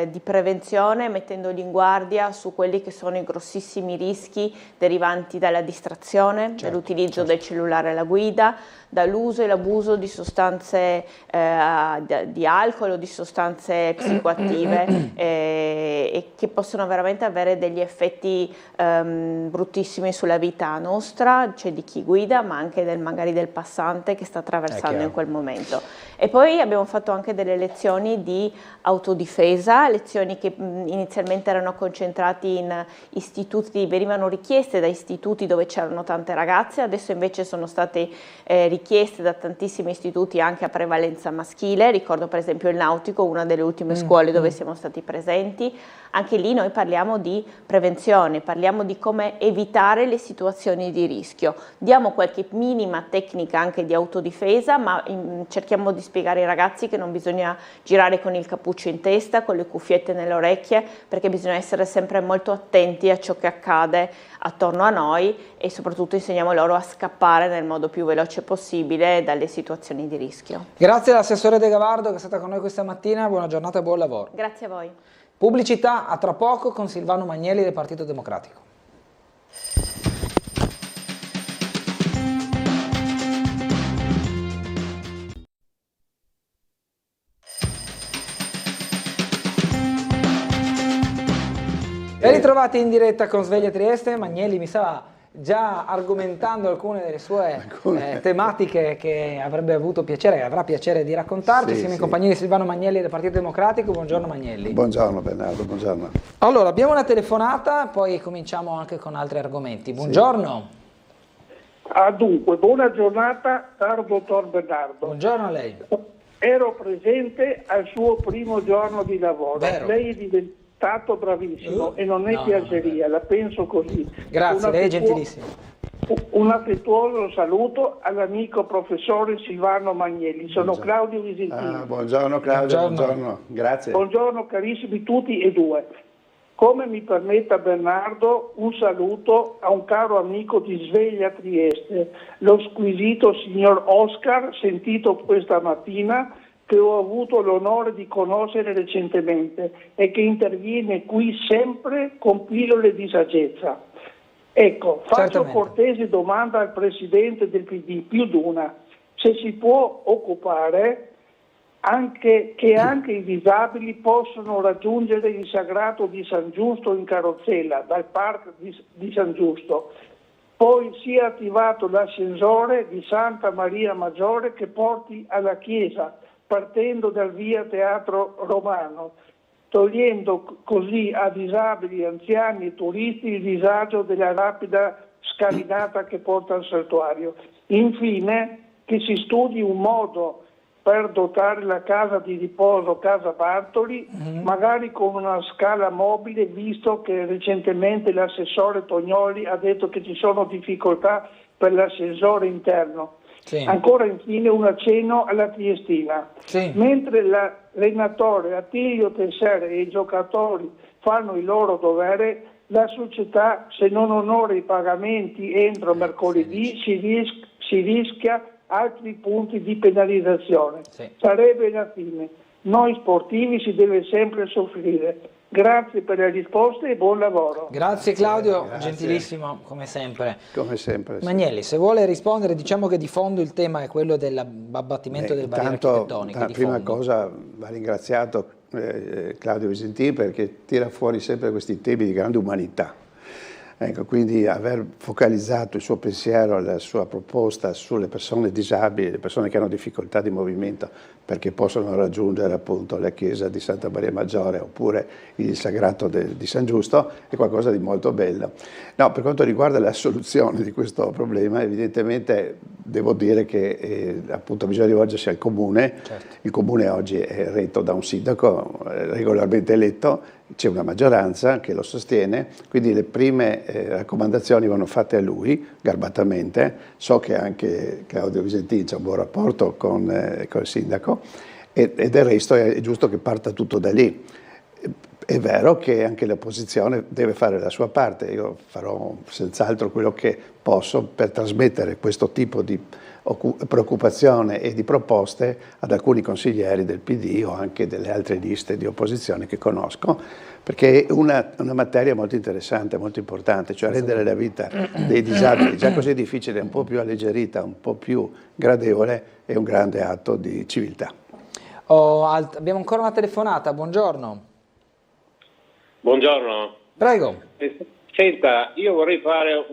di prevenzione, mettendoli in guardia su quelli che sono i grossissimi rischi derivanti dalla distrazione, dall'utilizzo del cellulare alla guida, dall'uso e l'abuso di sostanze di alcol o di sostanze psicoattive e che possono veramente avere degli effetti bruttissimi sulla vita nostra, cioè di chi guida, ma anche magari del passante che sta attraversando in quel momento. E poi abbiamo fatto anche delle lezioni di autodifesa, lezioni che inizialmente erano concentrati in istituti, venivano richieste da istituti dove c'erano tante ragazze, adesso invece sono state richieste da tantissimi istituti anche a prevalenza maschile. Ricordo per esempio il Nautico, una delle ultime scuole dove siamo stati presenti. Anche lì noi parliamo di prevenzione, parliamo di come evitare le situazioni di rischio. Diamo qualche minima tecnica anche di autodifesa, ma cerchiamo di spiegare ai ragazzi che non bisogna girare con il cappuccio in testa, con le cuffiette nelle orecchie, perché bisogna essere sempre molto attenti a ciò che accade attorno a noi e soprattutto insegniamo loro a scappare nel modo più veloce possibile dalle situazioni di rischio. Grazie all'assessore De Gavardo che è stata con noi questa mattina, buona giornata e buon lavoro. Grazie a voi. Pubblicità, a tra poco con Silvano Magnelli del Partito Democratico. Ben ritrovati in diretta con Sveglia Trieste. Magnelli mi stava già argomentando alcune delle sue tematiche che avrebbe avuto piacere e avrà piacere di raccontarci. Siamo in compagnia di Silvano Magnelli del Partito Democratico. Buongiorno Magnelli. Buongiorno Bernardo, buongiorno. Allora, abbiamo una telefonata, poi cominciamo anche con altri argomenti. Buongiorno. Dunque, buona giornata, caro dottor Bernardo. Buongiorno a lei. Ero presente al suo primo giorno di lavoro. Vero. Lei è diventato bravissimo e non è piaggeria, la penso così. Grazie, lei è gentilissimo. Un affettuoso saluto all'amico professore Silvano Magnelli. Sono Claudio Visentini. Buongiorno Claudio, buongiorno. Grazie. Buongiorno carissimi tutti e due. Come mi permetta Bernardo, un saluto a un caro amico di Sveglia Trieste, lo squisito signor Oscar, sentito questa mattina, che ho avuto l'onore di conoscere recentemente e che interviene qui sempre con pillole di saggezza. Ecco, faccio cortese domanda al Presidente del PD, più d'una, se si può occupare che anche i disabili possono raggiungere il sagrato di San Giusto in carrozzella dal parco di San Giusto. Poi sia attivato l'ascensore di Santa Maria Maggiore che porti alla chiesa, partendo dal via Teatro Romano, togliendo così a disabili, anziani e turisti il disagio della rapida scalinata che porta al santuario. Infine, che si studi un modo per dotare la casa di riposo Casa Bartoli, magari con una scala mobile, visto che recentemente l'assessore Tognoli ha detto che ci sono difficoltà per l'ascensore interno. Sì. Ancora infine un accenno alla Triestina. Sì. Mentre l'allenatore Attilio Tessere e i giocatori fanno il loro dovere, la società, se non onora i pagamenti entro mercoledì, si rischia altri punti di penalizzazione. Sì. Sarebbe la fine. Noi sportivi si deve sempre soffrire. Grazie per le risposte e buon lavoro. Grazie Claudio, gentilissimo come sempre. Come sempre. Sì. Magnelli, se vuole rispondere, diciamo che di fondo il tema è quello dell'abbattimento delle barriere architettoniche. Prima cosa va ringraziato Claudio Visentini perché tira fuori sempre questi temi di grande umanità. Ecco, quindi aver focalizzato il suo pensiero, la sua proposta sulle persone disabili, le persone che hanno difficoltà di movimento perché possono raggiungere appunto la chiesa di Santa Maria Maggiore oppure il sagrato di San Giusto, è qualcosa di molto bello. No, per quanto riguarda la soluzione di questo problema, evidentemente devo dire che appunto bisogna rivolgersi al Comune. Certo. Il Comune oggi è retto da un sindaco regolarmente eletto, c'è una maggioranza che lo sostiene, quindi le prime raccomandazioni vanno fatte a lui, garbatamente. So che anche Claudio Visentini c'ha un buon rapporto con il sindaco e del resto è giusto che parta tutto da lì. È vero che anche l'opposizione deve fare la sua parte, io farò senz'altro quello che posso per trasmettere questo tipo di preoccupazione e di proposte ad alcuni consiglieri del PD o anche delle altre liste di opposizione che conosco, perché è una materia molto interessante, molto importante, cioè rendere la vita dei disabili già così difficile, un po' più alleggerita, un po' più gradevole, è un grande atto di civiltà. Abbiamo ancora una telefonata, buongiorno. Buongiorno. Prego. Senta, io vorrei fare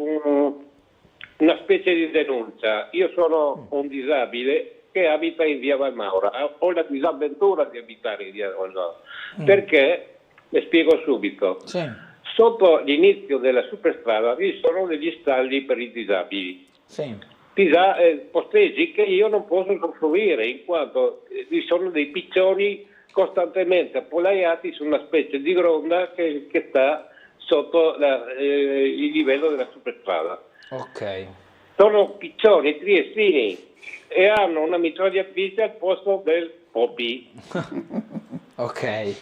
una specie di denuncia. Io sono un disabile che abita in via Valmaura, ho la disavventura di abitare in via Valmaura, perché, le spiego subito, sotto l'inizio della superstrada vi sono degli stalli per i disabili. Posteggi che io non posso usufruire in quanto vi sono dei piccioni costantemente appollaiati su una specie di gronda che sta sotto il livello della superstrada. Ok. Sono piccioni triestini e hanno una mitraglia vite al posto del Popi. Ok.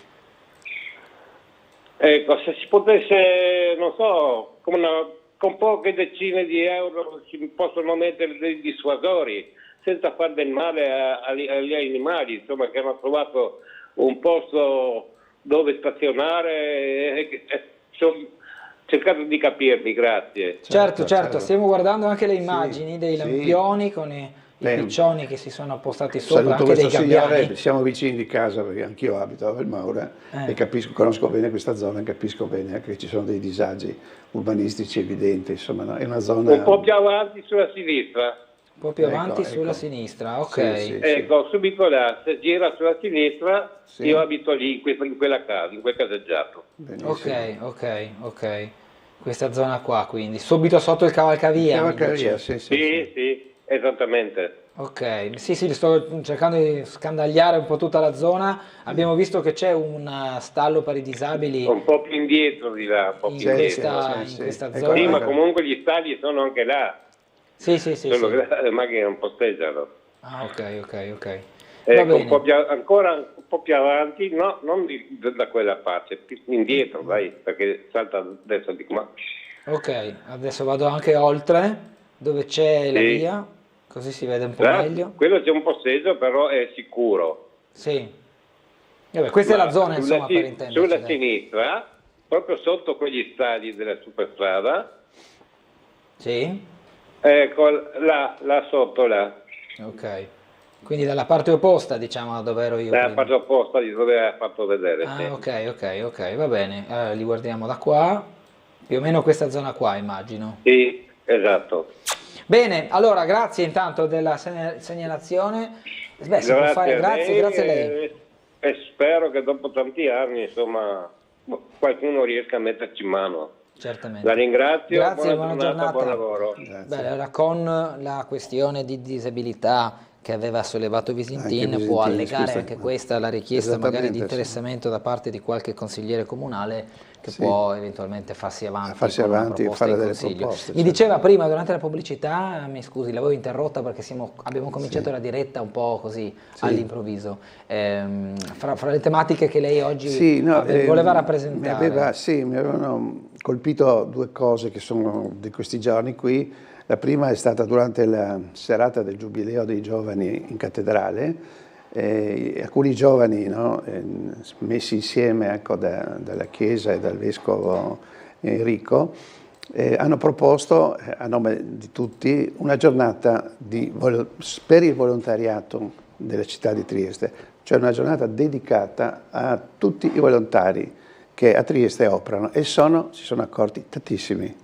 Ecco, se si potesse, non so, con poche decine di euro si possono mettere dei dissuasori senza far del male agli animali, insomma, che hanno trovato un posto dove stazionare. Cercate di capirmi, grazie. Certo, stiamo guardando anche le immagini dei lampioni con i piccioni che si sono appostati sopra, anche dei gabbiani. Siamo vicini di casa perché anch'io abito a Valmaura e conosco bene questa zona, capisco bene che ci sono dei disagi urbanistici evidenti, insomma, no? È una zona... Un po' più avanti sulla sinistra. Un po' più avanti sulla sinistra, ok. Ecco, subito là, se gira sulla sinistra, io abito lì, in quella casa, in quel caseggiato. Ok. Questa zona qua, quindi, subito sotto il cavalcavia. Sì, esattamente. Ok, sì, sto cercando di scandagliare un po' tutta la zona. Abbiamo visto che c'è un stallo per i disabili. Un po' più indietro di là, in questa zona. Sì, ma comunque gli stalli sono anche là. Sì. Solo che le macchine non posteggiano. Ah, ok. Ecco, ancora un po' più avanti, no, non da quella parte, più indietro, dai, perché salta adesso di qua. Ok, adesso vado anche oltre, dove c'è la via, così si vede un po' meglio. Quello c'è un posteggio, però è sicuro. Sì. Vabbè, questa è la zona, insomma, per intenderci. Sulla sinistra, proprio sotto quegli stadi della superstrada. Sì. Ecco, là sotto, là. Ok. Quindi dalla parte opposta, diciamo, dove ero io. Dalla parte opposta di dove ha fatto vedere. Ah, ok, va bene. Allora, li guardiamo da qua. Più o meno questa zona qua, immagino. Sì, esatto. Bene, allora, grazie intanto della segnalazione. Beh, si può fare, grazie a lei. E spero che dopo tanti anni, insomma, qualcuno riesca a metterci in mano. Certamente. La ringrazio, grazie, buona giornata. Buon lavoro. Beh, allora, con la questione di disabilità che aveva sollevato Visintin, può allegare anche questa la richiesta magari di interessamento da parte di qualche consigliere comunale che può eventualmente farsi avanti e fare delle proposte. Mi diceva prima durante la pubblicità, mi scusi, l'avevo interrotta perché abbiamo cominciato la diretta un po' così all'improvviso, fra le tematiche che lei oggi voleva rappresentare. Mi avevano colpito due cose che sono di questi giorni qui. La prima è stata durante la serata del Giubileo dei giovani in cattedrale. Alcuni giovani messi insieme dalla Chiesa e dal Vescovo Enrico hanno proposto a nome di tutti una giornata per il volontariato della città di Trieste, cioè una giornata dedicata a tutti i volontari che a Trieste operano e si sono accorti tantissimi.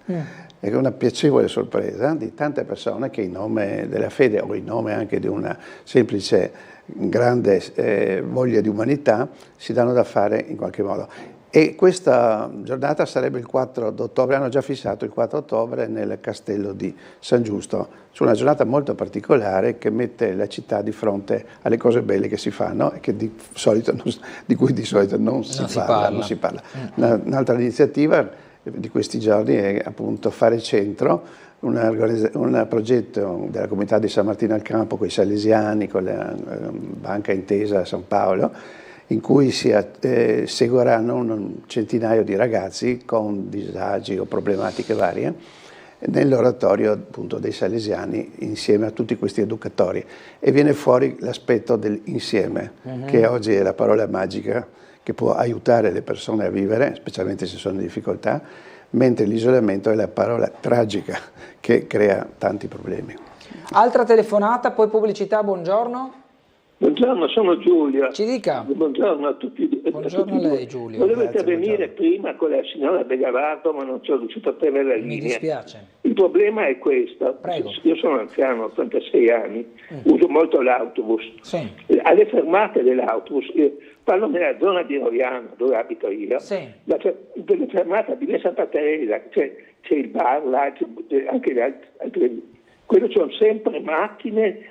È una piacevole sorpresa di tante persone che in nome della fede o in nome anche di una semplice grande voglia di umanità si danno da fare in qualche modo. E questa giornata sarebbe il 4 ottobre, hanno già fissato il 4 ottobre nel castello di San Giusto, su una giornata molto particolare che mette la città di fronte alle cose belle che si fanno e che di cui di solito non si parla. Un'altra iniziativa di questi giorni è appunto Fare Centro, un progetto della comunità di San Martino al Campo con i Salesiani, con la Banca Intesa San Paolo, in cui si seguiranno un centinaio di ragazzi con disagi o problematiche varie nell'oratorio appunto dei Salesiani insieme a tutti questi educatori, e viene fuori l'aspetto dell'insieme, che oggi è la parola magica che può aiutare le persone a vivere, specialmente se sono in difficoltà, mentre l'isolamento è la parola tragica che crea tanti problemi. Altra telefonata, poi pubblicità, buongiorno. Buongiorno, sono Giulio. Ci dica. Buongiorno a tutti. Buongiorno a lei, Giulio. Volevo Grazie, intervenire prima con la signora De Gavardo, ma non sono riuscito a prendere la linea. Mi dispiace. Il problema è questo. Prego. Io sono anziano, ho 86 anni, uso molto l'autobus. Sì. Alle fermate dell'autobus, parlo nella zona di Roiano, dove abito io, delle fermate di Via Santa Teresa, c'è il bar, là, c'è anche le altre. Quello sono sempre macchine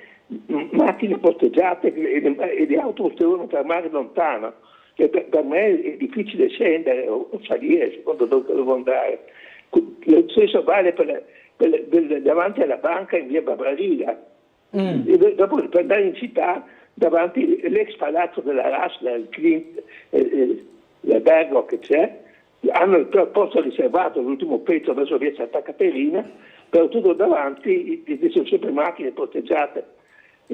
posteggiate e gli autobus devono fermare lontano. Per me è difficile scendere o salire secondo dove devo andare. Lo stesso vale davanti alla banca in via Barbariga. E dopo per andare in città, davanti all'ex palazzo della Rasla, l'albergo che c'è, hanno il posto riservato, l'ultimo pezzo verso via Santa Caterina, però tutto davanti ci sono sempre macchine posteggiate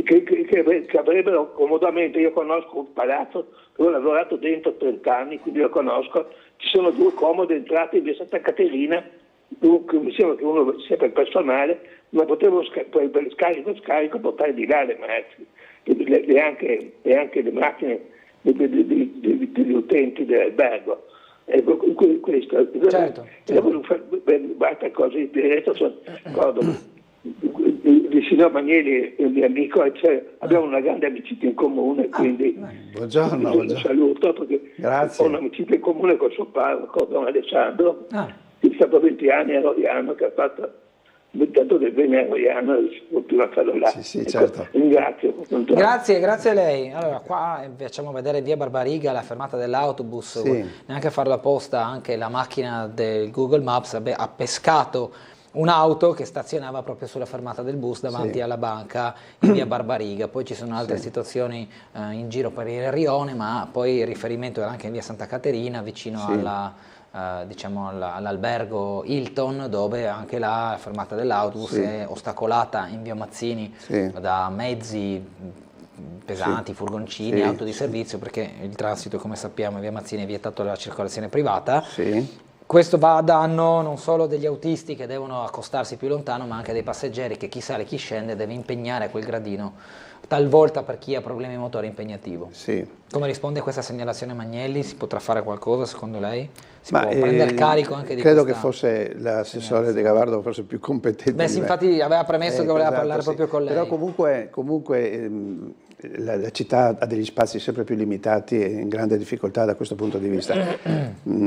che avrebbero comodamente. Io conosco un palazzo dove ho lavorato dentro 30 anni, quindi lo conosco. Ci sono due comode entrate in via Santa Caterina, mi sembra che uno sia per personale, ma potevo per scarico portare di là le merci e anche le macchine degli utenti dell'albergo. Ecco, questo. Certo. Basta così, di resto sono d'accordo. Il signor Magnelli è un mio amico, abbiamo una grande amicizia in comune, quindi buongiorno. Saluto perché Grazie. ho un'amicizia in comune con suo padre, con Don Alessandro, che è stato 20 anni a Roiano, che ha fatto diventato del bene a Roiano e continua a farlo là. Sì, certo. Ringrazio. Grazie a lei. Allora, qua facciamo vedere via Barbariga, la fermata dell'autobus, neanche a farlo apposta, anche la macchina del Google Maps ha pescato un'auto che stazionava proprio sulla fermata del bus davanti alla banca in via Barbariga. Poi ci sono altre situazioni in giro per il Rione, ma poi il riferimento era anche in via Santa Caterina, vicino all'albergo Hilton, dove anche là la fermata dell'autobus è ostacolata in via Mazzini da mezzi pesanti, furgoncini, auto di servizio, perché il transito, come sappiamo, in via Mazzini è vietato la circolazione privata. Questo va a danno non solo degli autisti che devono accostarsi più lontano, ma anche dei passeggeri che chi sale e chi scende deve impegnare quel gradino, talvolta per chi ha problemi motori impegnativo. Come risponde a questa segnalazione Magnelli? Si potrà fare qualcosa secondo lei? Si può prendere carico anche di credo che fosse l'assessore De Gavardo forse più competente. Infatti aveva premesso che voleva parlare proprio con lei. Però comunque la città ha degli spazi sempre più limitati e in grande difficoltà da questo punto di vista.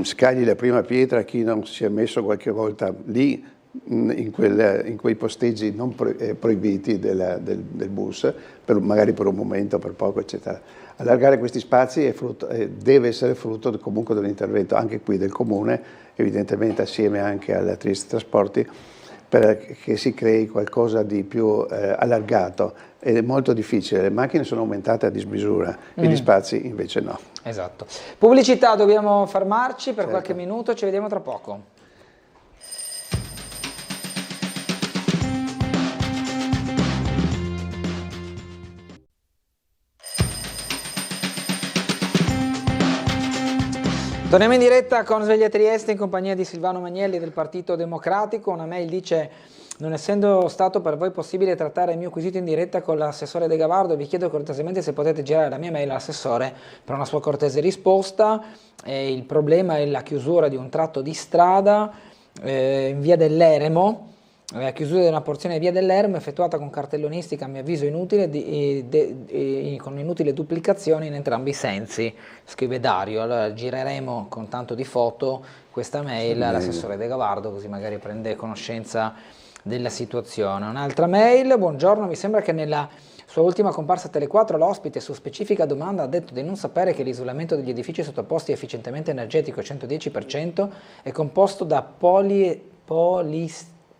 Scagli la prima pietra chi non si è messo qualche volta lì in quei posteggi non proibiti del bus, magari per un momento, per poco, eccetera. Allargare questi spazi deve essere frutto comunque dell'intervento anche qui del Comune, evidentemente assieme anche alla Trieste Trasporti, perché si crei qualcosa di più allargato. Ed è molto difficile, le macchine sono aumentate a dismisura, gli spazi invece no. Esatto. Pubblicità, dobbiamo fermarci per qualche minuto, ci vediamo tra poco. Torniamo in diretta con Sveglia Trieste in compagnia di Silvano Magnelli del Partito Democratico. Una mail dice: non essendo stato per voi possibile trattare il mio quesito in diretta con l'assessore De Gavardo, vi chiedo cortesemente se potete girare la mia mail all'assessore per una sua cortese risposta. Il problema è la chiusura di un tratto di strada in via dell'Eremo. La chiusura di una porzione di via dell'Eremo effettuata con cartellonistica, a mio avviso inutile, con inutile duplicazione in entrambi i sensi, scrive Dario. Allora gireremo con tanto di foto questa mail all'assessore De Gavardo, così magari prende conoscenza della situazione. Un'altra mail: buongiorno, mi sembra che nella sua ultima comparsa a Tele4 l'ospite su specifica domanda ha detto di non sapere che l'isolamento degli edifici sottoposti a efficientamento energetico 110% è composto da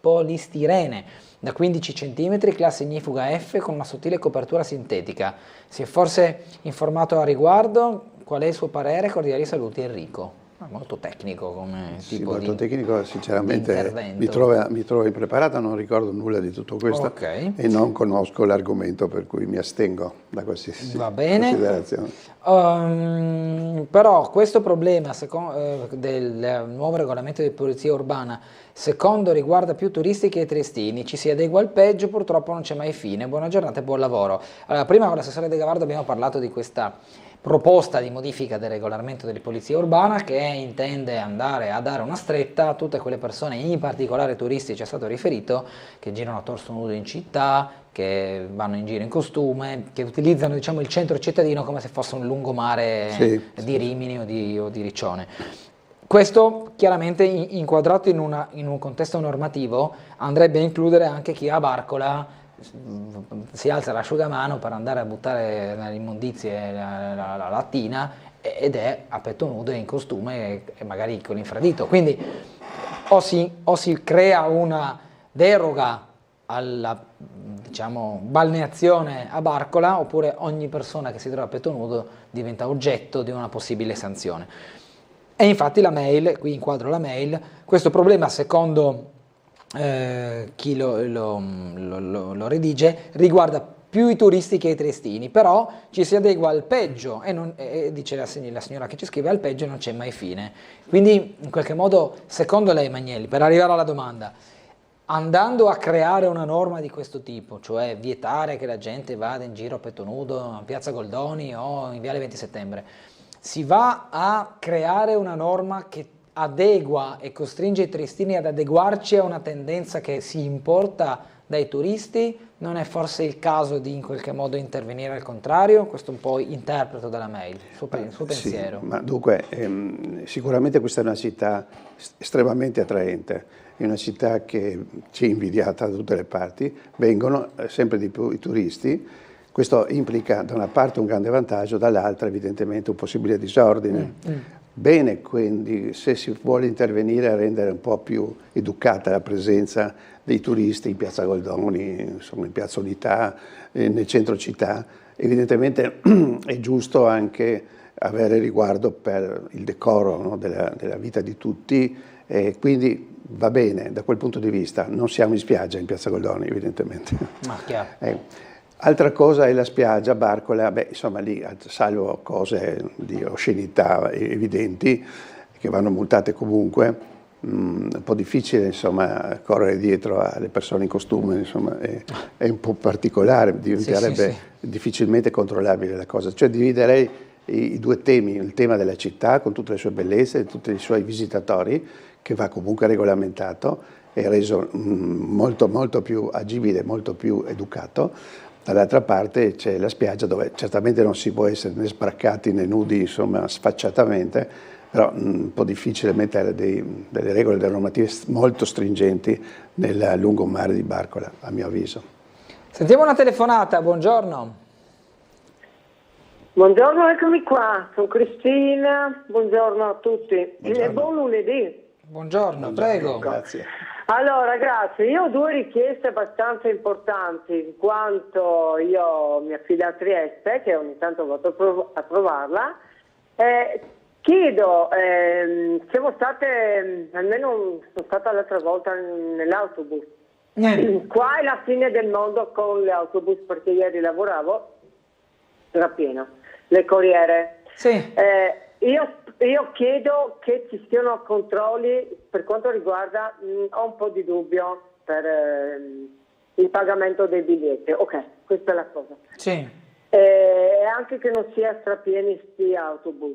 polistirene da 15 cm, classe ignifuga F, con una sottile copertura sintetica. Si è forse informato a riguardo? Qual è il suo parere? Cordiali saluti, Enrico. Molto tecnico come Sì, tipo molto di tecnico, sinceramente intervento. mi trovo impreparato, non ricordo nulla di tutto questo Ok. e non conosco l'argomento, per cui mi astengo da qualsiasi Va bene. considerazione. Però questo problema del nuovo regolamento di polizia urbana, secondo riguarda più turisti che triestini, ci si adegua al peggio, purtroppo non c'è mai fine. Buona giornata e buon lavoro. Allora, prima con l'assessore De Gavardo abbiamo parlato di questa proposta di modifica del regolamento della polizia urbana che intende andare a dare una stretta a tutte quelle persone, in particolare turisti, ci è stato riferito, che girano a torso nudo in città, che vanno in giro in costume, che utilizzano, diciamo, il centro cittadino come se fosse un lungomare di Rimini o di Riccione. Questo chiaramente inquadrato in un contesto normativo andrebbe a includere anche chi a Barcola si alza l'asciugamano per andare a buttare nelle immondizie la lattina ed è a petto nudo e in costume e magari con l'infradito. Quindi o si crea una deroga alla, diciamo, balneazione a Barcola, oppure ogni persona che si trova a petto nudo diventa oggetto di una possibile sanzione. E infatti la mail, qui inquadro la mail, questo problema secondo chi lo redige riguarda più i turisti che i triestini, però ci si adegua al peggio e dice la signora che ci scrive, al peggio non c'è mai fine. Quindi in qualche modo, secondo lei Magnelli, per arrivare alla domanda, andando a creare una norma di questo tipo, cioè vietare che la gente vada in giro a petto nudo a Piazza Goldoni o in Viale 20 Settembre, si va a creare una norma che adegua e costringe i triestini ad adeguarci a una tendenza che si importa dai turisti? Non è forse il caso di in qualche modo intervenire al contrario? Questo un po' interpreto dalla mail, il suo pensiero. Sì, ma dunque, sicuramente questa è una città estremamente attraente, è una città che ci è invidiata da tutte le parti, vengono sempre di più i turisti. Questo implica da una parte un grande vantaggio, dall'altra evidentemente un possibile disordine. Bene, quindi se si vuole intervenire a rendere un po' più educata la presenza dei turisti in Piazza Goldoni, insomma in Piazza Unità, nel centro città, evidentemente è giusto anche avere riguardo per il decoro, no, della vita di tutti, e quindi va bene da quel punto di vista. Non siamo in spiaggia in Piazza Goldoni evidentemente. Chiaro. Altra cosa è la spiaggia, Barcola, insomma lì, salvo cose di oscenità evidenti, che vanno multate comunque, un po' difficile insomma correre dietro alle persone in costume, insomma è un po' particolare, diventerebbe difficilmente controllabile la cosa. Cioè dividerei i due temi, il tema della città con tutte le sue bellezze e tutti i suoi visitatori, che va comunque regolamentato e reso molto, molto più agibile, molto più educato. Dall'altra parte c'è la spiaggia dove certamente non si può essere né sbraccati né nudi, insomma sfacciatamente, però un po' difficile mettere delle regole, delle normative molto stringenti nel lungomare di Barcola, a mio avviso. Sentiamo una telefonata, buongiorno. Buongiorno, eccomi qua, sono Cristina, buongiorno a tutti. Buongiorno. Buon lunedì. Buongiorno, prego. Grazie. Allora, grazie. Io ho due richieste abbastanza importanti, in quanto io mi affido a Trieste, che ogni tanto vado a trovarla. Chiedo, siamo state, almeno sono stata l'altra volta nell'autobus. Qua è la fine del mondo con l'autobus, perché ieri lavoravo, era pieno, le corriere. Sì. Io chiedo che ci siano controlli per quanto riguarda, ho un po' di dubbio per il pagamento dei biglietti. Ok, questa è la cosa. Sì. E anche che non sia strapieni sti autobus.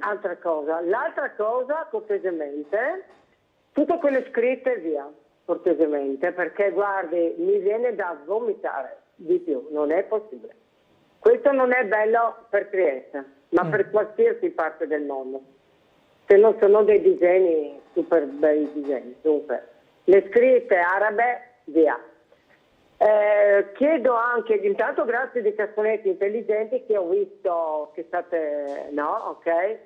Altra cosa. L'altra cosa, cortesemente, tutte quelle scritte via, cortesemente, perché guardi, mi viene da vomitare di più, non è possibile. Questo non è bello per Trieste, ma per qualsiasi parte del mondo. Se non sono dei disegni, super bei disegni. Dunque, le scritte arabe, via. Chiedo anche, intanto grazie dei cassonetti intelligenti che ho visto che state, no, ok,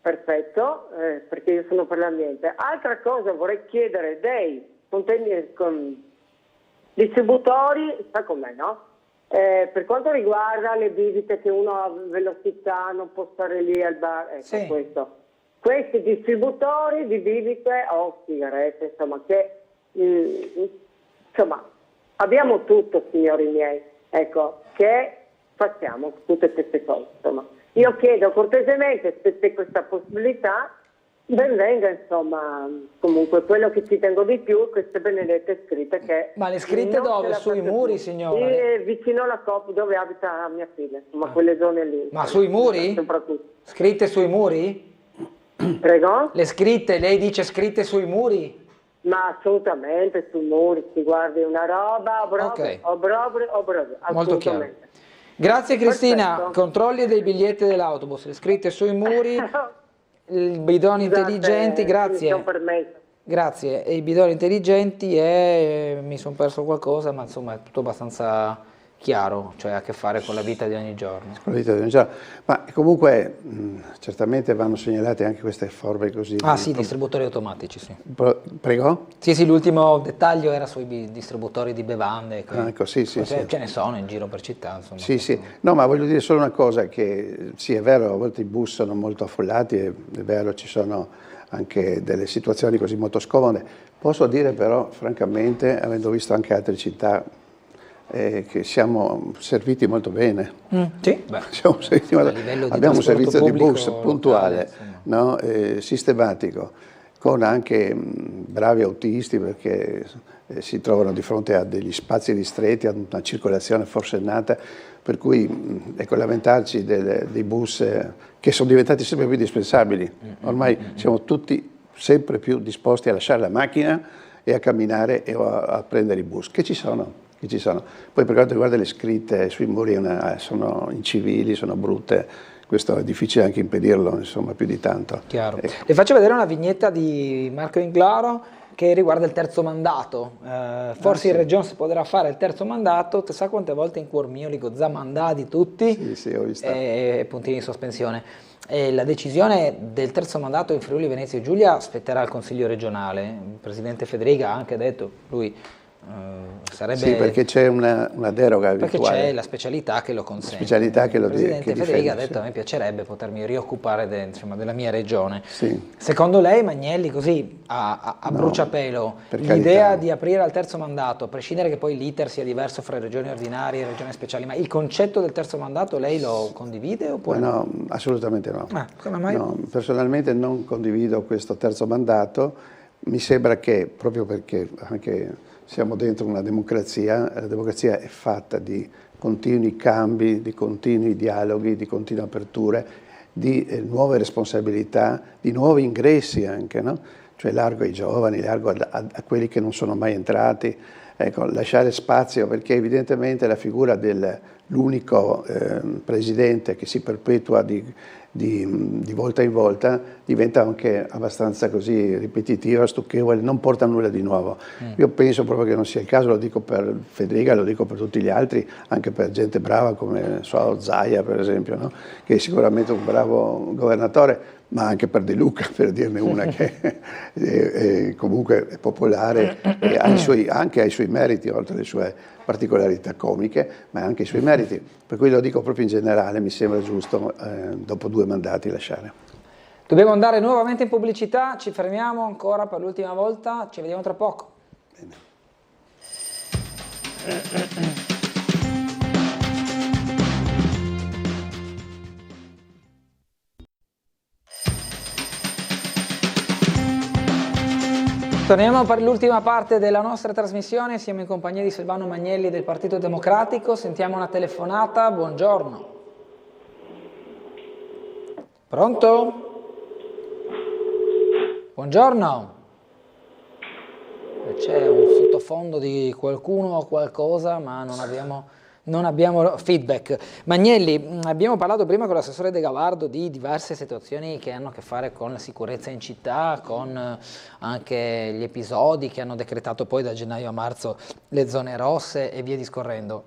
perfetto, perché io sono per l'ambiente. Altra cosa vorrei chiedere dei distributori, sa com'è, no? Per quanto riguarda le visite che uno a velocità non può stare lì al bar, ecco questo. questi distributori di bibite o sigarette, insomma, che insomma, abbiamo tutto, signori miei, ecco, che facciamo tutte queste cose, insomma. Io chiedo cortesemente se c'è questa possibilità, ben venga, insomma, comunque quello che ci tengo di più, queste benedette scritte che... Ma le scritte dove? Sui muri, signora? Vicino alla COP dove abita mia figlia, insomma, quelle zone lì. Ma sui muri? Soprattutto. Scritte sui muri? Prego? Le scritte, lei dice scritte sui muri? Ma assolutamente sui muri, si guardi una roba, Molto chiaro. Grazie Cristina, Perfetto. controlli dei biglietti dell'autobus, le scritte sui muri, i bidoni intelligenti, grazie. Grazie, e i bidoni intelligenti mi sono perso qualcosa, ma insomma è tutto abbastanza chiaro, cioè ha a che fare con la vita di ogni giorno. Con la vita di ogni giorno. Ma comunque certamente vanno segnalate anche queste forme così. Ah sì, distributori automatici, sì. Prego? Sì, l'ultimo dettaglio era sui distributori di bevande. Ecco, sì. Ce ne sono in giro per città, insomma. Sì. No, ma voglio dire solo una cosa, che sì, è vero, a volte i bus sono molto affollati, è vero, ci sono anche delle situazioni così molto scomode. Posso dire però, francamente, avendo visto anche altre città, che siamo serviti molto bene. Sì, siamo serviti abbiamo un servizio di bus puntuale, no? Sistematico, con anche bravi autisti, perché si trovano di fronte a degli spazi ristretti, a una circolazione forsennata, per cui ecco, lamentarci dei bus che sono diventati sempre più indispensabili. Ormai siamo tutti sempre più disposti a lasciare la macchina e a camminare e a prendere i bus, che ci sono. Poi per quanto riguarda le scritte sui muri sono incivili, sono brutte, questo è difficile anche impedirlo, insomma, più di tanto. Chiaro. Le faccio vedere una vignetta di Marco Inglaro che riguarda il terzo mandato. Forse in Regione si potrà fare il terzo mandato, sa quante volte in cuor mio dico già mandati tutti ho visto. E puntini di sospensione. E la decisione del terzo mandato in Friuli Venezia Giulia spetterà al Consiglio regionale. Il Presidente Federica ha anche detto, lui sarebbe... Sì, perché c'è una deroga perché virtuale. c'è la specialità che lo consente. Specialità che lo il Presidente Federica ha detto sì. a me piacerebbe potermi rioccupare della mia regione. Sì. Secondo lei, Magnelli, così a bruciapelo, l'idea di aprire al terzo mandato, a prescindere che poi l'iter sia diverso fra regioni ordinarie e regioni speciali, ma il concetto del terzo mandato lei lo condivide oppure no? Assolutamente no. Come mai? No, personalmente non condivido questo terzo mandato, mi sembra che proprio perché anche siamo dentro una democrazia, la democrazia è fatta di continui cambi, di continui dialoghi, di continue aperture, di nuove responsabilità, di nuovi ingressi anche, no? Cioè largo ai giovani, largo a quelli che non sono mai entrati, ecco, lasciare spazio, perché evidentemente la figura dell'unico presidente che si perpetua di volta in volta diventa anche abbastanza così ripetitiva, stucchevole, non porta nulla di nuovo. Io penso proprio che non sia il caso, lo dico per Federica, lo dico per tutti gli altri, anche per gente brava come Zaia per esempio, no? Che è sicuramente un bravo governatore, ma anche per De Luca, per dirne una che comunque è popolare e anche ha i suoi meriti, oltre alle sue particolarità comiche, ma anche i suoi meriti. Per cui lo dico proprio in generale, mi sembra giusto dopo 2 mandati lasciare. Dobbiamo andare nuovamente in pubblicità, ci fermiamo ancora per l'ultima volta, ci vediamo tra poco. Bene. Torniamo per l'ultima parte della nostra trasmissione, siamo in compagnia di Silvano Magnelli del Partito Democratico, sentiamo una telefonata, buongiorno. Pronto? Buongiorno. C'è un sottofondo di qualcuno o qualcosa, ma non abbiamo feedback. Magnelli, abbiamo parlato prima con l'assessore De Gavardo di diverse situazioni che hanno a che fare con la sicurezza in città, con anche gli episodi che hanno decretato poi da gennaio a marzo le zone rosse e via discorrendo.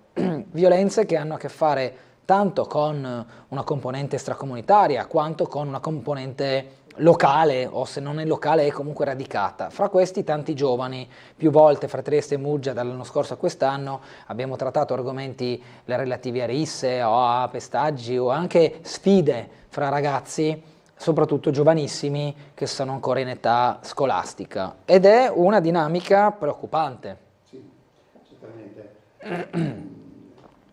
Violenze che hanno a che fare tanto con una componente extracomunitaria quanto con una componente locale, o se non è locale è comunque radicata. Fra questi tanti giovani, più volte fra Trieste e Muggia dall'anno scorso a quest'anno abbiamo trattato argomenti relativi a risse o a pestaggi o anche sfide fra ragazzi soprattutto giovanissimi che sono ancora in età scolastica, ed è una dinamica preoccupante. Sì, certamente.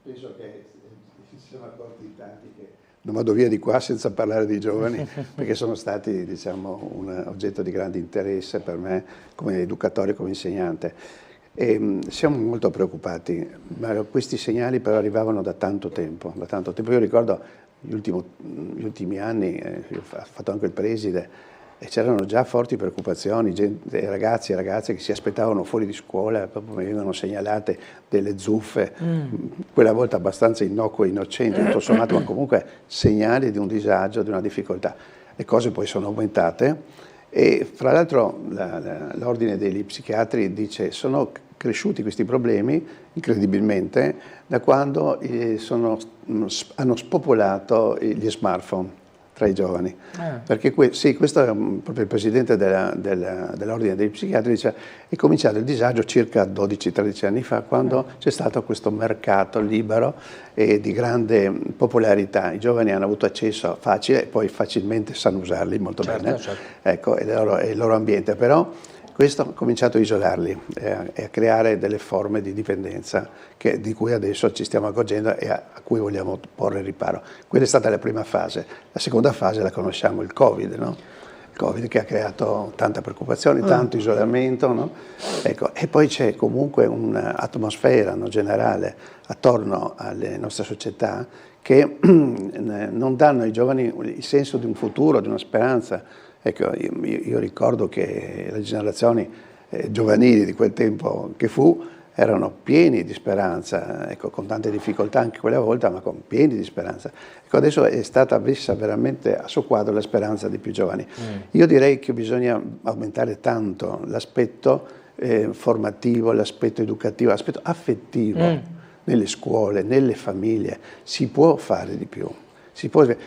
Penso che si siano accorti in tanti che non vado via di qua senza parlare dei giovani, perché sono stati, diciamo, un oggetto di grande interesse per me come educatore, come insegnante. E siamo molto preoccupati, ma questi segnali però arrivavano da tanto tempo. Io ricordo gli ultimi anni, ho fatto anche il preside, e c'erano già forti preoccupazioni, ragazzi e ragazze che si aspettavano fuori di scuola, proprio mi venivano segnalate delle zuffe, quella volta abbastanza innocue, innocenti, tutto sommato, ma comunque segnali di un disagio, di una difficoltà. Le cose poi sono aumentate e fra l'altro l'ordine degli psichiatri dice sono cresciuti questi problemi incredibilmente da quando hanno spopolato gli smartphone tra i giovani, perché sì, questo è proprio il presidente dell'ordine dei psichiatri, dice è cominciato il disagio circa 12-13 anni fa, quando c'è stato questo mercato libero e di grande popolarità. I giovani hanno avuto accesso facile e poi facilmente sanno usarli molto bene, ecco, è il loro ambiente, però questo ha cominciato a isolarli e a creare delle forme di dipendenza di cui adesso ci stiamo accorgendo e a cui vogliamo porre riparo. Quella è stata la prima fase. La seconda fase la conosciamo, il Covid, no? Il Covid che ha creato tanta preoccupazione, tanto isolamento, no? Ecco, e poi c'è comunque un'atmosfera generale attorno alle nostre società che non danno ai giovani il senso di un futuro, di una speranza. Ecco, io ricordo che le generazioni giovanili di quel tempo che fu erano pieni di speranza, ecco, con tante difficoltà anche quella volta, ma pieni di speranza. Ecco, adesso è stata messa veramente a suo quadro la speranza dei più giovani. Io direi che bisogna aumentare tanto l'aspetto formativo, l'aspetto educativo, l'aspetto affettivo nelle scuole, nelle famiglie. Si può fare di più.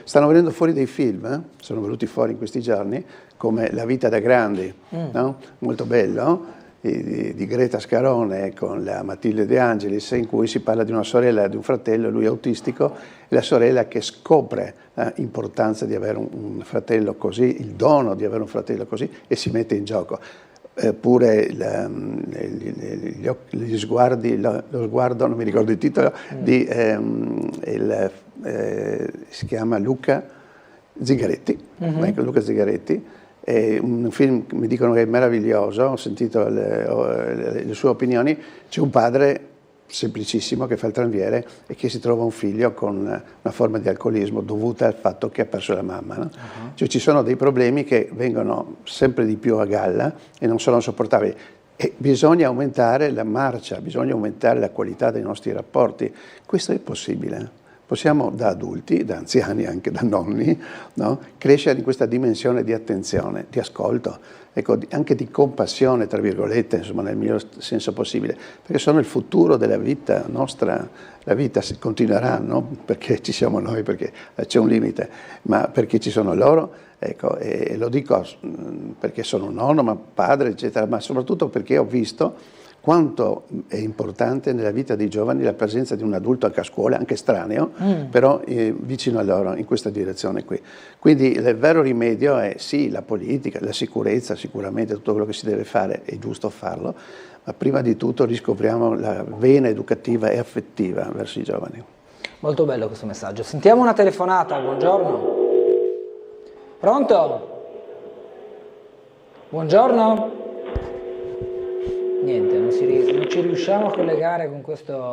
Stanno venendo fuori dei film, sono venuti fuori in questi giorni, come La vita da grandi, no? Molto bello, di Greta Scarone con la Matilde De Angelis, in cui si parla di una sorella e di un fratello, lui è autistico, e la sorella che scopre l'importanza di avere un fratello così, il dono di avere un fratello così, e si mette in gioco. Pure gli sguardi, lo sguardo, non mi ricordo il titolo, si chiama Luca Zingaretti, Luca Zingaretti, è un film che mi dicono che è meraviglioso, ho sentito le sue opinioni. C'è un padre semplicissimo che fa il tranviere e che si trova un figlio con una forma di alcolismo dovuta al fatto che ha perso la mamma, no? Cioè ci sono dei problemi che vengono sempre di più a galla e non sono sopportabili, e bisogna aumentare la marcia, bisogna aumentare la qualità dei nostri rapporti. Questo è possibile. Possiamo da adulti, da anziani, anche da nonni, no? Crescere in questa dimensione di attenzione, di ascolto, ecco, anche di compassione, tra virgolette, insomma, nel miglior senso possibile, perché sono il futuro della vita nostra. La vita continuerà, non perché ci siamo noi, perché c'è un limite, ma perché ci sono loro, ecco, e lo dico perché sono un nonno, ma padre, eccetera, ma soprattutto perché ho visto quanto è importante nella vita dei giovani la presenza di un adulto anche a scuola, anche estraneo, però vicino a loro, in questa direzione qui. Quindi il vero rimedio è sì, la politica, la sicurezza, sicuramente tutto quello che si deve fare è giusto farlo, ma prima di tutto riscopriamo la vena educativa e affettiva verso i giovani. Molto bello questo messaggio. Sentiamo una telefonata, buongiorno. Pronto? Buongiorno? Niente, non ci riusciamo a collegare con questo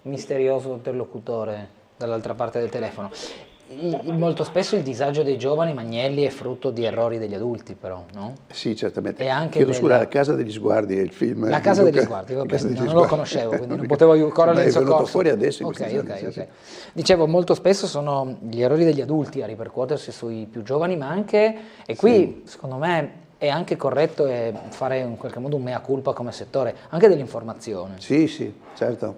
misterioso interlocutore dall'altra parte del telefono. Molto spesso il disagio dei giovani Magnelli è frutto di errori degli adulti, però, no? Sì, certamente. E anche chiedo scusa, La Casa degli Sguardi è il film. La Casa degli Sguardi, vabbè, non lo conoscevo, quindi non potevo correre in soccorso. È venuto fuori adesso in Ok. Dicevo, molto spesso sono gli errori degli adulti a ripercuotersi sui più giovani, ma anche, e qui secondo me è anche corretto fare in qualche modo un mea culpa come settore, anche dell'informazione. Sì, certo.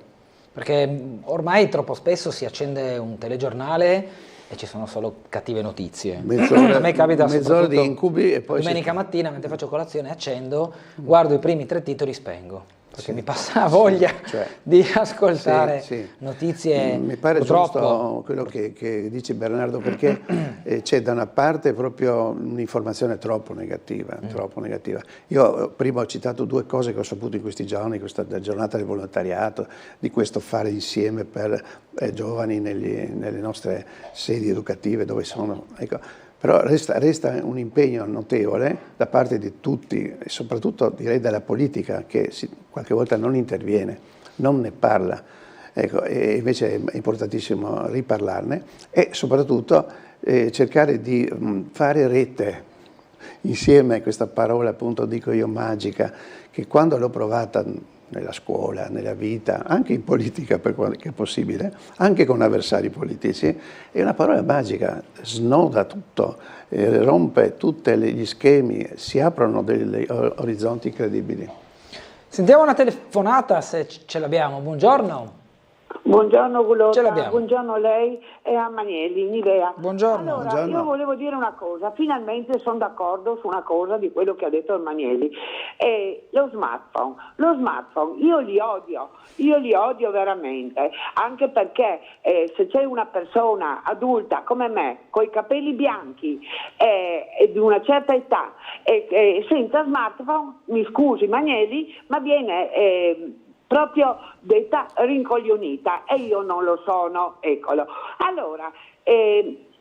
Perché ormai troppo spesso si accende un telegiornale e ci sono solo cattive notizie. A me capita mezz'ora di incubi e poi domenica mattina mentre faccio colazione accendo, guardo i primi 3 titoli, spengo. perché mi passa la voglia di ascoltare notizie. Mi pare purtroppo giusto quello che dice Bernardo, perché c'è da una parte proprio un'informazione troppo negativa, troppo negativa. Io prima ho citato 2 cose che ho saputo in questi giorni, questa giornata del volontariato, di questo fare insieme per giovani nelle nostre sedi educative dove sono. Ecco. Però resta un impegno notevole da parte di tutti, e soprattutto direi della politica, che qualche volta non interviene, non ne parla, ecco, e invece è importantissimo riparlarne e soprattutto cercare di fare rete insieme, questa parola appunto dico io magica, che quando l'ho provata nella scuola, nella vita, anche in politica per quanto è possibile, anche con avversari politici, è una parola magica, snoda tutto, rompe tutti gli schemi, si aprono degli orizzonti incredibili. Sentiamo una telefonata se ce l'abbiamo. Buongiorno. Buongiorno Gulotta, Ce l'abbiamo. buongiorno a lei e a Manieli, Nivea. Buongiorno. Allora, io volevo dire una cosa, finalmente sono d'accordo su una cosa di quello che ha detto il Manieli. Lo smartphone, io li odio veramente, anche perché se c'è una persona adulta come me, con i capelli bianchi e di una certa età, senza smartphone, mi scusi Manieli, ma viene proprio d'età rincoglionita e io non lo sono, eccolo. Allora,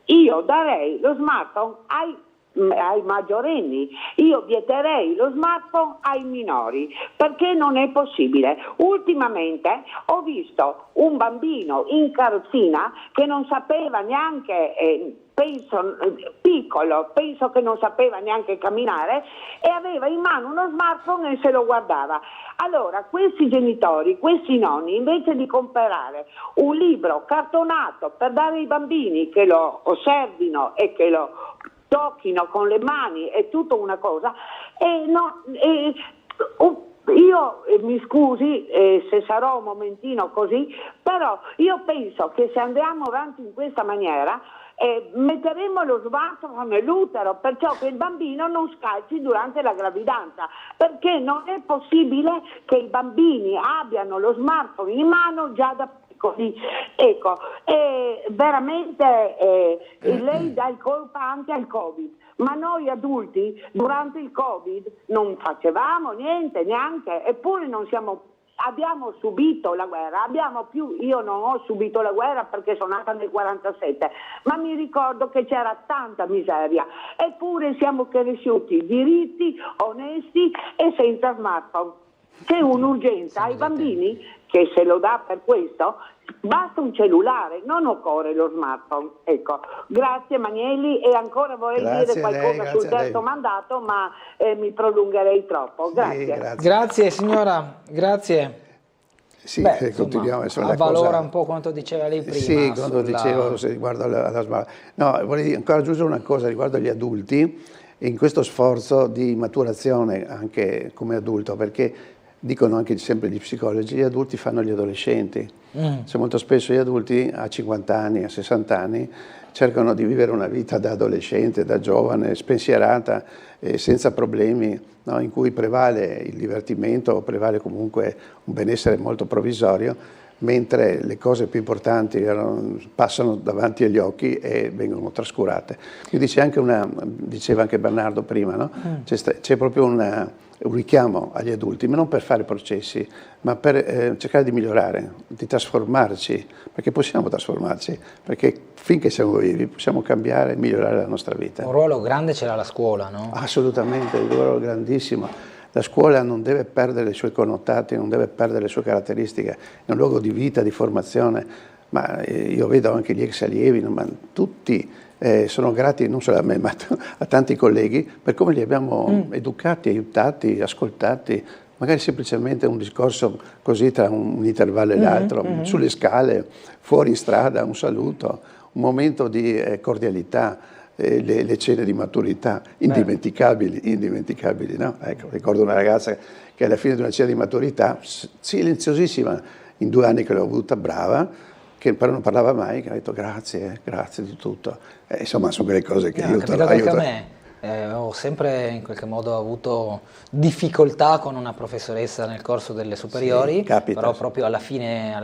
io darei lo smartphone ai maggiorenni, io vieterei lo smartphone ai minori, perché non è possibile. Ultimamente ho visto un bambino in carrozzina che non sapeva neanche, penso che non sapeva neanche camminare e aveva in mano uno smartphone e se lo guardava. Allora questi genitori, questi nonni, invece di comprare un libro cartonato per dare ai bambini che lo osservino e che lo tocchino con le mani, è tutta una cosa, io mi scusi se sarò un momentino così, però io penso che se andiamo avanti in questa maniera metteremo lo smartphone nell'utero, perciò che il bambino non scalzi durante la gravidanza, perché non è possibile che i bambini abbiano lo smartphone in mano già da piccoli. Ecco, veramente lei dà il colpa anche al Covid, ma noi adulti durante il Covid non facevamo niente, neanche, eppure abbiamo subito la guerra, io non ho subito la guerra perché sono nata nel 47, ma mi ricordo che c'era tanta miseria, eppure siamo cresciuti diritti, onesti e senza smartphone. C'è un'urgenza ai bambini che se lo dà per questo, basta un cellulare, non occorre lo smartphone. Ecco, grazie Manieli, e ancora vorrei dire qualcosa sul terzo mandato, ma mi prolungherei troppo. Grazie. Grazie signora, grazie. Sì, continuiamo, avvalora un po' quanto diceva lei prima. Sì, quando dicevo riguardo alla smart. No, vorrei ancora aggiungere una cosa riguardo agli adulti, in questo sforzo di maturazione anche come adulto, perché dicono anche sempre gli psicologi, gli adulti fanno gli adolescenti. Cioè, molto spesso gli adulti a 50 anni, a 60 anni, cercano di vivere una vita da adolescente, da giovane, spensierata, senza problemi, no? In cui prevale il divertimento, prevale comunque un benessere molto provvisorio, mentre le cose più importanti passano davanti agli occhi e vengono trascurate. Quindi c'è anche diceva anche Bernardo prima, no? C'è proprio un richiamo agli adulti, ma non per fare processi, ma per cercare di migliorare, di trasformarci, perché possiamo trasformarci, perché finché siamo vivi possiamo cambiare e migliorare la nostra vita. Un ruolo grande ce l'ha la scuola, no? Assolutamente, un ruolo grandissimo. La scuola non deve perdere i suoi connotati, non deve perdere le sue caratteristiche, è un luogo di vita, di formazione, ma io vedo anche gli ex allievi, ma tutti sono grati non solo a me, ma a tanti colleghi per come li abbiamo educati, aiutati, ascoltati, magari semplicemente un discorso così tra un intervallo e l'altro, sulle scale, fuori in strada, un saluto, un momento di cordialità. Le cene di maturità indimenticabili, no? Ecco, ricordo una ragazza che alla fine di una cena di maturità, silenziosissima, in 2 anni che l'ho avuta, brava, che però non parlava mai, che ha detto grazie di tutto. Insomma, sono quelle cose che aiutano. Anche a me. Ho sempre in qualche modo avuto difficoltà con una professoressa nel corso delle superiori, Sì, capita. però proprio alla fine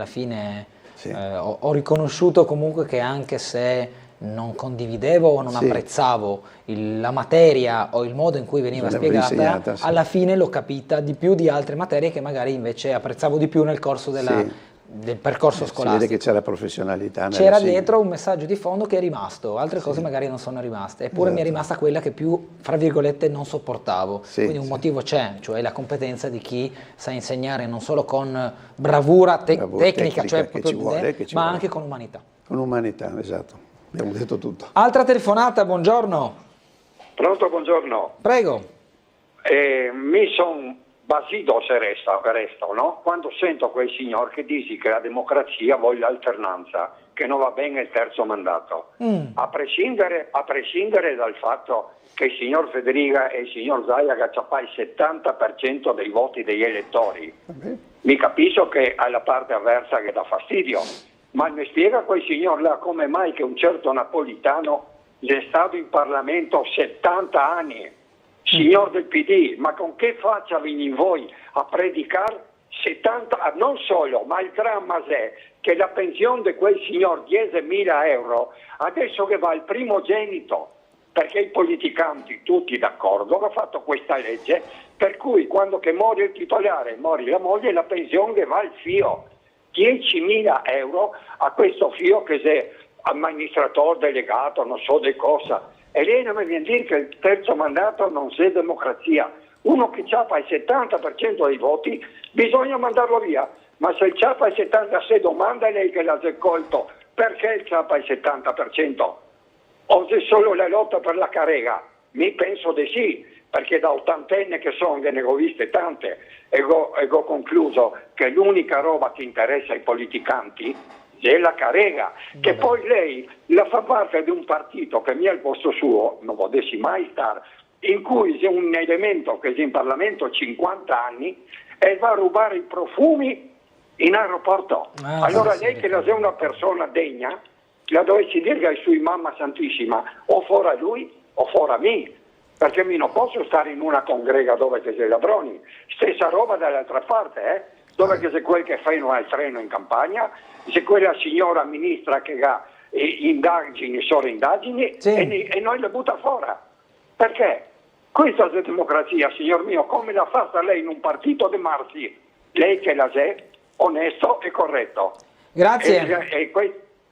ho riconosciuto comunque che anche se non condividevo o non apprezzavo la materia o il modo in cui veniva spiegata, alla fine l'ho capita di più di altre materie che magari invece apprezzavo di più nel corso del percorso scolastico. Si vede che c'era professionalità. C'era dietro un messaggio di fondo che è rimasto, altre cose magari non sono rimaste, eppure mi è rimasta quella che più, fra virgolette, non sopportavo. Quindi un motivo c'è, cioè la competenza di chi sa insegnare non solo con bravura tecnica, cioè proprio ma anche con umanità. Con umanità, esatto. Abbiamo detto tutto. Altra telefonata, buongiorno. Pronto, buongiorno. Prego. Mi sono basito se resto, no? Quando sento quel signor che dice che la democrazia vuole l'alternanza, che non va bene il terzo mandato. A prescindere dal fatto che il signor Federica e il signor Zaia cacciano il 70% dei voti degli elettori, mi capisco che è la parte avversa che dà fastidio, ma mi spiega quel signor là come mai che un certo Napolitano è stato in Parlamento 70 anni, signor del PD, ma con che faccia veni voi a predicare 70, non solo, ma il dramma è che la pensione di quel signor 10.000 euro adesso che va al primogenito, perché i politicanti tutti d'accordo hanno fatto questa legge per cui quando che muore il titolare, muore la moglie, la pensione che va al figlio, 10.000 euro a questo figlio che è amministratore delegato, non so di cosa. E lei non mi viene a dire che il terzo mandato non c'è democrazia. Uno che ciapa il 70% dei voti bisogna mandarlo via, ma se il ciapa il 76% domanda lei che l'ha colto perché il ciapa il 70%? O se solo la lotta per la carrega? Mi penso di sì, perché da ottantenne che sono, ne ho viste tante e ho concluso che l'unica roba che interessa ai politicanti è la carrega, che poi lei la fa parte di un partito che mi è al posto suo, non potessi mai stare, in cui c'è un elemento che è in Parlamento 50 anni e va a rubare i profumi in aeroporto. Allora lei che è una persona degna, la dovessi dire che è sui mamma santissima, o fora lui o fora me, perché mi non posso stare in una congrega dove che c'è ladroni. Stessa roba dall'altra parte, dove che c'è quel che fanno al treno in campagna, c'è quella signora ministra che ha indagini sopra indagini e noi le butta fuori. Perché? Questa è la democrazia, signor mio, come la fa lei in un partito di Marzi? Lei che la è, onesto e corretto. Grazie.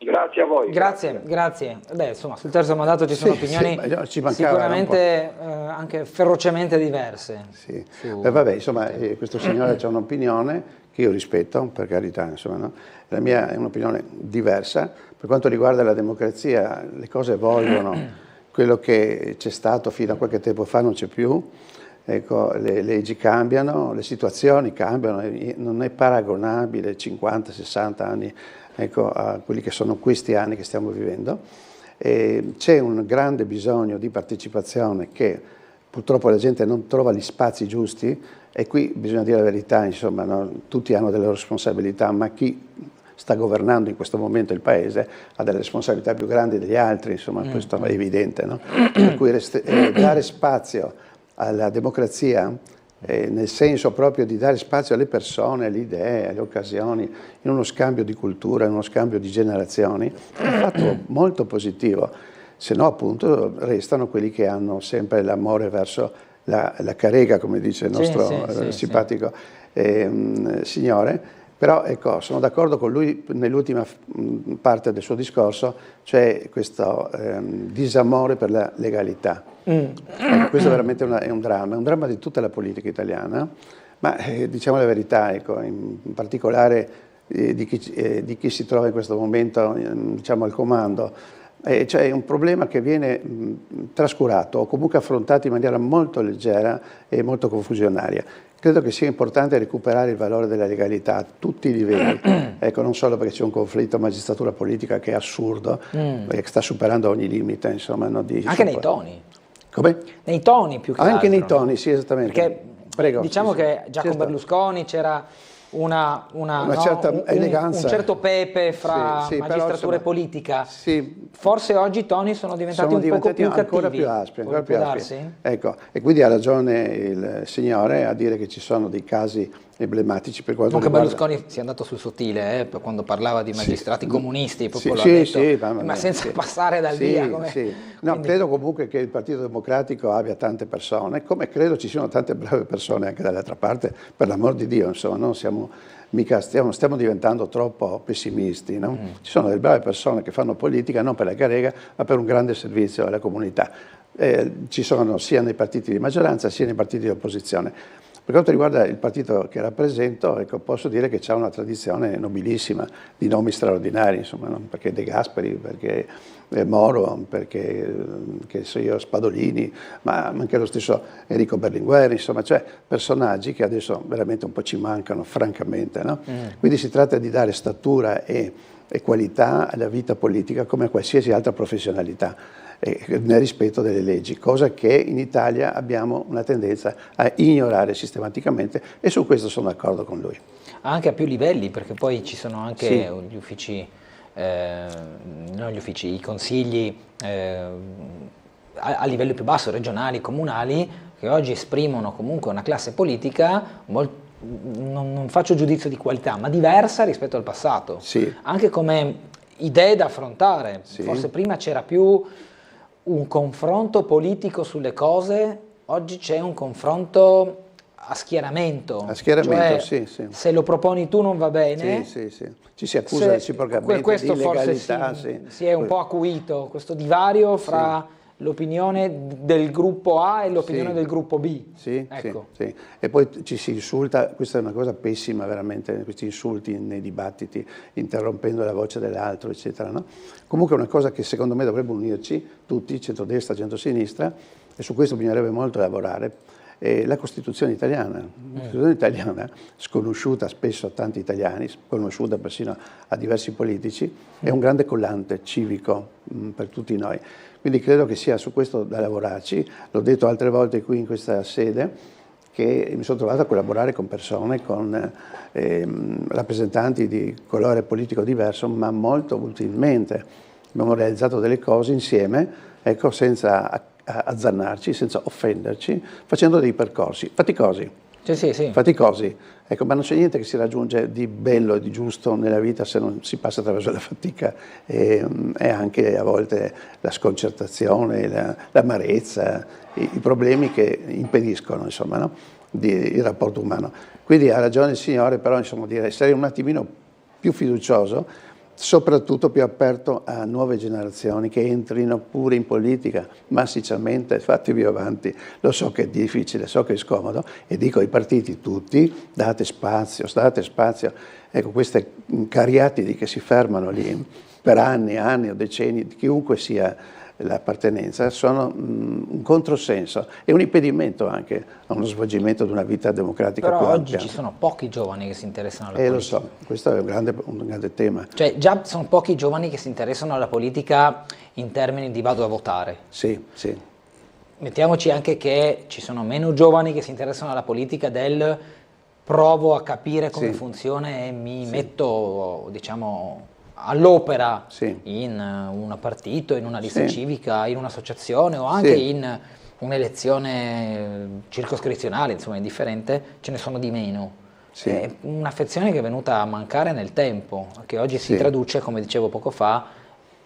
Grazie a voi. Grazie. Beh, insomma, sul terzo mandato ci sono opinioni sicuramente anche ferocemente diverse. Vabbè, insomma, questo signore ha un'opinione che io rispetto, per carità, insomma, no? La mia è un'opinione diversa. Per quanto riguarda la democrazia, le cose evolvono. Quello che c'è stato fino a qualche tempo fa non c'è più. Ecco, le leggi cambiano, le situazioni cambiano, non è paragonabile 50-60 anni a quelli che sono questi anni che stiamo vivendo. C'è un grande bisogno di partecipazione che purtroppo la gente non trova gli spazi giusti e qui bisogna dire la verità, insomma, no? Tutti hanno delle responsabilità, ma chi sta governando in questo momento il Paese ha delle responsabilità più grandi degli altri, insomma, questo è evidente, no? Per cui dare spazio alla democrazia, nel senso proprio di dare spazio alle persone, alle idee, alle occasioni, in uno scambio di cultura, in uno scambio di generazioni, è un fatto molto positivo, se no appunto restano quelli che hanno sempre l'amore verso la carrega, come dice il nostro simpatico signore. Però ecco, sono d'accordo con lui nell'ultima parte del suo discorso, cioè questo disamore per la legalità. Questo veramente è un dramma di tutta la politica italiana, ma diciamo la verità, ecco, in particolare di chi si trova in questo momento diciamo, al comando. Cioè è un problema che viene trascurato o comunque affrontato in maniera molto leggera e molto confusionaria. Credo che sia importante recuperare il valore della legalità a tutti i livelli, ecco, non solo perché c'è un conflitto magistratura-politica che è assurdo, che sta superando ogni limite, insomma. Anche nei toni. Come? Nei toni più che altro. Anche nei toni, sì, esattamente. Perché diciamo che già con Berlusconi c'era una certa eleganza. un certo pepe fra Sì, magistratura però, insomma, e politica. Sì, Forse oggi i toni sono diventati un poco più ancora cattivi. più aspri, ancora più Può aspri. darsi? Ecco, e quindi ha ragione il signore a dire che ci sono dei casi emblematici per quanto Non che riguarda... Berlusconi sia andato sul sottile, quando parlava di magistrati comunisti, proprio Sì, l'ha detto, sì, ma senza sì. passare dal Sì, via. Come... sì. No, credo comunque che il Partito Democratico abbia tante persone, come credo ci siano tante brave persone anche dall'altra parte, per l'amor di Dio, insomma, non siamo mica stiamo diventando troppo pessimisti, no? Ci sono delle brave persone che fanno politica non per la carrega, ma per un grande servizio alla comunità. Ci sono sia nei partiti di maggioranza sia nei partiti di opposizione. Per quanto riguarda il partito che rappresento, ecco, posso dire che c'è una tradizione nobilissima di nomi straordinari, insomma, no? Perché De Gasperi, perché Moro, perché che so io, Spadolini, ma anche lo stesso Enrico Berlinguer, insomma, cioè personaggi che adesso veramente un po' ci mancano, francamente, no? Quindi si tratta di dare statura e qualità alla vita politica come a qualsiasi altra professionalità, nel rispetto delle leggi, cosa che in Italia abbiamo una tendenza a ignorare sistematicamente, e su questo sono d'accordo con lui. Anche a più livelli, perché poi ci sono anche Sì. gli uffici, non gli uffici, i consigli a livello più basso, regionali, comunali, che oggi esprimono comunque una classe politica non faccio giudizio di qualità, ma diversa rispetto al passato. Sì. Anche come idee da affrontare. Sì. Forse prima c'era più un confronto politico sulle cose, oggi c'è un confronto a schieramento. A schieramento, cioè, sì. se lo proponi tu non va bene. Sì. Ci si accusa reciprocamente questo di forse illegalità. si è un po' acuito, questo divario fra l'opinione del gruppo A e l'opinione del gruppo B. Sì, ecco. sì. E poi ci si insulta, questa è una cosa pessima veramente, questi insulti nei dibattiti, interrompendo la voce dell'altro, eccetera, no? Comunque è una cosa che secondo me dovrebbe unirci tutti, centrodestra, centrosinistra, e su questo bisognerebbe molto lavorare. La Costituzione italiana, sconosciuta spesso a tanti italiani, sconosciuta persino a diversi politici, è un grande collante civico per tutti noi. Quindi credo che sia su questo da lavorarci. L'ho detto altre volte qui in questa sede, che mi sono trovato a collaborare con persone, con rappresentanti di colore politico diverso, ma molto utilmente. Abbiamo realizzato delle cose insieme, ecco, senza azzannarci, senza offenderci, facendo dei percorsi faticosi. Sì. Faticosi. Ecco, ma non c'è niente che si raggiunge di bello e di giusto nella vita se non si passa attraverso la fatica e anche a volte la sconcertazione, l'amarezza, i problemi che impediscono, insomma, no? Il rapporto umano. Quindi ha ragione il signore, però insomma, direi sarei un attimino più fiducioso, soprattutto più aperto a nuove generazioni che entrino pure in politica massicciamente. Fatevi avanti, lo so che è difficile, so che è scomodo, e dico ai partiti tutti, date spazio. Ecco, queste cariatidi che si fermano lì per anni o decenni, chiunque sia l'appartenenza, sono un controsenso e un impedimento anche a uno svolgimento di una vita democratica Però più oggi ampia. ci sono pochi giovani che si interessano alla politica. Lo so, questo è un grande tema. Cioè già sono pochi giovani che si interessano alla politica in termini di vado a votare. Sì. Mettiamoci anche che ci sono meno giovani che si interessano alla politica del provo a capire come funziona e mi metto, diciamo, all'opera in un partito, in una lista civica, in un'associazione o anche in un'elezione circoscrizionale, insomma è indifferente, ce ne sono di meno. È un'affezione che è venuta a mancare nel tempo, che oggi si traduce, come dicevo poco fa,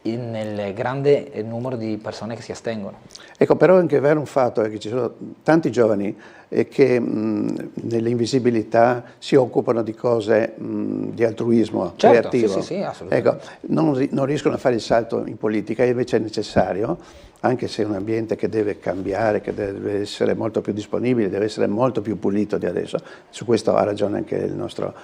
nel grande numero di persone che si astengono. Ecco, però è anche vero un fatto è che ci sono tanti giovani che nell'invisibilità si occupano di cose di altruismo creativo. Sì, assolutamente. Ecco, non riescono a fare il salto in politica, e invece è necessario, anche se è un ambiente che deve cambiare, che deve essere molto più disponibile, deve essere molto più pulito di adesso. Su questo ha ragione anche il nostro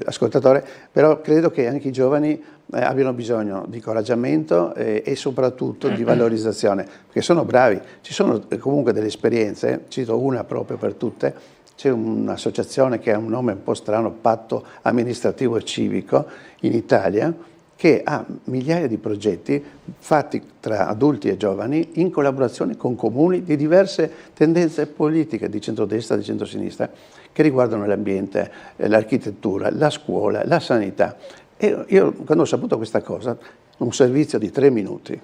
ascoltatore, però credo che anche i giovani abbiano bisogno di incoraggiamento e soprattutto di valorizzazione, perché sono bravi. Ci sono comunque delle esperienze, cito una proprio per tutte. C'è un'associazione che ha un nome un po' strano, Patto Amministrativo e Civico, in Italia, che ha migliaia di progetti fatti tra adulti e giovani in collaborazione con comuni di diverse tendenze politiche, di centrodestra e di centrosinistra, che riguardano l'ambiente, l'architettura, la scuola, la sanità. E io, quando ho saputo questa cosa, un servizio di 3 minuti,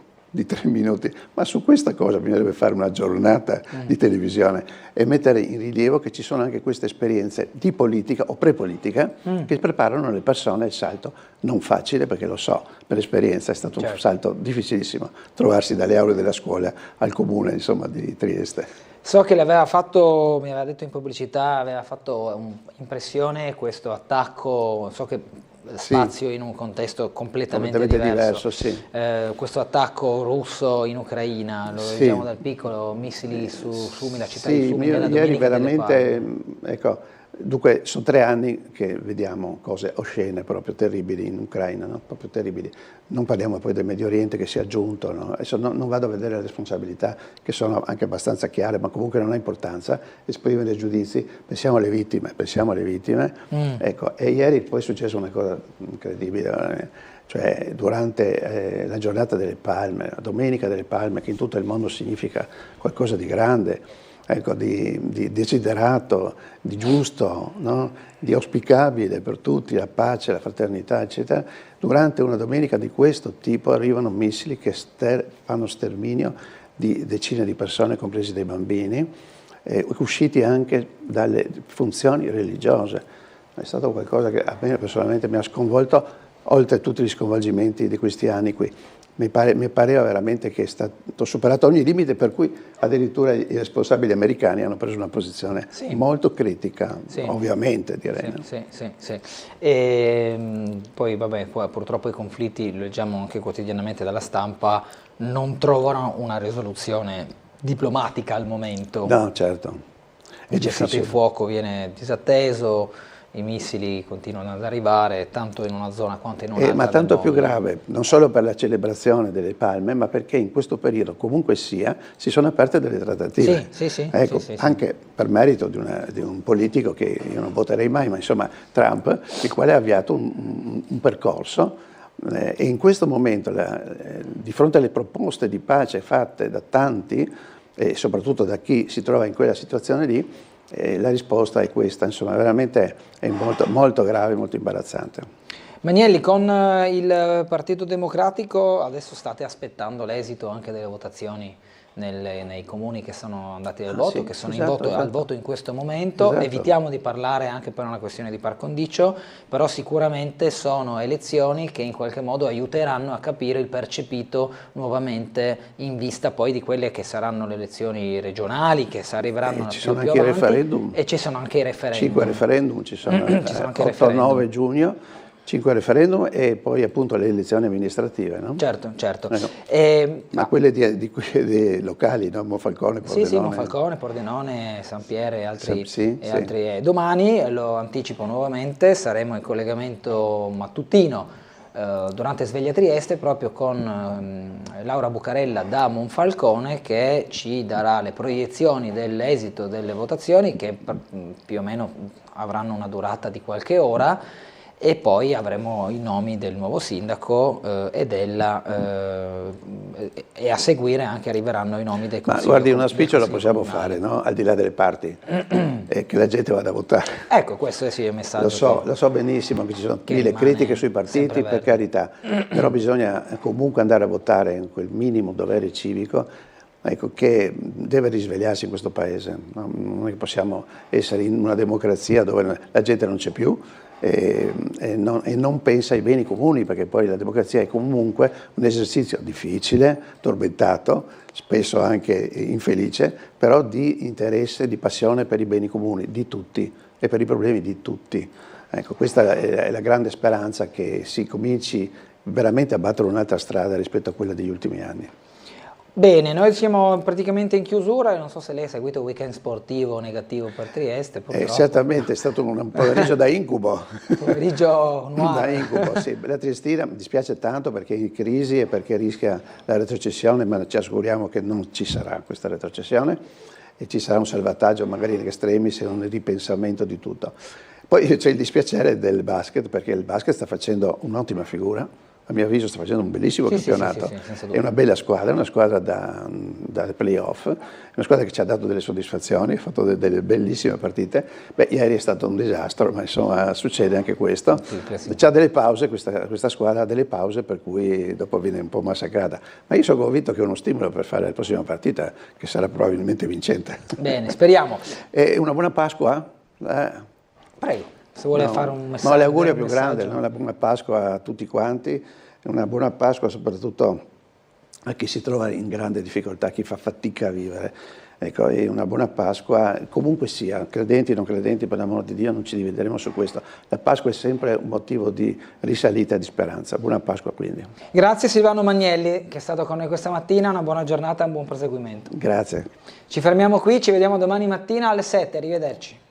ma su questa cosa bisognerebbe fare una giornata di televisione e mettere in rilievo che ci sono anche queste esperienze di politica o prepolitica che preparano le persone al salto non facile, perché lo so, per esperienza è stato un salto difficilissimo trovarsi dalle aule della scuola al comune, insomma, di Trieste. So che l'aveva fatto, mi aveva detto in pubblicità, aveva fatto impressione questo attacco, so che spazio in un contesto completamente diverso. Sì. Questo attacco russo in Ucraina, lo vediamo dal piccolo, missili su Sumi, la città di Sumi. Ieri veramente, ecco, dunque sono 3 anni che vediamo cose oscene, proprio terribili in Ucraina, no? Proprio terribili. Non parliamo poi del Medio Oriente che si è aggiunto, no? Adesso non vado a vedere le responsabilità, che sono anche abbastanza chiare, ma comunque non ha importanza esprimere dei giudizi. Pensiamo alle vittime. Ecco, e ieri poi è successa una cosa incredibile, cioè durante la giornata delle Palme, la Domenica delle Palme, che in tutto il mondo significa qualcosa di grande, ecco, di desiderato, di giusto, no? Di auspicabile per tutti, la pace, la fraternità, eccetera. Durante una domenica di questo tipo arrivano missili che fanno sterminio di decine di persone, compresi dei bambini, usciti anche dalle funzioni religiose. È stato qualcosa che a me personalmente mi ha sconvolto, oltre a tutti gli sconvolgimenti di questi anni qui. Mi pareva veramente che è stato superato ogni limite, per cui addirittura i responsabili americani hanno preso una posizione molto critica, ovviamente direi. Sì. E poi vabbè, purtroppo i conflitti, lo leggiamo anche quotidianamente dalla stampa, non trovano una risoluzione diplomatica al momento. No, certo. Il cessate il fuoco viene disatteso, i missili continuano ad arrivare, tanto in una zona quanto in un'altra. Ma tanto più grave, non solo per la celebrazione delle Palme, ma perché in questo periodo, comunque sia, si sono aperte delle trattative. Ecco, anche per merito di un politico che io non voterei mai, ma insomma Trump, il quale ha avviato un percorso, e in questo momento, di fronte alle proposte di pace fatte da tanti, e soprattutto da chi si trova in quella situazione lì, la risposta è questa, insomma, veramente è molto, molto grave, molto imbarazzante. Manielli, con il Partito Democratico adesso state aspettando l'esito anche delle votazioni nei comuni che sono andati al voto, che sono al voto in questo momento. Evitiamo di parlare anche per una questione di par condicio, però sicuramente sono elezioni che in qualche modo aiuteranno a capire il percepito nuovamente in vista poi di quelle che saranno le elezioni regionali, che arriveranno ci sono anche i referendum. E ci sono anche i referendum. 5 referendum, ci sono 8-9 giugno. 5 referendum e poi appunto le elezioni amministrative, no? Certo. Ma quelle di locali, no? Monfalcone, Pordenone. Sì, Monfalcone, Pordenone, Sampiere e altri. Domani, lo anticipo nuovamente, saremo in collegamento mattutino durante Sveglia Trieste proprio con Laura Bucarella da Monfalcone, che ci darà le proiezioni dell'esito delle votazioni, che più o meno avranno una durata di qualche ora. E poi avremo i nomi del nuovo sindaco e a seguire anche arriveranno i nomi del consiglio. Ma guardi, un auspicio lo possiamo fare, no? Al di là delle parti, che la gente vada a votare. Ecco, questo è il messaggio. Lo so benissimo che ci sono mille critiche sui partiti, per carità, però bisogna comunque andare a votare in quel minimo dovere civico, ecco, che deve risvegliarsi in questo paese. Non è che possiamo essere in una democrazia dove la gente non c'è più, e non pensa ai beni comuni, perché poi la democrazia è comunque un esercizio difficile, tormentato, spesso anche infelice, però di interesse, di passione per i beni comuni di tutti e per i problemi di tutti. Ecco, questa è la grande speranza, che si cominci veramente a battere un'altra strada rispetto a quella degli ultimi anni. Bene, noi siamo praticamente in chiusura e non so se lei ha seguito il weekend sportivo negativo per Trieste. Certamente, è stato un pomeriggio da incubo. Pomeriggio noir. Da incubo, sì. La Triestina mi dispiace tanto perché è in crisi e perché rischia la retrocessione, ma ci assicuriamo che non ci sarà questa retrocessione e ci sarà un salvataggio magari in extremis e un ripensamento di tutto. Poi c'è il dispiacere del basket, perché il basket sta facendo un'ottima figura, a mio avviso sta facendo un bellissimo campionato, è una bella squadra da playoff, è una squadra che ci ha dato delle soddisfazioni, ha fatto delle bellissime partite. Beh, ieri è stato un disastro, ma insomma succede anche questo. C'ha delle pause, questa squadra ha delle pause per cui dopo viene un po' massacrata, ma io sono convinto che è uno stimolo per fare la prossima partita che sarà probabilmente vincente. Bene, speriamo. E una buona Pasqua? Prego. Se vuole fare un messaggio. No, l'augurio più grande, una buona Pasqua a tutti quanti, una buona Pasqua soprattutto a chi si trova in grande difficoltà, chi fa fatica a vivere. Ecco, e una buona Pasqua, comunque sia, credenti o non credenti, per l'amor di Dio non ci divideremo su questo. La Pasqua è sempre un motivo di risalita e di speranza. Buona Pasqua quindi. Grazie Silvano Magnelli che è stato con noi questa mattina, una buona giornata e un buon proseguimento. Grazie. Ci fermiamo qui, ci vediamo domani mattina alle 7, arrivederci.